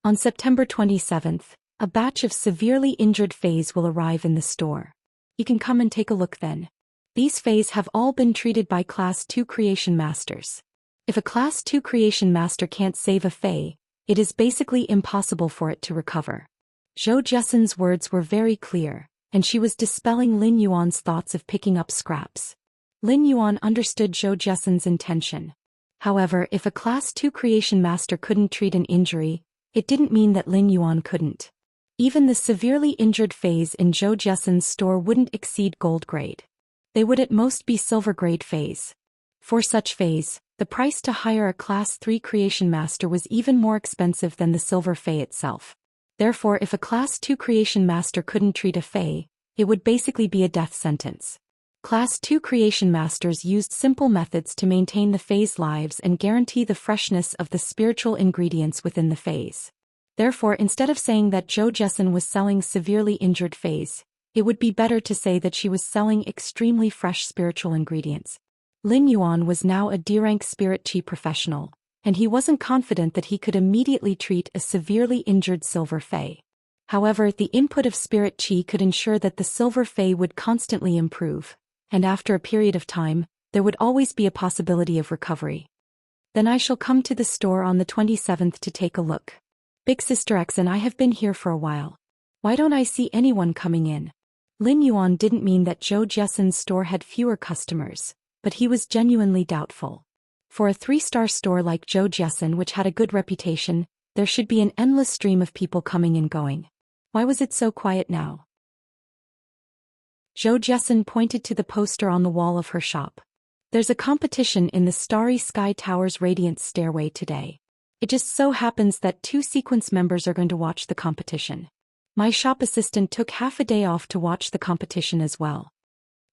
On September 27th, a batch of severely injured fays will arrive in the store. You can come and take a look then. These fays have all been treated by Class 2 Creation Masters. If a Class 2 Creation Master can't save a fay, it is basically impossible for it to recover. Zhou Xian's words were very clear, and she was dispelling Lin Yuan's thoughts of picking up scraps. Lin Yuan understood Zhou Xian's intention. However, if a Class 2 Creation Master couldn't treat an injury, it didn't mean that Lin Yuan couldn't. Even the severely injured fays in Zhou Xian's store wouldn't exceed gold grade. They would at most be silver grade fays. For such fays, the price to hire a Class 3 Creation Master was even more expensive than the silver fay itself. Therefore, if a Class 2 Creation Master couldn't treat a fay, it would basically be a death sentence. Class 2 Creation Masters used simple methods to maintain the fays' lives and guarantee the freshness of the spiritual ingredients within the fays. Therefore, instead of saying that Zhou Xian was selling severely injured fays, it would be better to say that she was selling extremely fresh spiritual ingredients. Lin Yuan was now a D-rank spirit chi professional, and he wasn't confident that he could immediately treat a severely injured silver fay. However, the input of spirit chi could ensure that the silver fay would constantly improve, and after a period of time, there would always be a possibility of recovery. Then I shall come to the store on the 27th to take a look. Big Sister X and I have been here for a while. Why don't I see anyone coming in? Lin Yuan didn't mean that Zhou Xian's store had fewer customers, but he was genuinely doubtful. For a 3-star store like Zhou Xian, which had a good reputation, there should be an endless stream of people coming and going. Why was it so quiet now? Zhou Xian pointed to the poster on the wall of her shop. There's a competition in the Starry Sky Tower's Radiant Stairway today. It just so happens that 2 sequence members are going to watch the competition. My shop assistant took half a day off to watch the competition as well.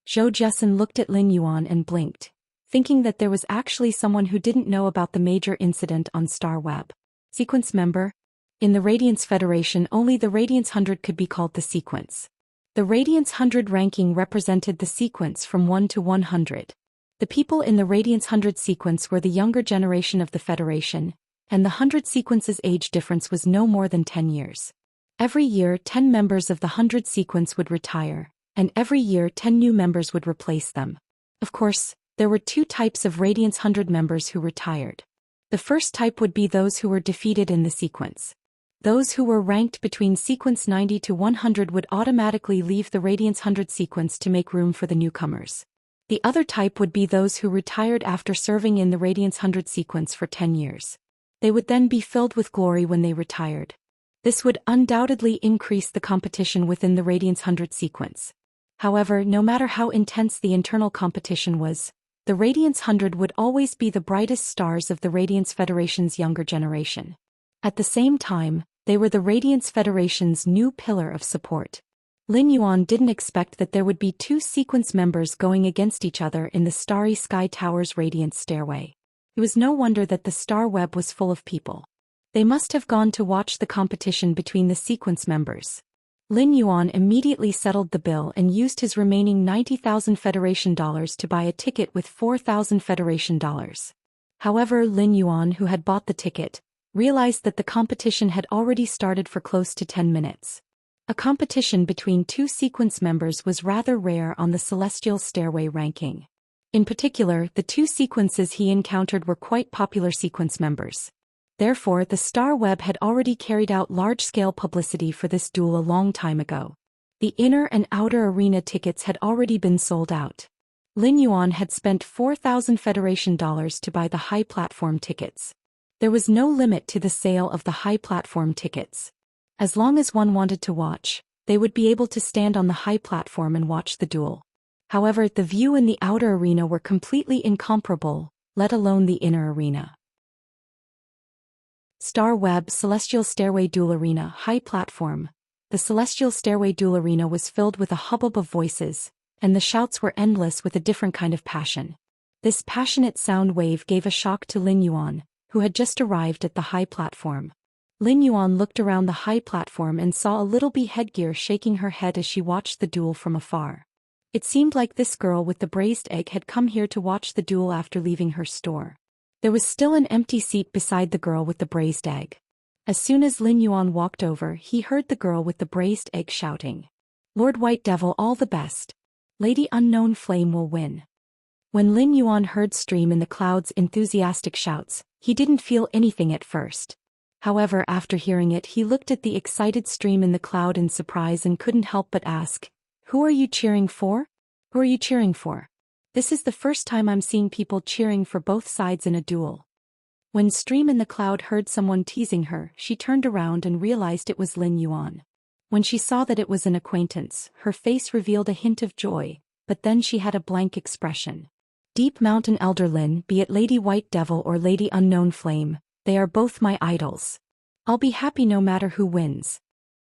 Zhou Xian looked at Lin Yuan and blinked, thinking that there was actually someone who didn't know about the major incident on Star Web. Sequence member? In the Radiance Federation, only the Radiance 100 could be called the sequence. The Radiance 100 ranking represented the sequence from 1 to 100. The people in the Radiance 100 sequence were the younger generation of the Federation, and the 100 sequence's age difference was no more than 10 years. Every year, 10 members of the 100 sequence would retire, and every year 10 new members would replace them. Of course, there were 2 types of Radiance 100 members who retired. The first type would be those who were defeated in the sequence. Those who were ranked between sequence 90 to 100 would automatically leave the Radiance 100 sequence to make room for the newcomers. The other type would be those who retired after serving in the Radiance 100 sequence for 10 years. They would then be filled with glory when they retired. This would undoubtedly increase the competition within the Radiance 100 sequence. However, no matter how intense the internal competition was, the Radiance 100 would always be the brightest stars of the Radiance Federation's younger generation. At the same time, they were the Radiance Federation's new pillar of support. Lin Yuan didn't expect that there would be 2 sequence members going against each other in the Starry Sky Tower's Radiance Stairway. It was no wonder that the Star Web was full of people. They must have gone to watch the competition between the sequence members. Lin Yuan immediately settled the bill and used his remaining 90,000 Federation dollars to buy a ticket with 4,000 Federation dollars. However, Lin Yuan, who had bought the ticket, realized that the competition had already started for close to 10 minutes. A competition between 2 sequence members was rather rare on the Celestial Stairway ranking. In particular, the 2 sequences he encountered were quite popular sequence members. Therefore, the Star Web had already carried out large-scale publicity for this duel a long time ago. The inner and outer arena tickets had already been sold out. Lin Yuan had spent 4,000 Federation dollars to buy the high platform tickets. There was no limit to the sale of the high platform tickets. As long as one wanted to watch, they would be able to stand on the high platform and watch the duel. However, the view in the outer arena were completely incomparable, let alone the inner arena. Star Web Celestial Stairway Duel Arena High Platform. The Celestial Stairway Duel Arena was filled with a hubbub of voices, and the shouts were endless with a different kind of passion. This passionate sound wave gave a shock to Lin Yuan, who had just arrived at the high platform. Lin Yuan looked around the high platform and saw a little bee headgear shaking her head as she watched the duel from afar. It seemed like this girl with the braised egg had come here to watch the duel after leaving her store. There was still an empty seat beside the girl with the braised egg. As soon as Lin Yuan walked over, he heard the girl with the braised egg shouting, "Lord White Devil, all the best. Lady Unknown Flame will win." When Lin Yuan heard Stream in the Cloud's enthusiastic shouts, he didn't feel anything at first. However, after hearing it, he looked at the excited Stream in the Cloud in surprise and couldn't help but ask, "Who are you cheering for? Who are you cheering for? This is the first time I'm seeing people cheering for both sides in a duel." When Stream in the Cloud heard someone teasing her, she turned around and realized it was Lin Yuan. When she saw that it was an acquaintance, her face revealed a hint of joy, but then she had a blank expression. "Deep Mountain Elder Lin, be it Lady White Devil or Lady Unknown Flame, they are both my idols. I'll be happy no matter who wins."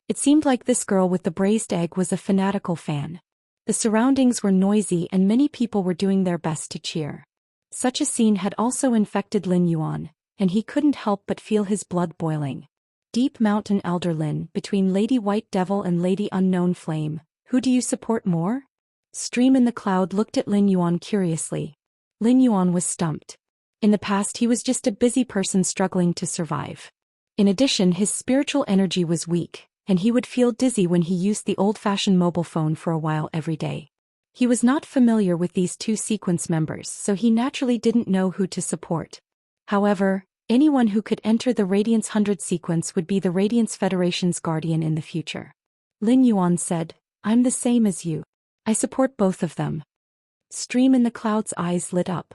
It seemed like this girl with the braised egg was a fanatical fan. The surroundings were noisy and many people were doing their best to cheer. Such a scene had also infected Lin Yuan, and he couldn't help but feel his blood boiling. "Deep Mountain Elder Lin, between Lady White Devil and Lady Unknown Flame, who do you support more?" Stream in the Cloud looked at Lin Yuan curiously. Lin Yuan was stumped. In the past he was just a busy person struggling to survive. In addition, his spiritual energy was weak, and he would feel dizzy when he used the old-fashioned mobile phone for a while every day. He was not familiar with these two sequence members, so he naturally didn't know who to support. However, anyone who could enter the Radiance 100 sequence would be the Radiance Federation's guardian in the future. Lin Yuan said, "I'm the same as you. I support both of them." Stream in the Cloud's eyes lit up.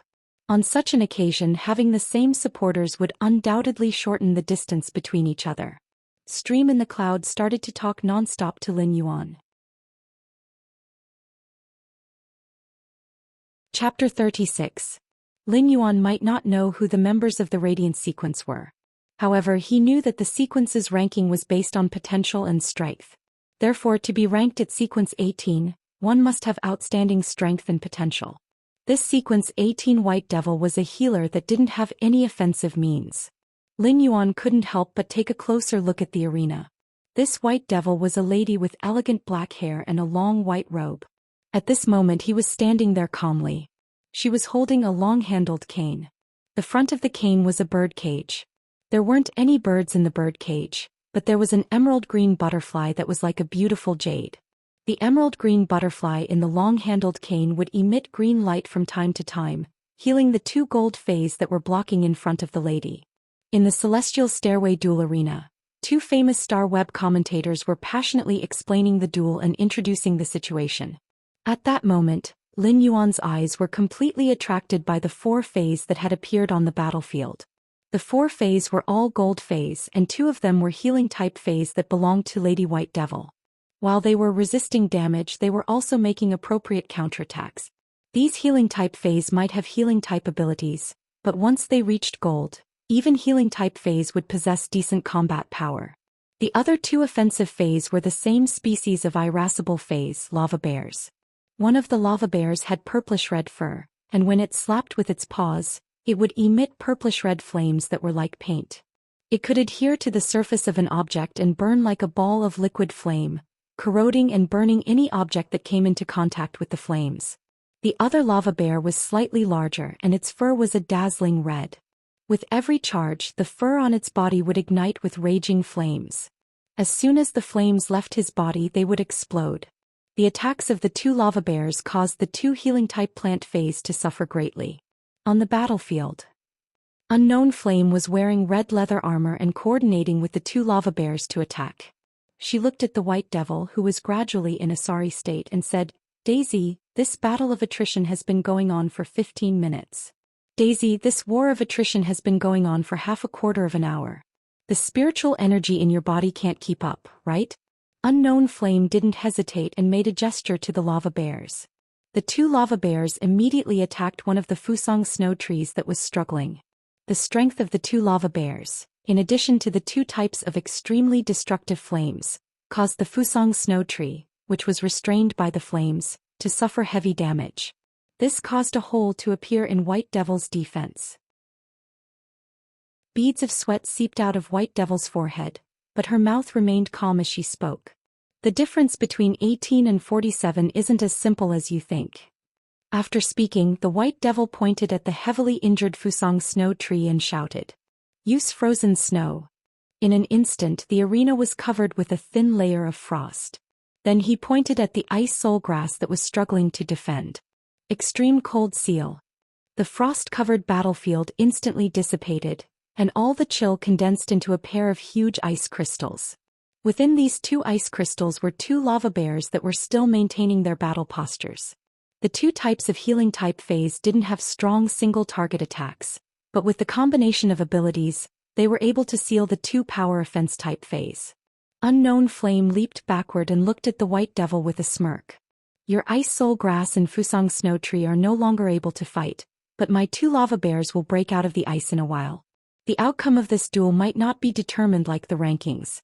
On such an occasion, having the same supporters would undoubtedly shorten the distance between each other. Stream in the Cloud started to talk non-stop to Lin Yuan. Chapter 36. Lin Yuan might not know who the members of the Radiance sequence were. However, he knew that the sequence's ranking was based on potential and strength. Therefore, to be ranked at sequence 18, one must have outstanding strength and potential. This sequence 18 White Devil was a healer that didn't have any offensive means. Lin Yuan couldn't help but take a closer look at the arena. This White Devil was a lady with elegant black hair and a long white robe. At this moment he was standing there calmly. She was holding a long-handled cane. The front of the cane was a bird cage. There weren't any birds in the bird cage, but there was an emerald green butterfly that was like a beautiful jade. The emerald green butterfly in the long-handled cane would emit green light from time to time, healing the two gold fays that were blocking in front of the lady. In the Celestial Stairway Duel Arena, two famous Star Web commentators were passionately explaining the duel and introducing the situation. At that moment, Lin Yuan's eyes were completely attracted by the four fays that had appeared on the battlefield. The four fays were all gold fays and two of them were healing-type fays that belonged to Lady White Devil. While they were resisting damage, they were also making appropriate counterattacks. These healing-type fays might have healing-type abilities, but once they reached gold, even healing-type fays would possess decent combat power. The other two offensive fays were the same species of irascible fays, lava bears. One of the lava bears had purplish-red fur, and when it slapped with its paws, it would emit purplish-red flames that were like paint. It could adhere to the surface of an object and burn like a ball of liquid flame, corroding and burning any object that came into contact with the flames. The other lava bear was slightly larger and its fur was a dazzling red. With every charge, the fur on its body would ignite with raging flames. As soon as the flames left his body, they would explode. The attacks of the two lava bears caused the two healing-type plant fays to suffer greatly. On the battlefield, Unknown Flame was wearing red leather armor and coordinating with the two lava bears to attack. She looked at the White Devil, who was gradually in a sorry state, and said, "Daisy, this battle of attrition has been going on for 15 minutes. Daisy, this war of attrition has been going on for half a quarter of an hour. The spiritual energy in your body can't keep up, right?" Unknown Flame didn't hesitate and made a gesture to the lava bears. The two lava bears immediately attacked one of the Fusang snow trees that was struggling. The strength of the two lava bears, in addition to the two types of extremely destructive flames, caused the Fusang snow tree, which was restrained by the flames, to suffer heavy damage. This caused a hole to appear in White Devil's defense. Beads of sweat seeped out of White Devil's forehead, but her mouth remained calm as she spoke. The difference between 18 and 47 isn't as simple as you think. After speaking, the white devil pointed at the heavily injured Fusang snow tree and shouted, "Use frozen snow." In an instant the arena was covered with a thin layer of frost. Then he pointed at the ice soul grass that was struggling to defend. Extreme cold seal. The frost-covered battlefield instantly dissipated, and all the chill condensed into a pair of huge ice crystals. Within these two ice crystals were two lava bears that were still maintaining their battle postures. The two types of healing type phase didn't have strong single-target attacks, but with the combination of abilities, they were able to seal the two power offense type phase. Unknown Flame leaped backward and looked at the white devil with a smirk. "Your ice soul grass and Fusang snow tree are no longer able to fight, but my two lava bears will break out of the ice in a while. The outcome of this duel might not be determined like the rankings.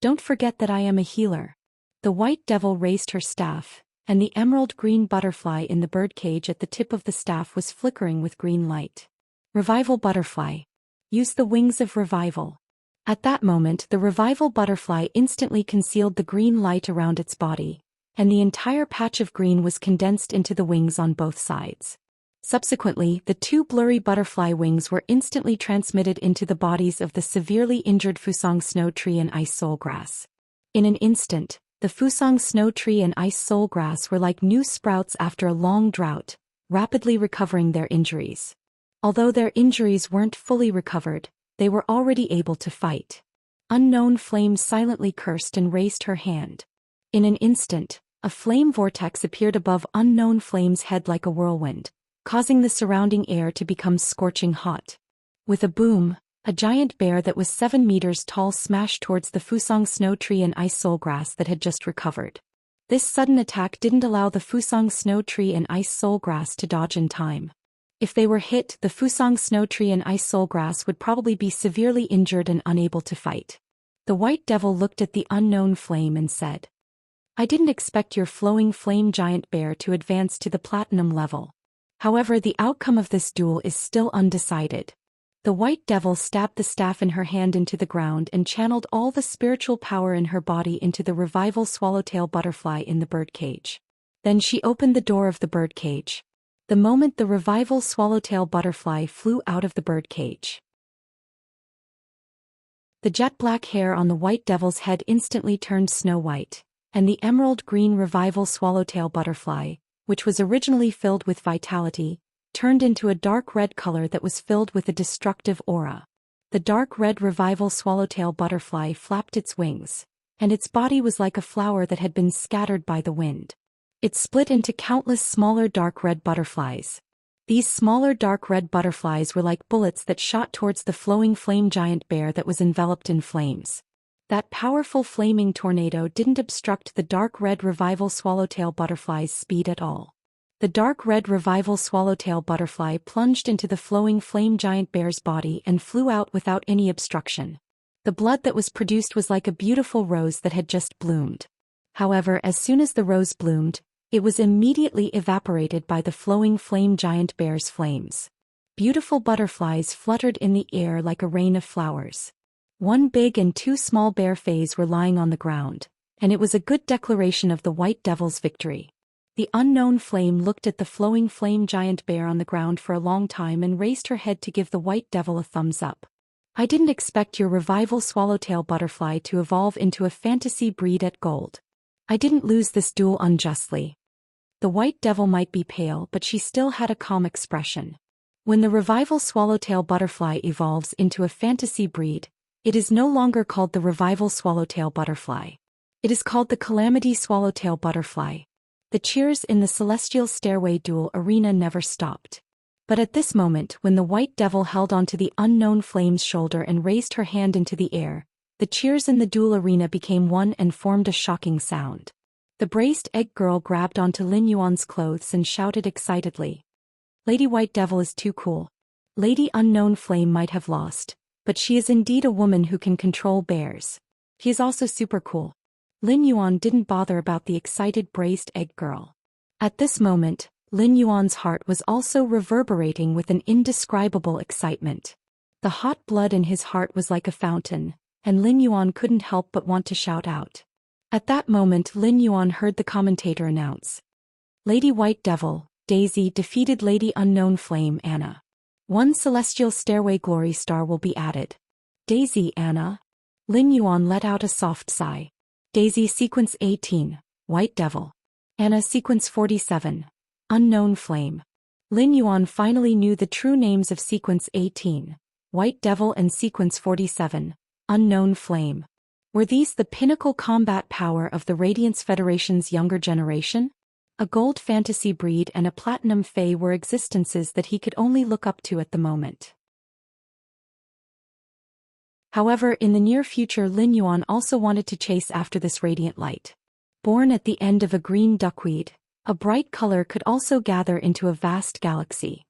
Don't forget that I am a healer." The white devil raised her staff, and the emerald green butterfly in the birdcage at the tip of the staff was flickering with green light. Revival butterfly. Use the wings of revival. At that moment the revival butterfly instantly concealed the green light around its body, and the entire patch of green was condensed into the wings on both sides. Subsequently, the two blurry butterfly wings were instantly transmitted into the bodies of the severely injured Fusang snow tree and ice soul grass. In an instant, the Fusang snow tree and ice soul grass were like new sprouts after a long drought, rapidly recovering their injuries. Although their injuries weren't fully recovered, they were already able to fight. Unknown Flame silently cursed and raised her hand. In an instant, a flame vortex appeared above Unknown Flame's head like a whirlwind, causing the surrounding air to become scorching hot. With a boom, a giant bear that was 7 meters tall smashed towards the Fusang snow tree and ice soul grass that had just recovered. This sudden attack didn't allow the Fusang snow tree and ice soul grass to dodge in time. If they were hit, the Fusang snow tree and ice soul grass would probably be severely injured and unable to fight. The white devil looked at the Unknown Flame and said, "I didn't expect your flowing flame giant bear to advance to the platinum level. However, the outcome of this duel is still undecided." The white devil stabbed the staff in her hand into the ground and channeled all the spiritual power in her body into the revival swallowtail butterfly in the birdcage. Then she opened the door of the birdcage. The moment the revival swallowtail butterfly flew out of the birdcage, the jet black hair on the white devil's head instantly turned snow white, and the emerald green revival swallowtail butterfly, which was originally filled with vitality, turned into a dark red color that was filled with a destructive aura. The dark red revival swallowtail butterfly flapped its wings, and its body was like a flower that had been scattered by the wind. It split into countless smaller dark red butterflies. These smaller dark red butterflies were like bullets that shot towards the flowing flame giant bear that was enveloped in flames. That powerful flaming tornado didn't obstruct the dark red revival swallowtail butterfly's speed at all. The dark red revival swallowtail butterfly plunged into the flowing flame giant bear's body and flew out without any obstruction. The blood that was produced was like a beautiful rose that had just bloomed. However, as soon as the rose bloomed, it was immediately evaporated by the flowing flame giant bear's flames. Beautiful butterflies fluttered in the air like a rain of flowers. One big and two small bear phase were lying on the ground, and it was a good declaration of the white devil's victory. The Unknown Flame looked at the flowing flame giant bear on the ground for a long time and raised her head to give the white devil a thumbs up. "I didn't expect your revival swallowtail butterfly to evolve into a fantasy breed at gold. I didn't lose this duel unjustly." The white devil might be pale, but she still had a calm expression. When the revival swallowtail butterfly evolves into a fantasy breed, it is no longer called the revival swallowtail butterfly. It is called the calamity swallowtail butterfly. The cheers in the celestial stairway duel arena never stopped. But at this moment, when the white devil held onto the Unknown Flame's shoulder and raised her hand into the air, the cheers in the duel arena became one and formed a shocking sound. The braced egg girl grabbed onto Lin Yuan's clothes and shouted excitedly, "Lady White Devil is too cool. Lady Unknown Flame might have lost, but she is indeed a woman who can control bears. She is also super cool." Lin Yuan didn't bother about the excited braced egg girl. At this moment, Lin Yuan's heart was also reverberating with an indescribable excitement. The hot blood in his heart was like a fountain, and Lin Yuan couldn't help but want to shout out, At that moment Lin Yuan heard the commentator announce. Lady White Devil, Daisy defeated Lady Unknown Flame Anna. One Celestial Stairway Glory Star will be added. Daisy Anna? Lin Yuan let out a soft sigh. Daisy Sequence 18, White Devil. Anna Sequence 47, Unknown Flame. Lin Yuan finally knew the true names of Sequence 18, White Devil and Sequence 47, Unknown Flame. Were these the pinnacle combat power of the Radiance Federation's younger generation? A gold fantasy breed and a platinum fae were existences that he could only look up to at the moment. However, in the near future Lin Yuan also wanted to chase after this radiant light. Born at the end of a green duckweed, a bright color could also gather into a vast galaxy.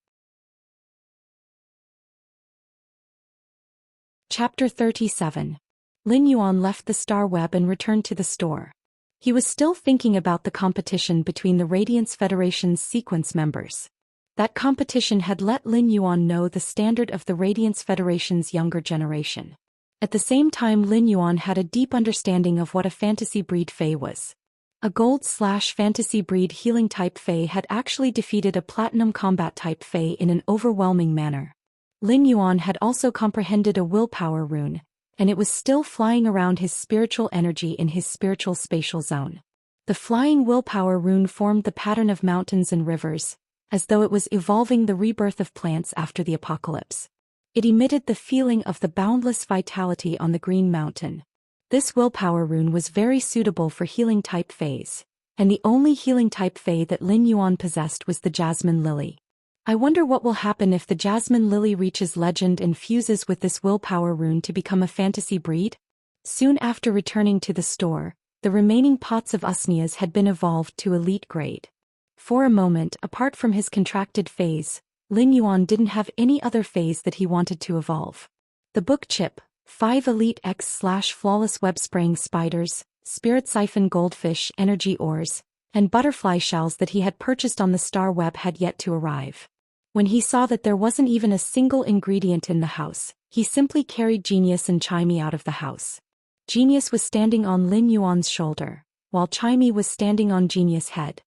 Chapter 37. Lin Yuan left the star web and returned to the store. He was still thinking about the competition between the Radiance Federation's sequence members. That competition had let Lin Yuan know the standard of the Radiance Federation's younger generation. At the same time Lin Yuan had a deep understanding of what a fantasy breed fae was. A gold/fantasy breed healing type fae had actually defeated a platinum combat type fae in an overwhelming manner. Lin Yuan had also comprehended a willpower rune, and it was still flying around his spiritual energy in his spiritual spatial zone. The flying willpower rune formed the pattern of mountains and rivers, as though it was evolving the rebirth of plants after the apocalypse. It emitted the feeling of the boundless vitality on the green mountain. This willpower rune was very suitable for healing type faes, and the only healing type fae that Lin Yuan possessed was the Jasmine Lily. I wonder what will happen if the Jasmine Lily reaches legend and fuses with this willpower rune to become a fantasy breed? Soon after returning to the store, the remaining pots of Usnias had been evolved to elite grade. For a moment, apart from his contracted phase, Lin Yuan didn't have any other phase that he wanted to evolve. The book chip, 5 Elite X/flawless web spraying spiders, spirit siphon goldfish energy ores, and butterfly shells that he had purchased on the star web had yet to arrive. When he saw that there wasn't even a single ingredient in the house, he simply carried Genius and Chimey out of the house. Genius was standing on Lin Yuan's shoulder, while Chimey was standing on Genius' head.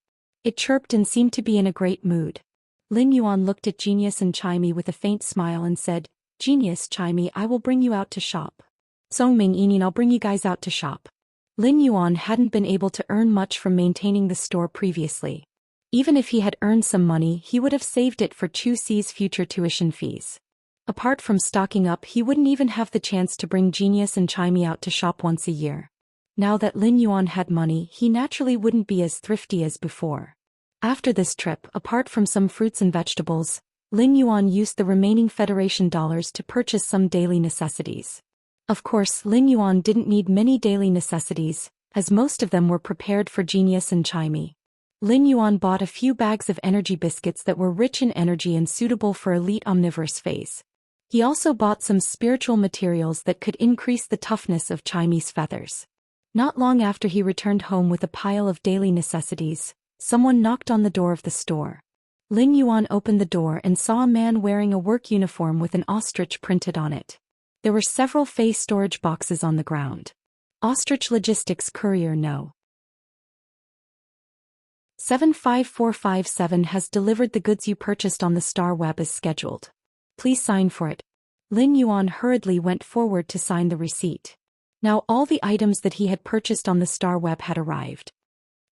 It chirped and seemed to be in a great mood. Lin Yuan looked at Genius and Chimey with a faint smile and said, Genius, Chimey, I will bring you out to shop. Songming Inin, I'll bring you guys out to shop. Lin Yuan hadn't been able to earn much from maintaining the store previously. Even if he had earned some money, he would have saved it for Chu Si's future tuition fees. Apart from stocking up, he wouldn't even have the chance to bring Genius and Chimey out to shop once a year. Now that Lin Yuan had money, he naturally wouldn't be as thrifty as before. After this trip, apart from some fruits and vegetables, Lin Yuan used the remaining Federation dollars to purchase some daily necessities. Of course, Lin Yuan didn't need many daily necessities, as most of them were prepared for Genius and Chimey. Lin Yuan bought a few bags of energy biscuits that were rich in energy and suitable for elite omnivorous phase. He also bought some spiritual materials that could increase the toughness of Chimey's feathers. Not long after he returned home with a pile of daily necessities, someone knocked on the door of the store. Lin Yuan opened the door and saw a man wearing a work uniform with an ostrich printed on it. There were several Fey storage boxes on the ground. Ostrich Logistics Courier No. 75457 has delivered the goods you purchased on the star web as scheduled. Please sign for it. Lin Yuan hurriedly went forward to sign the receipt. Now all the items that he had purchased on the star web had arrived.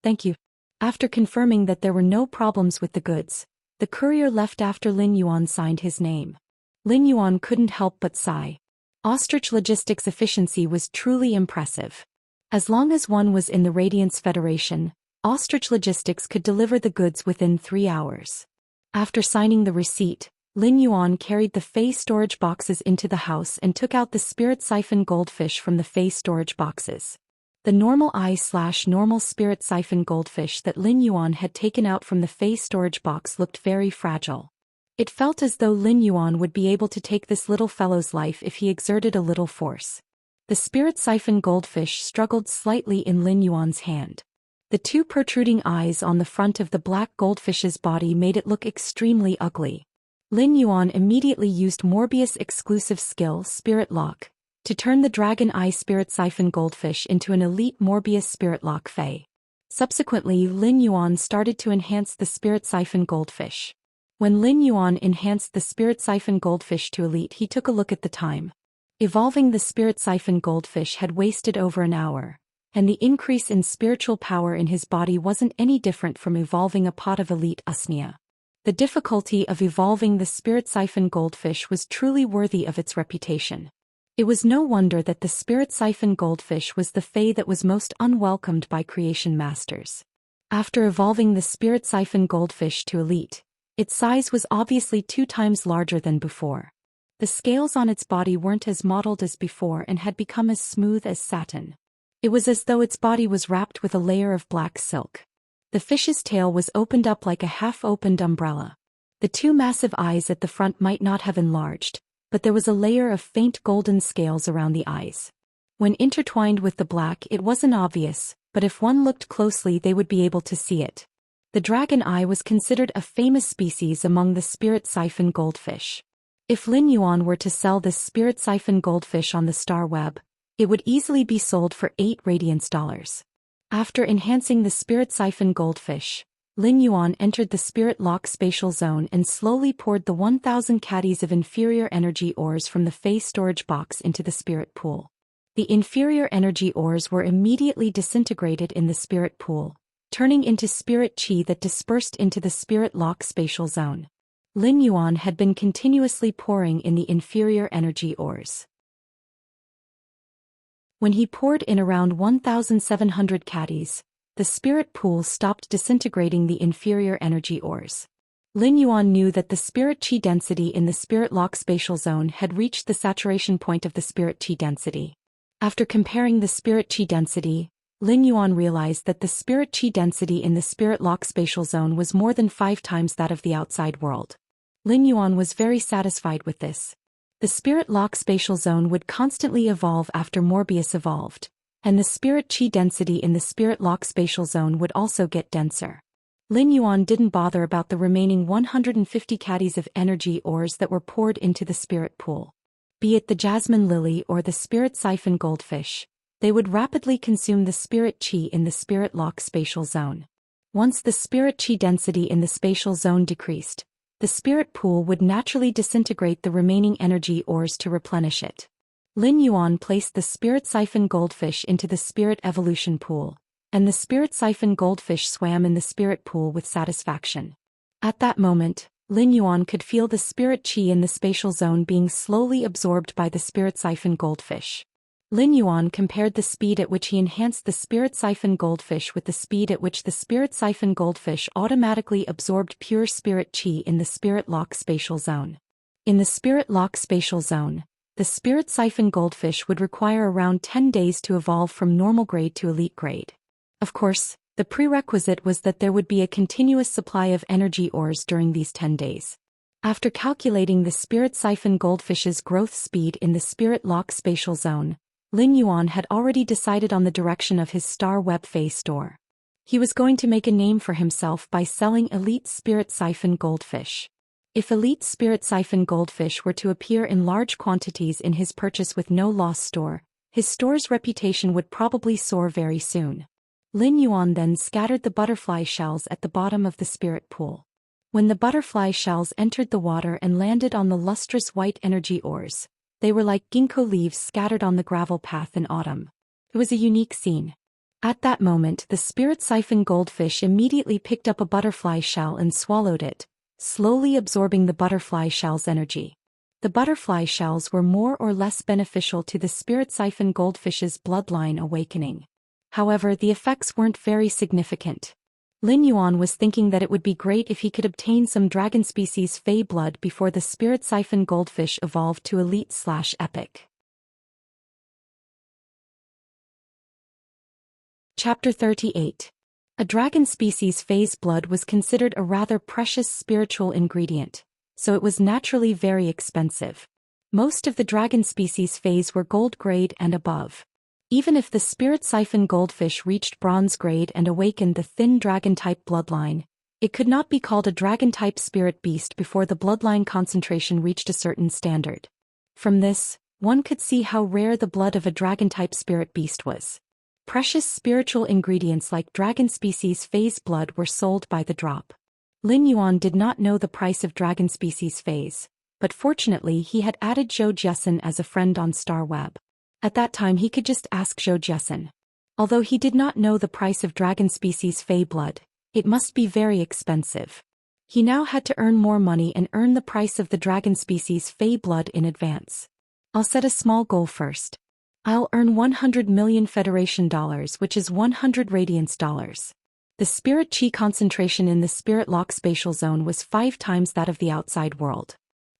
Thank you. After confirming that there were no problems with the goods, the courier left after Lin Yuan signed his name. Lin Yuan couldn't help but sigh. Ostrich Logistics' efficiency was truly impressive. As long as one was in the Radiance Federation, Ostrich Logistics could deliver the goods within 3 hours. After signing the receipt, Lin Yuan carried the Fey storage boxes into the house and took out the spirit siphon goldfish from the Fey storage boxes. The normal eye/normal spirit siphon goldfish that Lin Yuan had taken out from the Fey storage box looked very fragile. It felt as though Lin Yuan would be able to take this little fellow's life if he exerted a little force. The spirit siphon goldfish struggled slightly in Lin Yuan's hand. The 2 protruding eyes on the front of the black goldfish's body made it look extremely ugly. Lin Yuan immediately used Morbius' exclusive skill Spirit Lock, to turn the Dragon Eye Spirit Siphon Goldfish into an elite Morbius Spirit Lock Fae. Subsequently, Lin Yuan started to enhance the Spirit Siphon Goldfish. When Lin Yuan enhanced the Spirit Siphon Goldfish to elite, he took a look at the time. Evolving the Spirit Siphon Goldfish had wasted over an hour, and the increase in spiritual power in his body wasn't any different from evolving a pot of elite usnia. The difficulty of evolving the Spirit Siphon Goldfish was truly worthy of its reputation. It was no wonder that the Spirit Siphon Goldfish was the fae that was most unwelcomed by creation masters. After evolving the Spirit Siphon Goldfish to elite, its size was obviously 2 times larger than before. The scales on its body weren't as mottled as before and had become as smooth as satin. It was as though its body was wrapped with a layer of black silk. The fish's tail was opened up like a half-opened umbrella. The 2 massive eyes at the front might not have enlarged, but there was a layer of faint golden scales around the eyes. When intertwined with the black, it wasn't obvious, but if one looked closely they would be able to see it. The dragon eye was considered a famous species among the Spirit Siphon Goldfish. If Lin Yuan were to sell this Spirit Siphon Goldfish on the Star Web, it would easily be sold for 8 radiance dollars. After enhancing the Spirit Siphon Goldfish, Lin Yuan entered the Spirit Lock Spatial Zone and slowly poured the 1,000 caddies of inferior energy ores from the Fae storage box into the Spirit Pool. The inferior energy ores were immediately disintegrated in the Spirit Pool, turning into Spirit Chi that dispersed into the Spirit Lock Spatial Zone. Lin Yuan had been continuously pouring in the inferior energy ores. When he poured in around 1,700 caddies, the Spirit Pool stopped disintegrating the inferior energy ores. Lin Yuan knew that the Spirit Chi density in the Spirit Lock Spatial Zone had reached the saturation point of the Spirit Chi density. After comparing the Spirit Chi density, Lin Yuan realized that the Spirit Chi density in the Spirit Lock Spatial Zone was more than 5 times that of the outside world. Lin Yuan was very satisfied with this. The Spirit Lock Spatial Zone would constantly evolve after Morbius evolved, and the Spirit Chi density in the Spirit Lock Spatial Zone would also get denser. Lin Yuan didn't bother about the remaining 150 caddies of energy ores that were poured into the Spirit Pool. Be it the Jasmine Lily or the Spirit Siphon Goldfish, they would rapidly consume the Spirit Chi in the Spirit Lock Spatial Zone. Once the Spirit Chi density in the Spatial Zone decreased, the Spirit Pool would naturally disintegrate the remaining energy ores to replenish it. Lin Yuan placed the Spirit Siphon Goldfish into the Spirit Evolution Pool, and the Spirit Siphon Goldfish swam in the Spirit Pool with satisfaction. At that moment, Lin Yuan could feel the Spirit Chi in the Spatial Zone being slowly absorbed by the Spirit Siphon Goldfish. Lin Yuan compared the speed at which he enhanced the Spirit Siphon Goldfish with the speed at which the Spirit Siphon Goldfish automatically absorbed pure Spirit Chi in the Spirit Lock Spatial Zone. In the Spirit Lock Spatial Zone, the Spirit Siphon Goldfish would require around 10 days to evolve from normal grade to elite grade. Of course, the prerequisite was that there would be a continuous supply of energy ores during these 10 days. After calculating the Spirit Siphon Goldfish's growth speed in the Spirit Lock Spatial Zone, Lin Yuan had already decided on the direction of his Star Web Fae store. He was going to make a name for himself by selling elite Spirit Siphon Goldfish. If elite Spirit Siphon Goldfish were to appear in large quantities in his purchase with no loss store, his store's reputation would probably soar very soon. Lin Yuan then scattered the butterfly shells at the bottom of the Spirit Pool. When the butterfly shells entered the water and landed on the lustrous white energy ores, they were like ginkgo leaves scattered on the gravel path in autumn. It was a unique scene. At that moment, the Spirit Siphon Goldfish immediately picked up a butterfly shell and swallowed it, slowly absorbing the butterfly shell's energy. The butterfly shells were more or less beneficial to the Spirit Siphon Goldfish's bloodline awakening. However, the effects weren't very significant. Lin Yuan was thinking that it would be great if he could obtain some dragon species Fae blood before the Spirit Siphon Goldfish evolved to elite/epic. Chapter 38. A dragon species Fae's blood was considered a rather precious spiritual ingredient, so it was naturally very expensive. Most of the dragon species Faes were gold grade and above. Even if the Spirit Siphon Goldfish reached bronze grade and awakened the thin dragon-type bloodline, it could not be called a dragon-type spirit beast before the bloodline concentration reached a certain standard. From this, one could see how rare the blood of a dragon-type spirit beast was. Precious spiritual ingredients like dragon species phase blood were sold by the drop. Lin Yuan did not know the price of dragon species phase, but fortunately he had added Zhou Xian as a friend on Star Web. At that time he could just ask Zhou Xian. Although he did not know the price of dragon species fey blood, it must be very expensive. He now had to earn more money and earn the price of the dragon species fey blood in advance. I'll set a small goal first. I'll earn 100 million Federation dollars, which is 100 Radiance dollars. The spirit chi concentration in the spirit lock spatial zone was 5 times that of the outside world.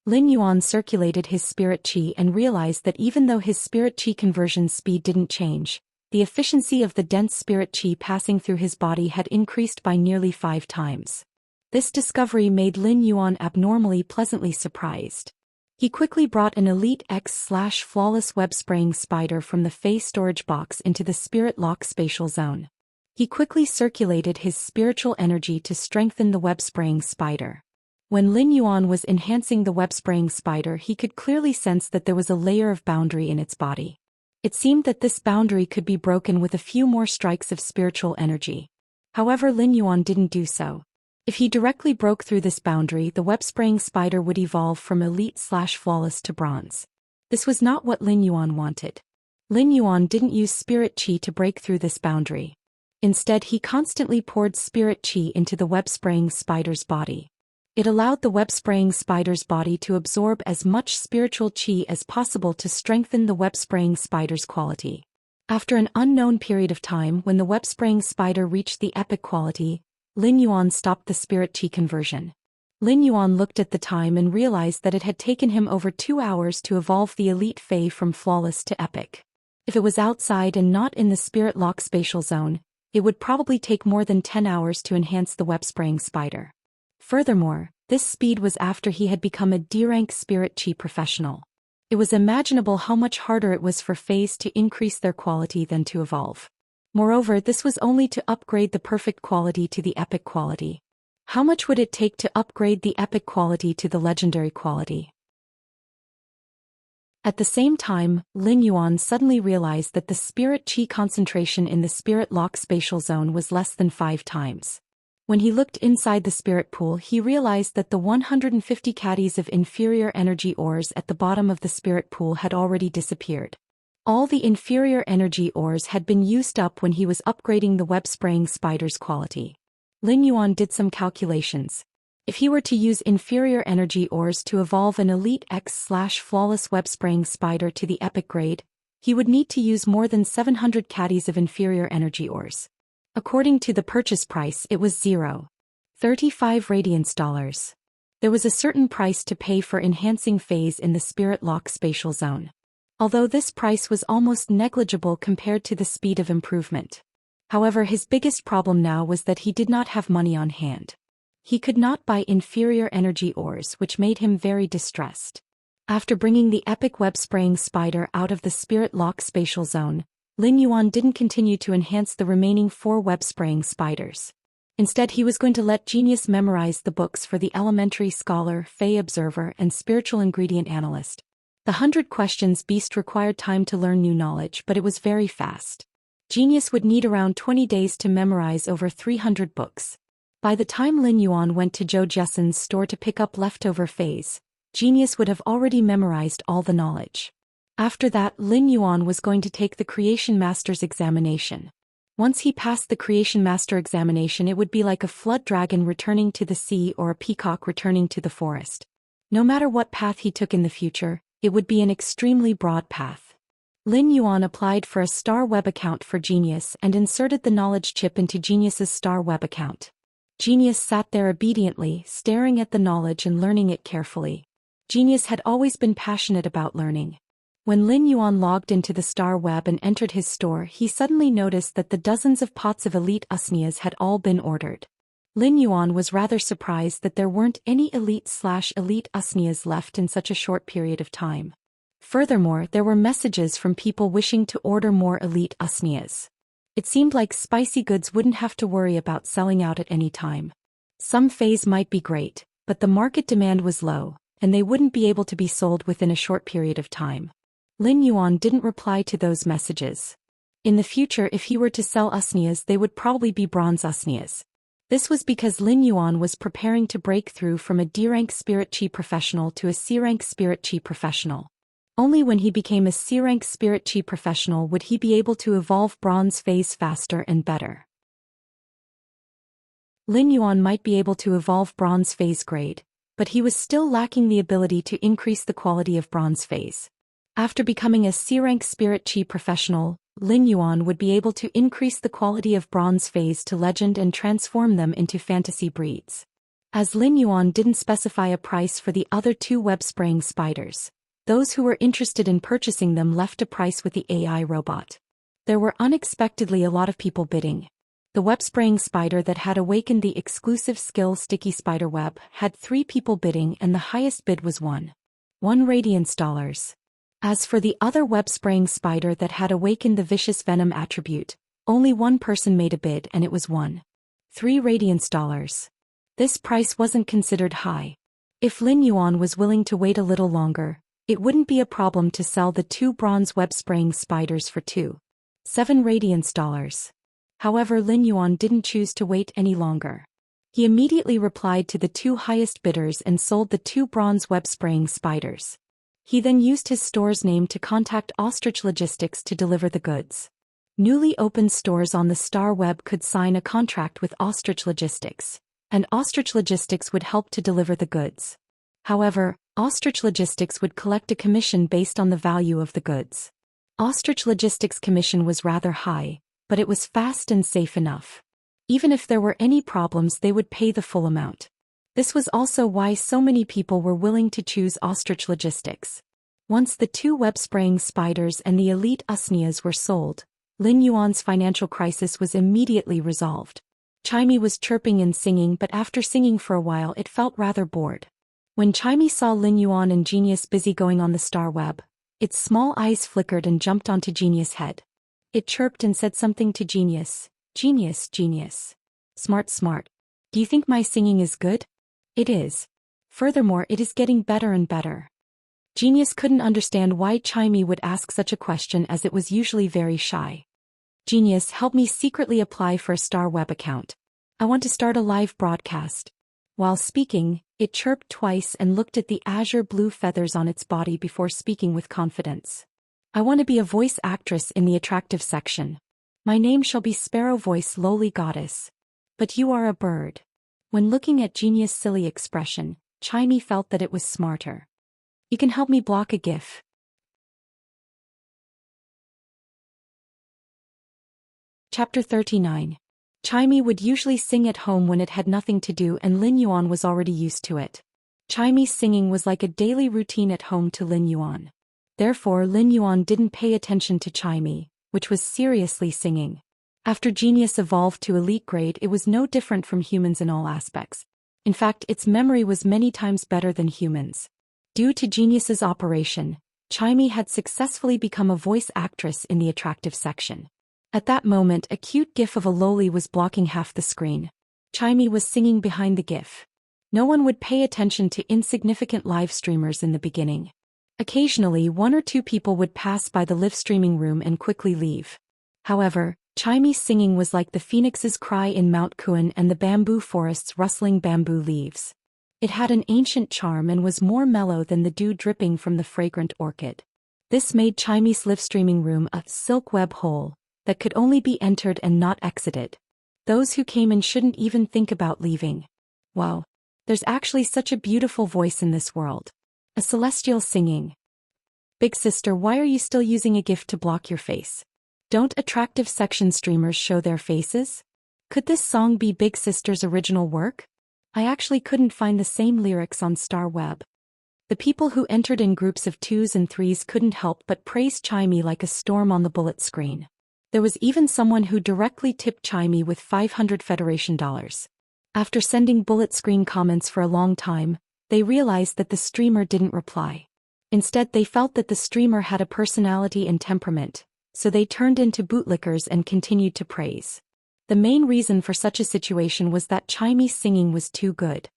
Lin Yuan circulated his spirit chi and realized that even though his spirit chi conversion speed didn't change, the efficiency of the dense spirit chi passing through his body had increased by nearly 5 times. This discovery made Lin Yuan abnormally pleasantly surprised. He quickly brought an Elite X/flawless web-spraying spider from the Fey storage box into the spirit lock spatial zone. He quickly circulated his spiritual energy to strengthen the web-spraying spider. When Lin Yuan was enhancing the web-spraying spider, he could clearly sense that there was a layer of boundary in its body. It seemed that this boundary could be broken with a few more strikes of spiritual energy. However, Lin Yuan didn't do so. If he directly broke through this boundary, the web-spraying spider would evolve from elite/flawless to bronze. This was not what Lin Yuan wanted. Lin Yuan didn't use spirit chi to break through this boundary. Instead, he constantly poured spirit chi into the web-spraying spider's body. It allowed the web-spraying spider's body to absorb as much spiritual chi as possible to strengthen the web-spraying spider's quality. After an unknown period of time, when the web-spraying spider reached the epic quality, Lin Yuan stopped the spirit chi conversion. Lin Yuan looked at the time and realized that it had taken him over 2 hours to evolve the elite fey from flawless to epic. If it was outside and not in the spirit lock spatial zone, it would probably take more than 10 hours to enhance the web-spraying spider. Furthermore, this speed was after he had become a D-rank spirit chi professional. It was imaginable how much harder it was for feys to increase their quality than to evolve. Moreover, this was only to upgrade the perfect quality to the epic quality. How much would it take to upgrade the epic quality to the legendary quality? At the same time, Lin Yuan suddenly realized that the spirit chi concentration in the spirit lock spatial zone was less than 5 times. When he looked inside the spirit pool, he realized that the 150 caddies of inferior energy ores at the bottom of the spirit pool had already disappeared. All the inferior energy ores had been used up when he was upgrading the web-spraying spider's quality. Lin Yuan did some calculations. If he were to use inferior energy ores to evolve an Elite X/flawless web-spraying spider to the epic grade, he would need to use more than 700 caddies of inferior energy ores. According to the purchase price, it was 0.35 Radiance dollars. There was a certain price to pay for enhancing phase in the spirit lock spatial zone. Although this price was almost negligible compared to the speed of improvement. However, his biggest problem now was that he did not have money on hand. He could not buy inferior energy ores, which made him very distressed. After bringing the epic web-spraying spider out of the spirit lock spatial zone, Lin Yuan didn't continue to enhance the remaining 4 web-spraying spiders. Instead, he was going to let Genius memorize the books for the Elementary Scholar, Fey Observer, and Spiritual Ingredient Analyst. The 100 questions beast required time to learn new knowledge, but it was very fast. Genius would need around 20 days to memorize over 300 books. By the time Lin Yuan went to Zhou Xian's store to pick up leftover feys, Genius would have already memorized all the knowledge. After that, Lin Yuan was going to take the Creation Master's examination. Once he passed the Creation Master examination, it would be like a flood dragon returning to the sea or a peacock returning to the forest. No matter what path he took in the future, it would be an extremely broad path. Lin Yuan applied for a Star Web account for Genius and inserted the knowledge chip into Genius's Star Web account. Genius sat there obediently, staring at the knowledge and learning it carefully. Genius had always been passionate about learning. When Lin Yuan logged into the Star Web and entered his store, he suddenly noticed that the dozens of pots of elite usnias had all been ordered. Lin Yuan was rather surprised that there weren't any elite usnias left in such a short period of time. Furthermore, there were messages from people wishing to order more elite usnias. It seemed like spicy goods wouldn't have to worry about selling out at any time. Some feys might be great, but the market demand was low, and they wouldn't be able to be sold within a short period of time. Lin Yuan didn't reply to those messages. In the future, if he were to sell usnias, they would probably be bronze usnias. This was because Lin Yuan was preparing to break through from a D-rank spirit chi professional to a C-rank spirit chi professional. Only when he became a C-rank spirit chi professional would he be able to evolve bronze phase faster and better. Lin Yuan might be able to evolve bronze phase grade, but he was still lacking the ability to increase the quality of bronze phase. After becoming a C-rank spirit chi professional, Lin Yuan would be able to increase the quality of bronze phase to legend and transform them into fantasy breeds. As Lin Yuan didn't specify a price for the other 2 web-spraying spiders, those who were interested in purchasing them left a price with the AI robot. There were unexpectedly a lot of people bidding. The web-spraying spider that had awakened the exclusive skill sticky spider web had 3 people bidding, and the highest bid was $1 radiance. As for the other web-spraying spider that had awakened the vicious venom attribute, only 1 person made a bid, and it was $3 radiance. This price wasn't considered high. If Lin Yuan was willing to wait a little longer, it wouldn't be a problem to sell the 2 bronze web-spraying spiders for $7 radiance. However, Lin Yuan didn't choose to wait any longer. He immediately replied to the 2 highest bidders and sold the 2 bronze web-spraying spiders. He then used his store's name to contact Ostrich Logistics to deliver the goods. Newly opened stores on the Star Web could sign a contract with Ostrich Logistics, and Ostrich Logistics would help to deliver the goods. However, Ostrich Logistics would collect a commission based on the value of the goods. Ostrich Logistics' commission was rather high, but it was fast and safe enough. Even if there were any problems, they would pay the full amount. This was also why so many people were willing to choose Ostrich Logistics. Once the 2 web-spraying spiders and the elite usnias were sold, Lin Yuan's financial crisis was immediately resolved. Chimey was chirping and singing, but after singing for a while it felt rather bored. When Chimey saw Lin Yuan and Genius busy going on the Star Web, its small eyes flickered and jumped onto Genius' head. It chirped and said something to Genius. Genius, Genius. Smart, smart. Do you think my singing is good? It is. Furthermore, it is getting better and better. Genius couldn't understand why Chimey would ask such a question, as it was usually very shy. Genius, help me secretly apply for a Star Web account. I want to start a live broadcast. While speaking, it chirped twice and looked at the azure blue feathers on its body before speaking with confidence. I want to be a voice actress in the attractive section. My name shall be Sparrow Voice Lowly Goddess. But you are a bird. When looking at Genius' silly expression, Chimey felt that it was smarter. You can help me block a GIF. Chapter 39. Chimey would usually sing at home when it had nothing to do, and Lin Yuan was already used to it. Chimey's singing was like a daily routine at home to Lin Yuan. Therefore, Lin Yuan didn't pay attention to Chimey, which was seriously singing. After Genius evolved to elite grade, it was no different from humans in all aspects. In fact, its memory was many times better than humans. Due to Genius's operation, Chimey had successfully become a voice actress in the attractive section. At that moment, a cute gif of a loli was blocking half the screen. Chimey was singing behind the gif. No one would pay attention to insignificant live streamers in the beginning. Occasionally, 1 or 2 people would pass by the live streaming room and quickly leave. However, Chimey's singing was like the phoenix's cry in Mount Kuan and the bamboo forest's rustling bamboo leaves. It had an ancient charm and was more mellow than the dew dripping from the fragrant orchid. This made Chimey's live streaming room a silk web hole that could only be entered and not exited. Those who came in shouldn't even think about leaving. Wow, there's actually such a beautiful voice in this world. A celestial singing. Big sister, why are you still using a GIF to block your face? Don't attractive section streamers show their faces? Could this song be Big Sister's original work? I actually couldn't find the same lyrics on Star Web. The people who entered in groups of 2s and 3s couldn't help but praise Chimey like a storm on the bullet screen. There was even someone who directly tipped Chimey with $500 Federation dollars. After sending bullet screen comments for a long time, they realized that the streamer didn't reply. Instead, they felt that the streamer had a personality and temperament, so they turned into bootlickers and continued to praise. The main reason for such a situation was that Chimey's singing was too good.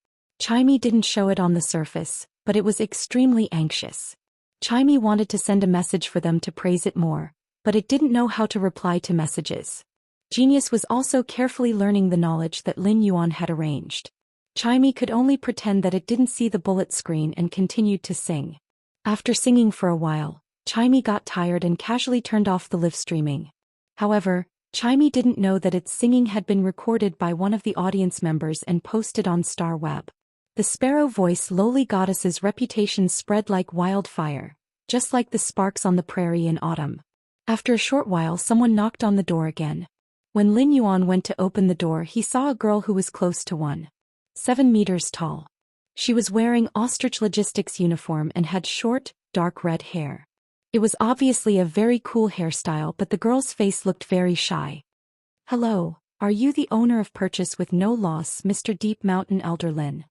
Chimey didn't show it on the surface, but it was extremely anxious. Chimey wanted to send a message for them to praise it more, but it didn't know how to reply to messages. Genius was also carefully learning the knowledge that Lin Yuan had arranged. Chimey could only pretend that it didn't see the bullet screen and continued to sing. After singing for a while, Chimey got tired and casually turned off the live streaming. However, Chimey didn't know that its singing had been recorded by one of the audience members and posted on Star Web. The sparrow voice lowly goddess's reputation spread like wildfire, just like the sparks on the prairie in autumn. After a short while, someone knocked on the door again. When Lin Yuan went to open the door, he saw a girl who was close to 1.7 meters tall. She was wearing ostrich logistics uniform and had short, dark red hair. It was obviously a very cool hairstyle, but the girl's face looked very shy. "Hello, are you the owner of Purchase with No Loss, Mr. Deep Mountain Elder Lin?"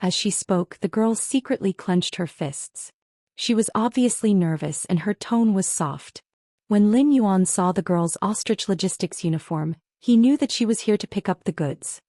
As she spoke, the girl secretly clenched her fists. She was obviously nervous and her tone was soft. When Lin Yuan saw the girl's ostrich logistics uniform, he knew that she was here to pick up the goods.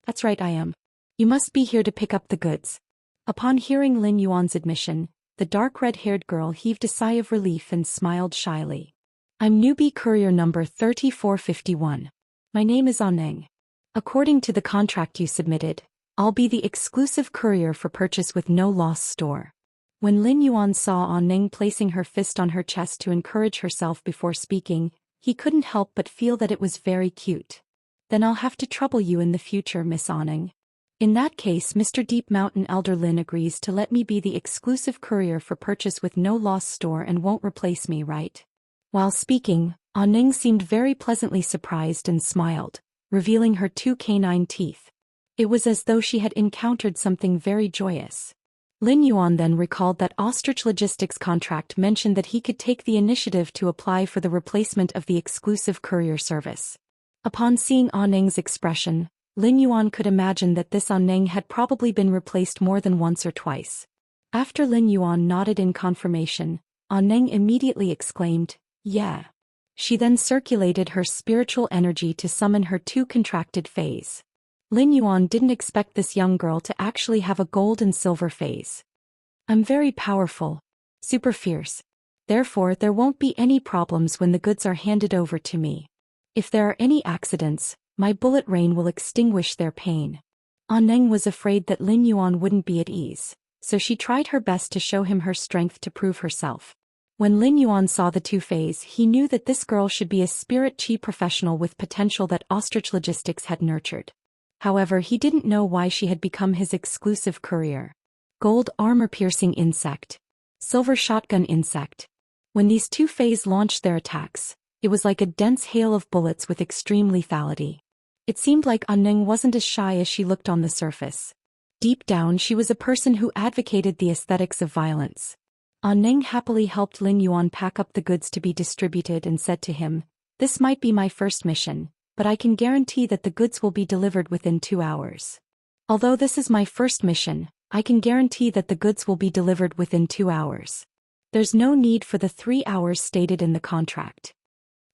"That's right, I am. You must be here to pick up the goods." Upon hearing Lin Yuan's admission, the dark red-haired girl heaved a sigh of relief and smiled shyly. "I'm newbie courier number 3451. My name is Aneng. According to the contract you submitted, I'll be the exclusive courier for Purchase with No Loss store." When Lin Yuan saw Aneng placing her fist on her chest to encourage herself before speaking, he couldn't help but feel that it was very cute. "Then I'll have to trouble you in the future, Miss Aneng. In that case, Mr. Deep Mountain Elder Lin agrees to let me be the exclusive courier for Purchase with No Loss store and won't replace me, right?" While speaking, Aneng seemed very pleasantly surprised and smiled, revealing her 2 canine teeth. It was as though she had encountered something very joyous. Lin Yuan then recalled that Ostrich Logistics contract mentioned that he could take the initiative to apply for the replacement of the exclusive courier service. Upon seeing Aneng's expression, Lin Yuan could imagine that this Aneng had probably been replaced more than once or twice. After Lin Yuan nodded in confirmation, Aneng immediately exclaimed, "Yeah." She then circulated her spiritual energy to summon her 2 contracted phase. Lin Yuan didn't expect this young girl to actually have a gold and silver phase. "I'm very powerful. Super fierce. Therefore, there won't be any problems when the goods are handed over to me. If there are any accidents, my bullet rain will extinguish their pain." Aneng was afraid that Lin Yuan wouldn't be at ease, so she tried her best to show him her strength to prove herself. When Lin Yuan saw the 2 phase, he knew that this girl should be a spirit chi professional with potential that Ostrich Logistics had nurtured. However, he didn't know why she had become his exclusive courier. Gold armor-piercing insect. Silver shotgun insect. When these 2 phase launched their attacks, it was like a dense hail of bullets with extreme lethality. It seemed like Aneng wasn't as shy as she looked on the surface. Deep down, she was a person who advocated the aesthetics of violence. Aneng happily helped Lin Yuan pack up the goods to be distributed and said to him, "This might be my first mission, but I can guarantee that the goods will be delivered within 2 hours. Although this is my first mission, I can guarantee that the goods will be delivered within 2 hours. There's no need for the 3 hours stated in the contract."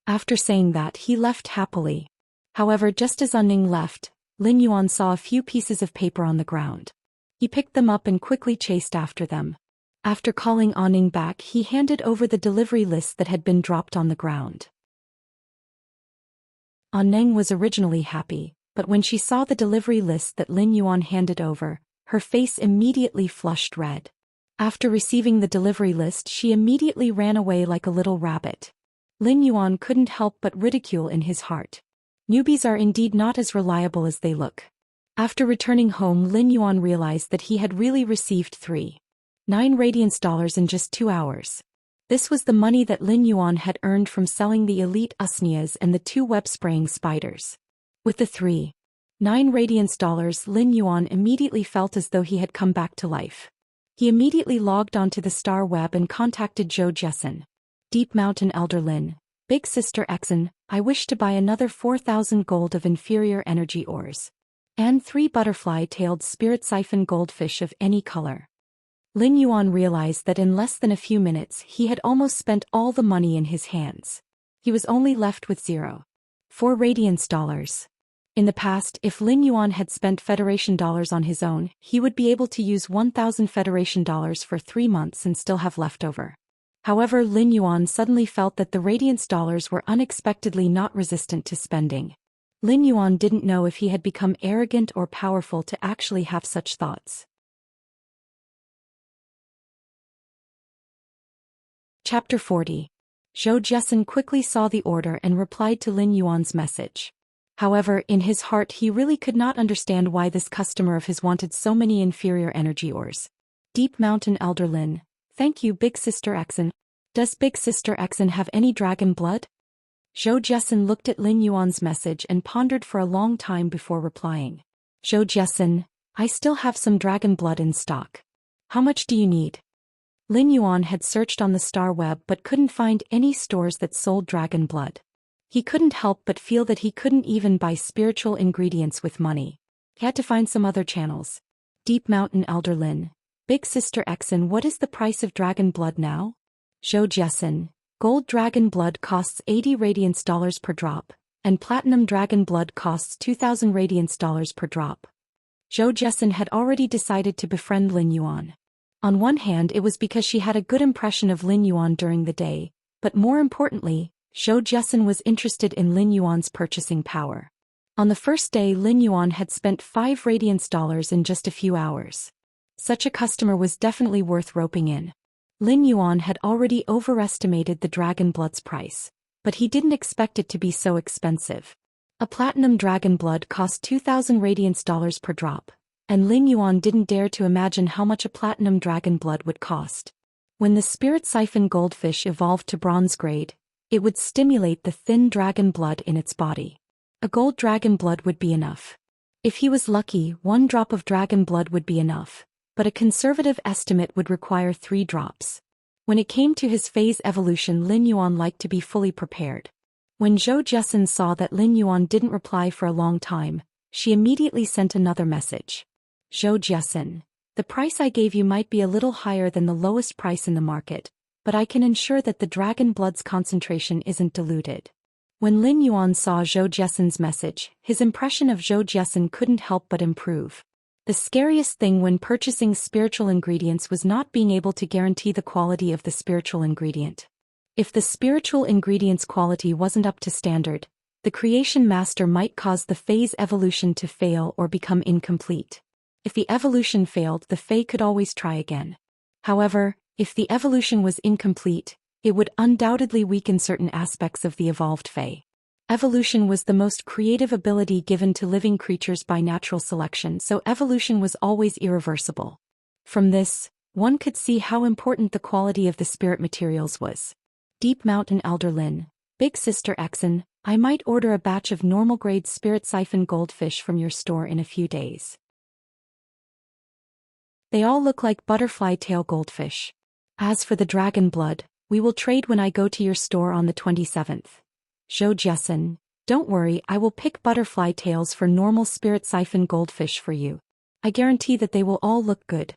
After saying that, he left happily. However, just as Aneng left, Lin Yuan saw a few pieces of paper on the ground. He picked them up and quickly chased after them. After calling Aneng back, he handed over the delivery list that had been dropped on the ground. Aneng was originally happy, but when she saw the delivery list that Lin Yuan handed over, her face immediately flushed red. After receiving the delivery list, she immediately ran away like a little rabbit. Lin Yuan couldn't help but ridicule in his heart. Newbies are indeed not as reliable as they look. After returning home, Lin Yuan realized that he had really received 3.9 radiance dollars in just 2 hours. This was the money that Lin Yuan had earned from selling the elite usnias and the 2 web-spraying spiders. With the 3.9 radiance dollars, Lin Yuan immediately felt as though he had come back to life. He immediately logged onto the Star Web and contacted Zhou Xian. "Deep Mountain Elder Lin, Big Sister Exen, I wish to buy another 4,000 gold of inferior energy ores. And 3 butterfly-tailed spirit siphon goldfish of any color." Lin Yuan realized that in less than a few minutes he had almost spent all the money in his hands. He was only left with 0.4 radiance dollars. In the past, if Lin Yuan had spent Federation dollars on his own, he would be able to use 1,000 Federation dollars for 3 months and still have leftover. However, Lin Yuan suddenly felt that the Radiance dollars were unexpectedly not resistant to spending. Lin Yuan didn't know if he had become arrogant or powerful to actually have such thoughts. Chapter 40. Zhou Xian quickly saw the order and replied to Lin Yuan's message. However, in his heart he really could not understand why this customer of his wanted so many inferior energy ores. Deep Mountain Elder Lin. Thank you, Big Sister Xen. Does Big Sister Xen have any dragon blood? Zhou Xian looked at Lin Yuan's message and pondered for a long time before replying. Zhou Xian, I still have some dragon blood in stock. How much do you need? Lin Yuan had searched on the star web but couldn't find any stores that sold dragon blood. He couldn't help but feel that he couldn't even buy spiritual ingredients with money. He had to find some other channels. Deep Mountain Elder Lin. Big Sister Xen, what is the price of dragon blood now? Zhou Xian. Gold dragon blood costs 80 Radiance dollars per drop, and platinum dragon blood costs 2,000 Radiance dollars per drop. Zhou Xian had already decided to befriend Lin Yuan. On one hand, it was because she had a good impression of Lin Yuan during the day, but more importantly, Zhou Xian was interested in Lin Yuan's purchasing power. On the first day, Lin Yuan had spent 5 Radiance dollars in just a few hours. Such a customer was definitely worth roping in. Lin Yuan had already overestimated the dragon blood's price, but he didn't expect it to be so expensive. A platinum dragon blood cost 2,000 Radiance dollars per drop, and Lin Yuan didn't dare to imagine how much a platinum dragon blood would cost. When the spirit siphon goldfish evolved to bronze grade, it would stimulate the thin dragon blood in its body. A gold dragon blood would be enough. If he was lucky, 1 drop of dragon blood would be enough, but a conservative estimate would require 3 drops. When it came to his phase evolution, Lin Yuan liked to be fully prepared. When Zhou Xian saw that Lin Yuan didn't reply for a long time, she immediately sent another message. Zhou Xian, the price I gave you might be a little higher than the lowest price in the market, but I can ensure that the dragon blood's concentration isn't diluted. When Lin Yuan saw Zhou Xian's message, his impression of Zhou Xian couldn't help but improve. The scariest thing when purchasing spiritual ingredients was not being able to guarantee the quality of the spiritual ingredient. If the spiritual ingredient's quality wasn't up to standard, the creation master might cause the phase evolution to fail or become incomplete. If the evolution failed, the Fae could always try again. However, if the evolution was incomplete, it would undoubtedly weaken certain aspects of the evolved Fae. Evolution was the most creative ability given to living creatures by natural selection, so evolution was always irreversible. From this, one could see how important the quality of the spirit materials was. Deep Mountain Elder Lin, Big Sister Xen, I might order a batch of normal grade spirit siphon goldfish from your store in a few days. They all look like butterfly tail goldfish. As for the dragon blood, we will trade when I go to your store on the 27th. Zhou Xian, don't worry, I will pick butterfly tails for normal spirit siphon goldfish for you. I guarantee that they will all look good.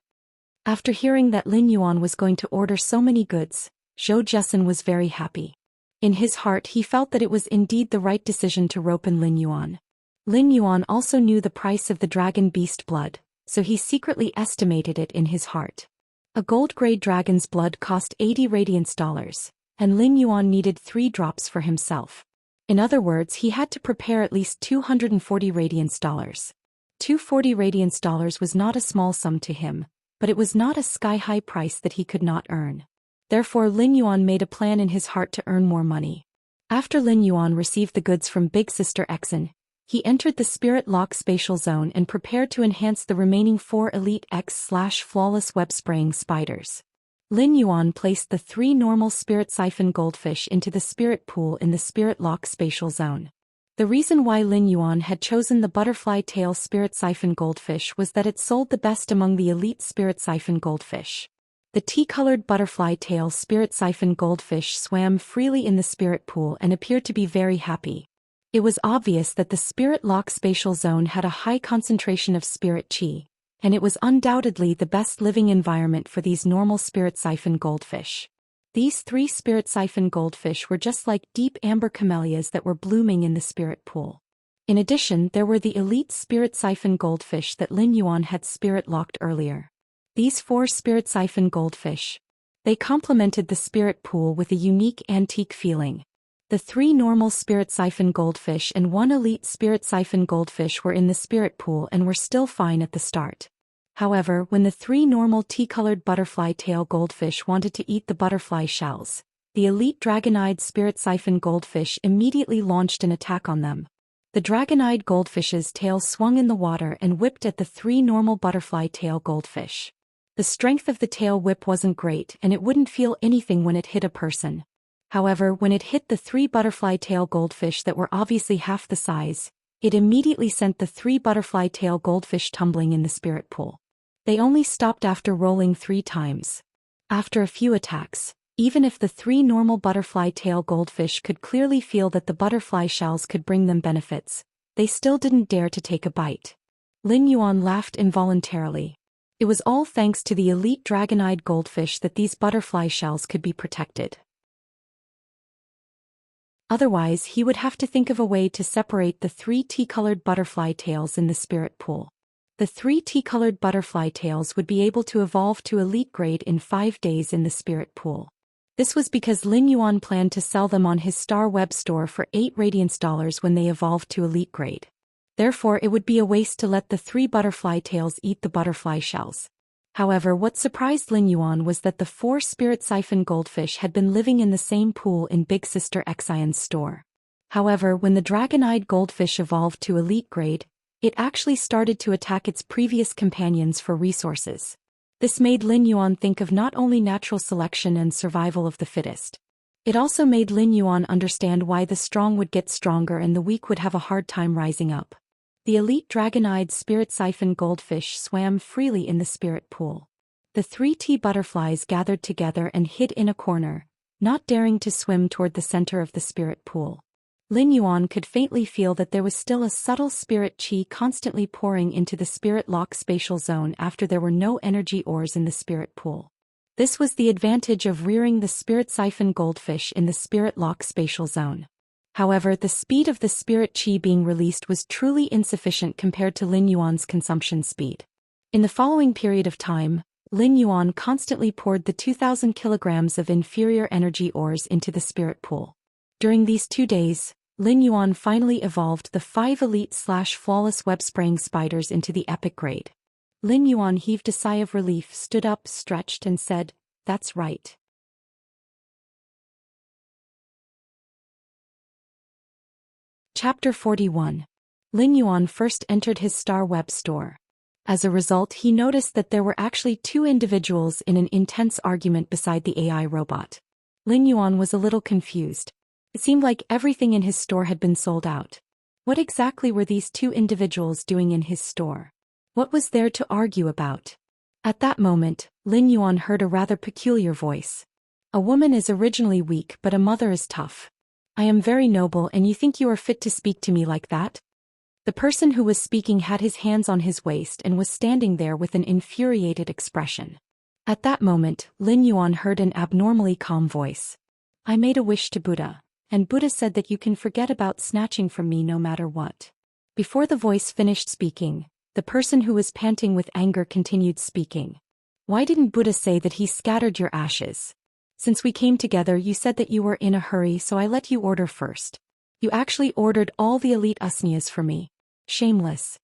After hearing that Lin Yuan was going to order so many goods, Zhou Xian was very happy. In his heart he felt that it was indeed the right decision to rope in Lin Yuan. Lin Yuan also knew the price of the dragon beast blood, so he secretly estimated it in his heart. A gold-grade dragon's blood cost 80 Radiance dollars, and Lin Yuan needed 3 drops for himself. In other words, he had to prepare at least 240 Radiance dollars. 240 Radiance dollars was not a small sum to him, but it was not a sky-high price that he could not earn. Therefore Lin Yuan made a plan in his heart to earn more money. After Lin Yuan received the goods from Big Sister Xen, he entered the Spirit Lock Spatial Zone and prepared to enhance the remaining 4 Elite X/Flawless Web Spraying Spiders. Lin Yuan placed the 3 normal Spirit Siphon Goldfish into the Spirit Pool in the Spirit Lock Spatial Zone. The reason why Lin Yuan had chosen the Butterfly Tail Spirit Siphon Goldfish was that it sold the best among the Elite Spirit Siphon Goldfish. The tea-colored Butterfly Tail Spirit Siphon Goldfish swam freely in the Spirit Pool and appeared to be very happy. It was obvious that the Spirit Lock Spatial Zone had a high concentration of spirit chi, and it was undoubtedly the best living environment for these normal Spirit Siphon Goldfish. These 3 Spirit Siphon Goldfish were just like deep amber camellias that were blooming in the Spirit Pool. In addition, there were the elite spirit siphon goldfish that Lin Yuan had spirit-locked earlier. These 4 spirit siphon goldfish. They complemented the spirit pool with a unique antique feeling. The 3 normal spirit siphon goldfish and 1 elite spirit siphon goldfish were in the spirit pool and were still fine at the start. However, when the 3 normal tea-colored butterfly tail goldfish wanted to eat the butterfly shells, the elite dragon-eyed spirit siphon goldfish immediately launched an attack on them. The dragon-eyed goldfish's tail swung in the water and whipped at the 3 normal butterfly tail goldfish. The strength of the tail whip wasn't great and it wouldn't feel anything when it hit a person. However, when it hit the 3 butterfly tail goldfish that were obviously half the size, it immediately sent the 3 butterfly tail goldfish tumbling in the spirit pool. They only stopped after rolling 3 times. After a few attacks, even if the 3 normal butterfly tail goldfish could clearly feel that the butterfly shells could bring them benefits, they still didn't dare to take a bite. Lin Yuan laughed involuntarily. It was all thanks to the elite dragon-eyed goldfish that these butterfly shells could be protected. Otherwise, he would have to think of a way to separate the 3 tea-colored butterfly tails in the spirit pool. The 3 tea-colored butterfly tails would be able to evolve to elite grade in 5 days in the spirit pool. This was because Lin Yuan planned to sell them on his Star Web store for 8 Radiance dollars when they evolved to elite grade. Therefore, it would be a waste to let the 3 butterfly tails eat the butterfly shells. However, what surprised Lin Yuan was that the 4 spirit siphon goldfish had been living in the same pool in Big Sister Xian's store. However, when the dragon-eyed goldfish evolved to elite grade, it actually started to attack its previous companions for resources. This made Lin Yuan think of not only natural selection and survival of the fittest. It also made Lin Yuan understand why the strong would get stronger and the weak would have a hard time rising up. The elite dragon-eyed spirit siphon goldfish swam freely in the spirit pool. The 3 tea butterflies gathered together and hid in a corner, not daring to swim toward the center of the spirit pool. Lin Yuan could faintly feel that there was still a subtle spirit chi constantly pouring into the spirit lock spatial zone after there were no energy ores in the spirit pool. This was the advantage of rearing the spirit siphon goldfish in the spirit lock spatial zone. However, the speed of the spirit chi being released was truly insufficient compared to Lin Yuan's consumption speed. In the following period of time, Lin Yuan constantly poured the 2,000 kilograms of inferior energy ores into the spirit pool. During these 2 days, Lin Yuan finally evolved the 5 elite/flawless web-spraying spiders into the epic grade. Lin Yuan heaved a sigh of relief, stood up, stretched and said, "That's right." Chapter 41. Lin Yuan first entered his Star Web store. As a result, he noticed that there were actually 2 individuals in an intense argument beside the AI robot. Lin Yuan was a little confused. It seemed like everything in his store had been sold out. What exactly were these 2 individuals doing in his store? What was there to argue about? At that moment, Lin Yuan heard a rather peculiar voice. "A woman is originally weak, but a mother is tough. I am very noble and you think you are fit to speak to me like that?" The person who was speaking had his hands on his waist and was standing there with an infuriated expression. At that moment, Lin Yuan heard an abnormally calm voice. "I made a wish to Buddha, and Buddha said that you can forget about snatching from me no matter what." Before the voice finished speaking, the person who was panting with anger continued speaking. "Why didn't Buddha say that he scattered your ashes? Since we came together you said that you were in a hurry, so I let you order first. You actually ordered all the elite usnias for me. Shameless."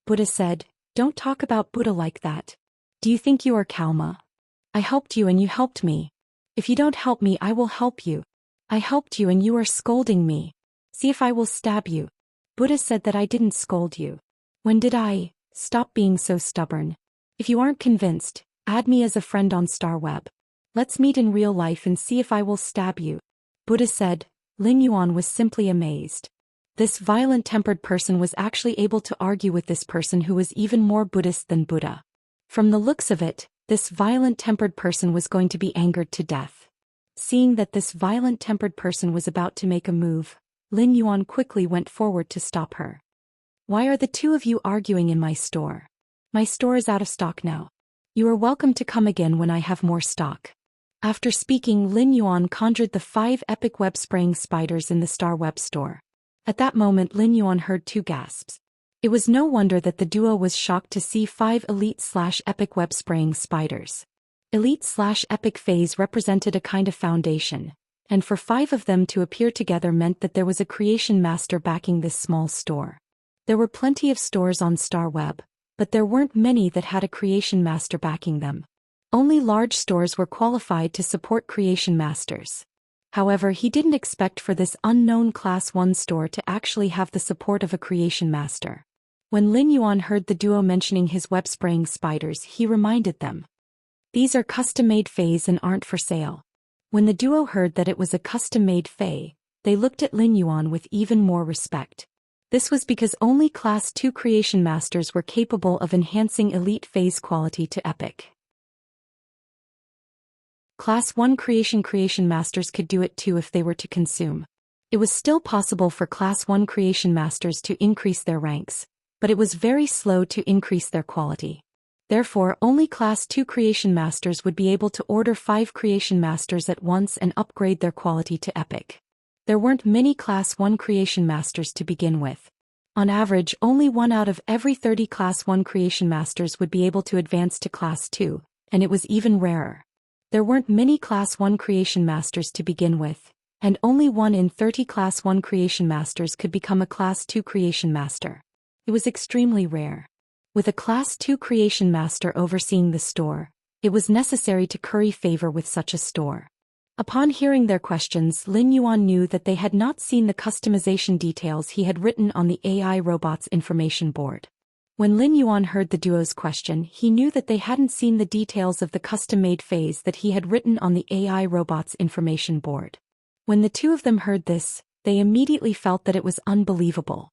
Buddha said, "Don't talk about Buddha like that. Do you think you are Kalma? I helped you and you helped me. If you don't help me I will help you. I helped you and you are scolding me. See if I will stab you." Buddha said that I didn't scold you. "When did I? Stop being so stubborn. If you aren't convinced, add me as a friend on StarWeb. Let's meet in real life and see if I will stab you." Buddha said. Lin Yuan was simply amazed. This violent-tempered person was actually able to argue with this person who was even more Buddhist than Buddha. From the looks of it, this violent-tempered person was going to be angered to death. Seeing that this violent-tempered person was about to make a move, Lin Yuan quickly went forward to stop her. "Why are the 2 of you arguing in my store? My store is out of stock now. You are welcome to come again when I have more stock." After speaking, Lin Yuan conjured the 5 epic web-spraying spiders in the Star Web store. At that moment Lin Yuan heard two gasps. It was no wonder that the duo was shocked to see 5 elite/epic web-spraying spiders. Elite/epic phase represented a kind of foundation, and for 5 of them to appear together meant that there was a creation master backing this small store. There were plenty of stores on Star Web, but there weren't many that had a creation master backing them. Only large stores were qualified to support creation masters. However, he didn't expect for this unknown Class 1 store to actually have the support of a creation master. When Lin Yuan heard the duo mentioning his web-spraying spiders, he reminded them. These are custom-made fays and aren't for sale. When the duo heard that it was a custom-made fay, they looked at Lin Yuan with even more respect. This was because only Class 2 creation masters were capable of enhancing elite phase quality to epic. Class 1 creation masters could do it too if they were to consume. It was still possible for Class 1 creation masters to increase their ranks, but it was very slow to increase their quality. Therefore, only Class 2 creation masters would be able to order 5 creation masters at once and upgrade their quality to epic. There weren't many Class 1 creation masters to begin with. On average, only 1 out of every 30 Class 1 creation masters would be able to advance to Class 2, and it was even rarer. There weren't many Class 1 creation masters to begin with, and only 1 in 30 Class 1 creation masters could become a Class 2 creation master. It was extremely rare. With a Class 2 creation master overseeing the store, it was necessary to curry favor with such a store. Upon hearing their questions, Lin Yuan knew that they had not seen the customization details he had written on the AI robot's information board. When Lin Yuan heard the duo's question, he knew that they hadn't seen the details of the custom-made phase that he had written on the AI robot's information board. When the two of them heard this, they immediately felt that it was unbelievable.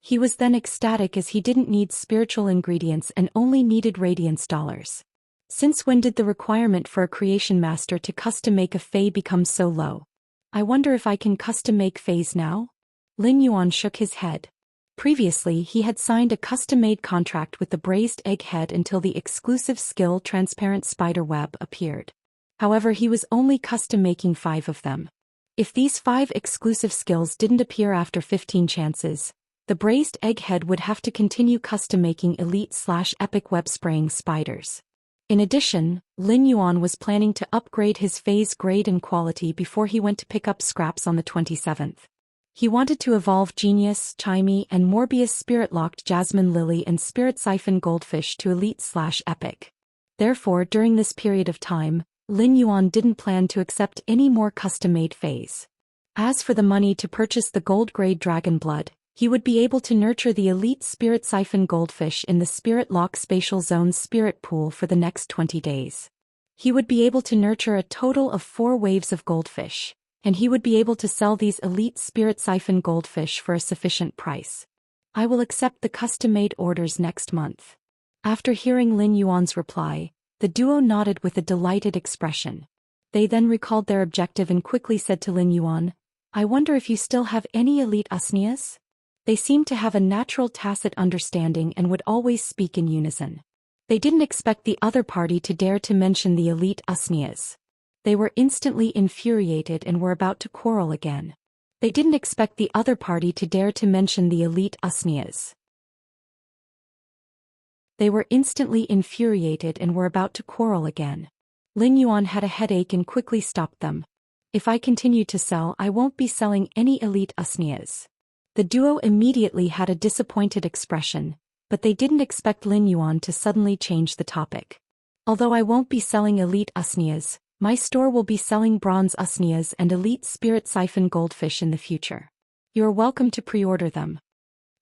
He was then ecstatic as he didn't need spiritual ingredients and only needed radiance dollars. Since when did the requirement for a creation master to custom make a fay become so low? I wonder if I can custom make fays now? Lin Yuan shook his head. Previously, he had signed a custom-made contract with the braised egg head until the exclusive skill transparent spider web appeared. However, he was only custom making 5 of them. If these 5 exclusive skills didn't appear after 15 chances, the braised egg head would have to continue custom making elite/epic web spraying spiders. In addition, Lin Yuan was planning to upgrade his phase grade and quality before he went to pick up scraps on the 27th. He wanted to evolve Genius, Chimey, and Morbius Spirit-Locked Jasmine Lily and Spirit Siphon Goldfish to elite/epic. Therefore, during this period of time, Lin Yuan didn't plan to accept any more custom-made phase. As for the money to purchase the gold-grade dragon blood, he would be able to nurture the elite Spirit Siphon Goldfish in the Spirit Lock Spatial Zone's spirit pool for the next 20 days. He would be able to nurture a total of 4 waves of goldfish, and he would be able to sell these elite Spirit Siphon Goldfish for a sufficient price. I will accept the custom-made orders next month. After hearing Lin Yuan's reply, the duo nodded with a delighted expression. They then recalled their objective and quickly said to Lin Yuan, I wonder if you still have any elite usnias? They seemed to have a natural tacit understanding and would always speak in unison. They didn't expect the other party to dare to mention the elite usnias. They were instantly infuriated and were about to quarrel again. They didn't expect the other party to dare to mention the elite usnias. They were instantly infuriated and were about to quarrel again. Lin Yuan had a headache and quickly stopped them. If I continue to sell, I won't be selling any elite usnias. The duo immediately had a disappointed expression, but they didn't expect Lin Yuan to suddenly change the topic. Although I won't be selling elite usnias, my store will be selling bronze usnias and elite Spirit Siphon Goldfish in the future. You're welcome to pre-order them.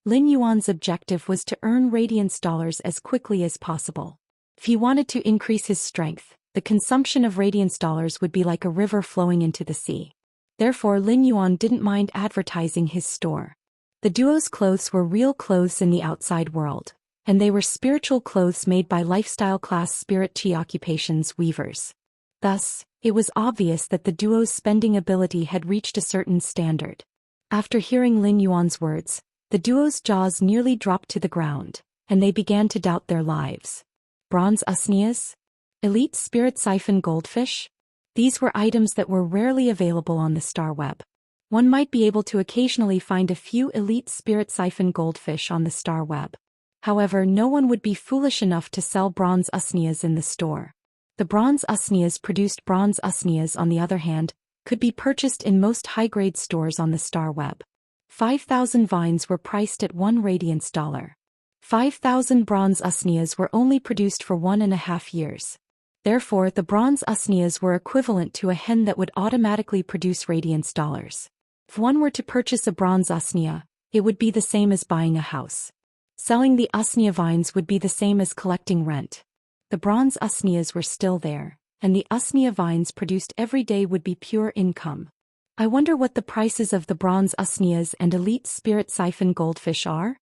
Lin Yuan's objective was to earn radiance dollars as quickly as possible. If he wanted to increase his strength, the consumption of radiance dollars would be like a river flowing into the sea. Therefore, Lin Yuan didn't mind advertising his store. The duo's clothes were real clothes in the outside world, and they were spiritual clothes made by lifestyle class spirit chi occupations weavers. Thus, it was obvious that the duo's spending ability had reached a certain standard. After hearing Lin Yuan's words, the duo's jaws nearly dropped to the ground, and they began to doubt their lives. Bronze usnias? Elite Spirit Siphon Goldfish? These were items that were rarely available on the Star Web. One might be able to occasionally find a few elite spirit siphon goldfish on the star web. However, no one would be foolish enough to sell bronze usnias in the store. The bronze usnias produced bronze usnias, on the other hand, could be purchased in most high-grade stores on the star web. 5,000 vines were priced at 1 radiance dollar. 5,000 bronze usnias were only produced for 1.5 years. Therefore, the bronze usnias were equivalent to a hen that would automatically produce radiance dollars. If one were to purchase a bronze usnia, it would be the same as buying a house. Selling the usnia vines would be the same as collecting rent. The bronze usnias were still there, and the usnia vines produced every day would be pure income. I wonder what the prices of the bronze usnias and elite spirit siphon goldfish are?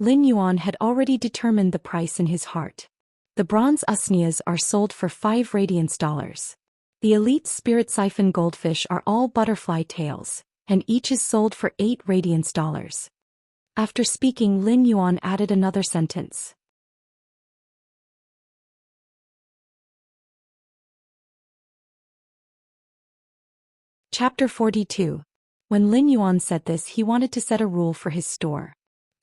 Lin Yuan had already determined the price in his heart. The bronze usnias are sold for 5 radiance dollars. The elite spirit siphon goldfish are all butterfly tails, and each is sold for 8 radiance dollars. After speaking, Lin Yuan added another sentence. Chapter 42. When Lin Yuan said this, he wanted to set a rule for his store.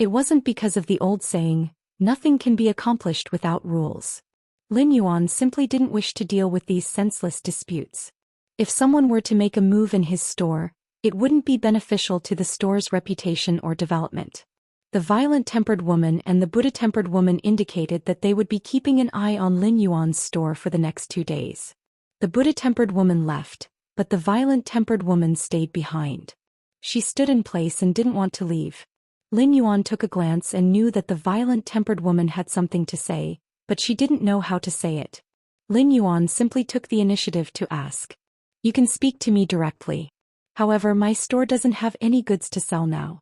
It wasn't because of the old saying, nothing can be accomplished without rules. Lin Yuan simply didn't wish to deal with these senseless disputes. If someone were to make a move in his store, it wouldn't be beneficial to the store's reputation or development. The violent-tempered woman and the Buddha-tempered woman indicated that they would be keeping an eye on Lin Yuan's store for the next 2 days. The Buddha-tempered woman left, but the violent-tempered woman stayed behind. She stood in place and didn't want to leave. Lin Yuan took a glance and knew that the violent-tempered woman had something to say, but she didn't know how to say it. Lin Yuan simply took the initiative to ask. You can speak to me directly. However, my store doesn't have any goods to sell now.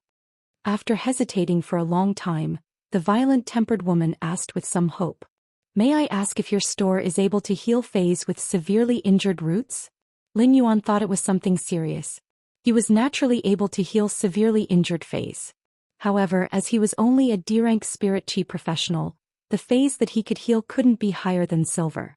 After hesitating for a long time, the violent-tempered woman asked with some hope. May I ask if your store is able to heal phase with severely injured roots? Lin Yuan thought it was something serious. He was naturally able to heal severely injured phase. However, as he was only a D-rank spirit chi professional, the phase that he could heal couldn't be higher than silver.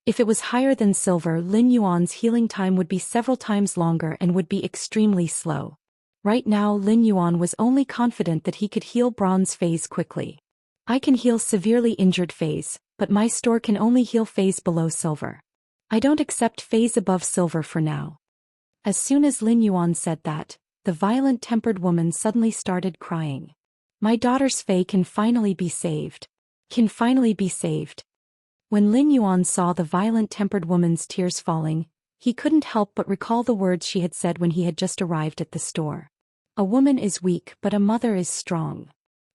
If it was higher than silver, Lin Yuan's healing time would be several times longer and would be extremely slow. Right now, Lin Yuan was only confident that he could heal bronze phase quickly. I can heal severely injured phase, but my store can only heal phase below silver. I don't accept phase above silver for now. As soon as Lin Yuan said that, the violent-tempered woman suddenly started crying. My daughter's Fei can finally be saved. Can finally be saved. When Lin Yuan saw the violent-tempered woman's tears falling, he couldn't help but recall the words she had said when he had just arrived at the store. A woman is weak, but a mother is strong.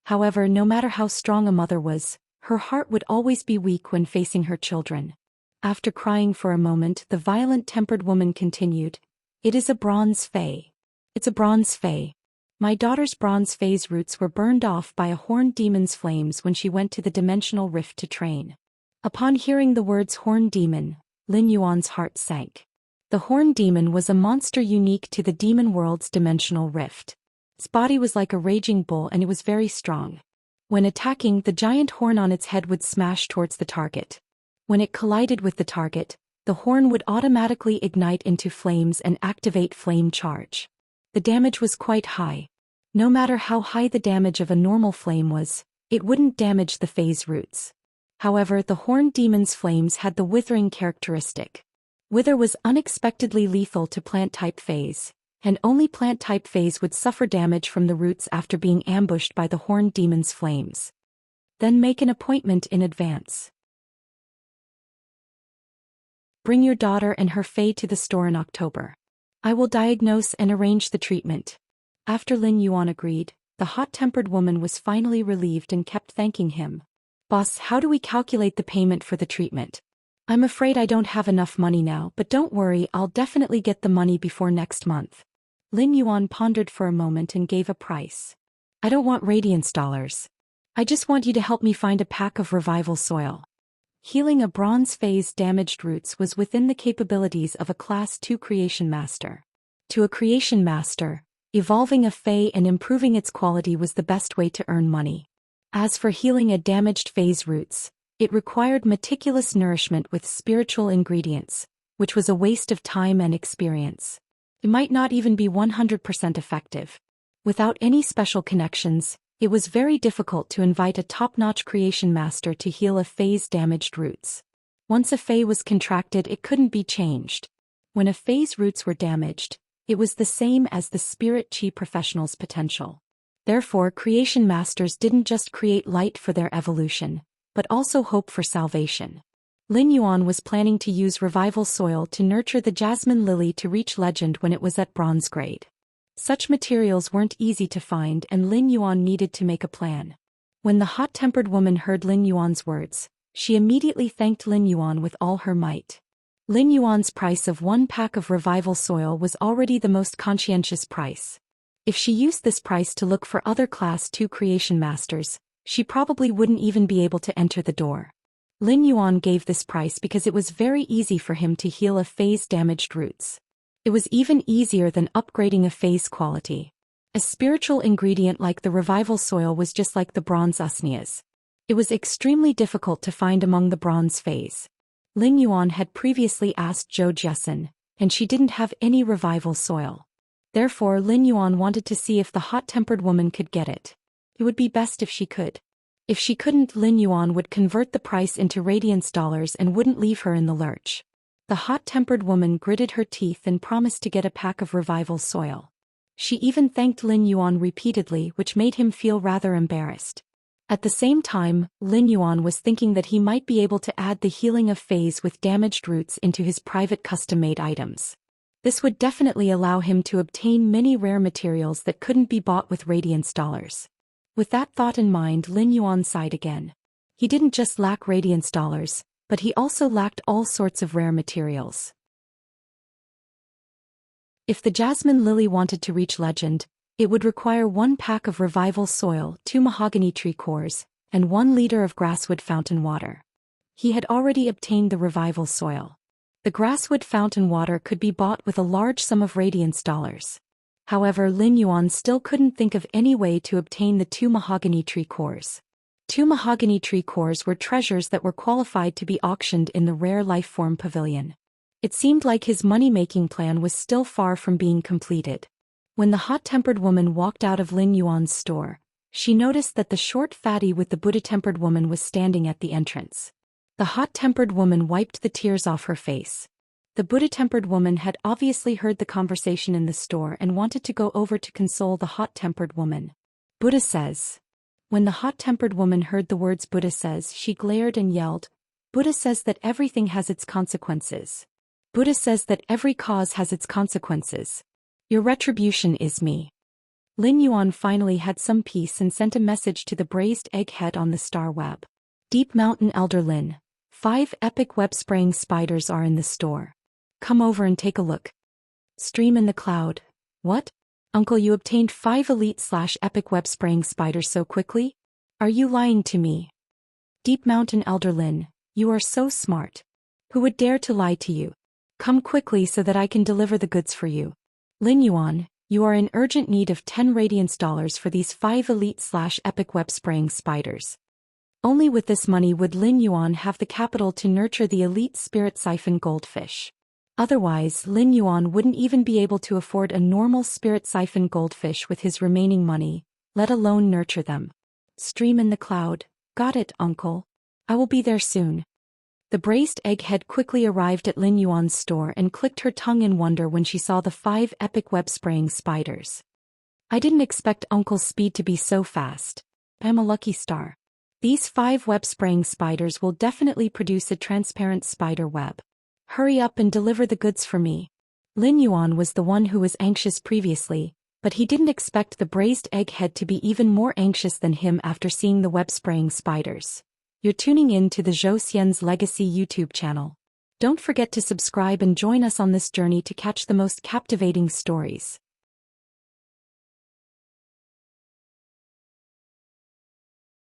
However, no matter how strong a mother was, her heart would always be weak when facing her children. After crying for a moment, the violent-tempered woman continued, It is a bronze Fei. It's a bronze Fei. My daughter's bronze Fei's roots were burned off by a horned demon's flames when she went to the dimensional rift to train. Upon hearing the words horned demon, Lin Yuan's heart sank. The horned demon was a monster unique to the demon world's dimensional rift. Its body was like a raging bull and it was very strong. When attacking, the giant horn on its head would smash towards the target. When it collided with the target, the horn would automatically ignite into flames and activate flame charge. The damage was quite high. No matter how high the damage of a normal flame was, it wouldn't damage the phase roots. However, the horned demon's flames had the withering characteristic. Wither was unexpectedly lethal to plant-type phase, and only plant-type phase would suffer damage from the roots after being ambushed by the horned demon's flames. Then make an appointment in advance. Bring your daughter and her Fei to the store in October. I will diagnose and arrange the treatment. After Lin Yuan agreed, the hot-tempered woman was finally relieved and kept thanking him. Boss, how do we calculate the payment for the treatment? I'm afraid I don't have enough money now, but don't worry, I'll definitely get the money before next month. Lin Yuan pondered for a moment and gave a price. I don't want radiance dollars. I just want you to help me find a pack of revival soil. Healing a bronze phase damaged roots was within the capabilities of a Class 2 creation master. To a creation master, evolving a Fei and improving its quality was the best way to earn money. As for healing a damaged phase roots, it required meticulous nourishment with spiritual ingredients, which was a waste of time and experience. It might not even be 100% effective. Without any special connections, it was very difficult to invite a top-notch creation master to heal a Fae's damaged roots. Once a Fae was contracted, it couldn't be changed. When a Fae's roots were damaged, it was the same as the spirit chi professional's potential. Therefore, creation masters didn't just create light for their evolution, but also hope for salvation. Lin Yuan was planning to use revival soil to nurture the jasmine lily to reach legend when it was at bronze grade. Such materials weren't easy to find, and Lin Yuan needed to make a plan. When the hot-tempered woman heard Lin Yuan's words, she immediately thanked Lin Yuan with all her might. Lin Yuan's price of 1 pack of revival soil was already the most conscientious price. If she used this price to look for other Class 2 creation masters, she probably wouldn't even be able to enter the door. Lin Yuan gave this price because it was very easy for him to heal a Fae's damaged roots. It was even easier than upgrading a Fae's quality. A spiritual ingredient like the revival soil was just like the bronze usnias. It was extremely difficult to find among the bronze Faes. Lin Yuan had previously asked Zhou Xian, and she didn't have any revival soil. Therefore, Lin Yuan wanted to see if the hot-tempered woman could get it. It would be best if she could. If she couldn't, Lin Yuan would convert the price into radiance dollars and wouldn't leave her in the lurch. The hot-tempered woman gritted her teeth and promised to get a pack of revival soil. She even thanked Lin Yuan repeatedly, which made him feel rather embarrassed. At the same time, Lin Yuan was thinking that he might be able to add the healing of Faes with damaged roots into his private custom-made items. This would definitely allow him to obtain many rare materials that couldn't be bought with radiance dollars. With that thought in mind, Lin Yuan sighed again. He didn't just lack radiance dollars, but he also lacked all sorts of rare materials. If the jasmine lily wanted to reach legend, it would require 1 pack of revival soil, 2 mahogany tree cores, and 1 liter of grasswood fountain water. He had already obtained the revival soil. The grasswood fountain water could be bought with a large sum of radiance dollars. However, Lin Yuan still couldn't think of any way to obtain the 2 mahogany tree cores. 2 mahogany tree cores were treasures that were qualified to be auctioned in the rare life-form pavilion. It seemed like his money-making plan was still far from being completed. When the hot-tempered woman walked out of Lin Yuan's store, she noticed that the short fatty with the Buddha-tempered woman was standing at the entrance. The hot-tempered woman wiped the tears off her face. The Buddha-tempered woman had obviously heard the conversation in the store and wanted to go over to console the hot-tempered woman. Buddha says. When the hot-tempered woman heard the words Buddha says, she glared and yelled, Buddha says that everything has its consequences. Buddha says that every cause has its consequences. Your retribution is me. Lin Yuan finally had some peace and sent a message to the braised egghead on the star web. Deep Mountain Elder Lin, 5 epic web-spraying spiders are in the store. Come over and take a look. Stream in the cloud. What? Uncle, you obtained 5 elite/epic web-spraying spiders so quickly? Are you lying to me? Deep Mountain Elder Lin, you are so smart. Who would dare to lie to you? Come quickly so that I can deliver the goods for you. Lin Yuan, you are in urgent need of 10 radiance dollars for these 5 elite/epic web-spraying spiders. Only with this money would Lin Yuan have the capital to nurture the elite spirit siphon goldfish. Otherwise, Lin Yuan wouldn't even be able to afford a normal spirit siphon goldfish with his remaining money, let alone nurture them. Stream in the cloud. Got it, uncle. I will be there soon. The braised egghead quickly arrived at Lin Yuan's store and clicked her tongue in wonder when she saw the 5 epic web-spraying spiders. I didn't expect Uncle's speed to be so fast. I'm a lucky star. These 5 web-spraying spiders will definitely produce a transparent spider web. Hurry up and deliver the goods for me. Lin Yuan was the one who was anxious previously, but he didn't expect the braised egghead to be even more anxious than him after seeing the web-spraying spiders. You're tuning in to the Zhou Xian's Legacy YouTube channel. Don't forget to subscribe and join us on this journey to catch the most captivating stories.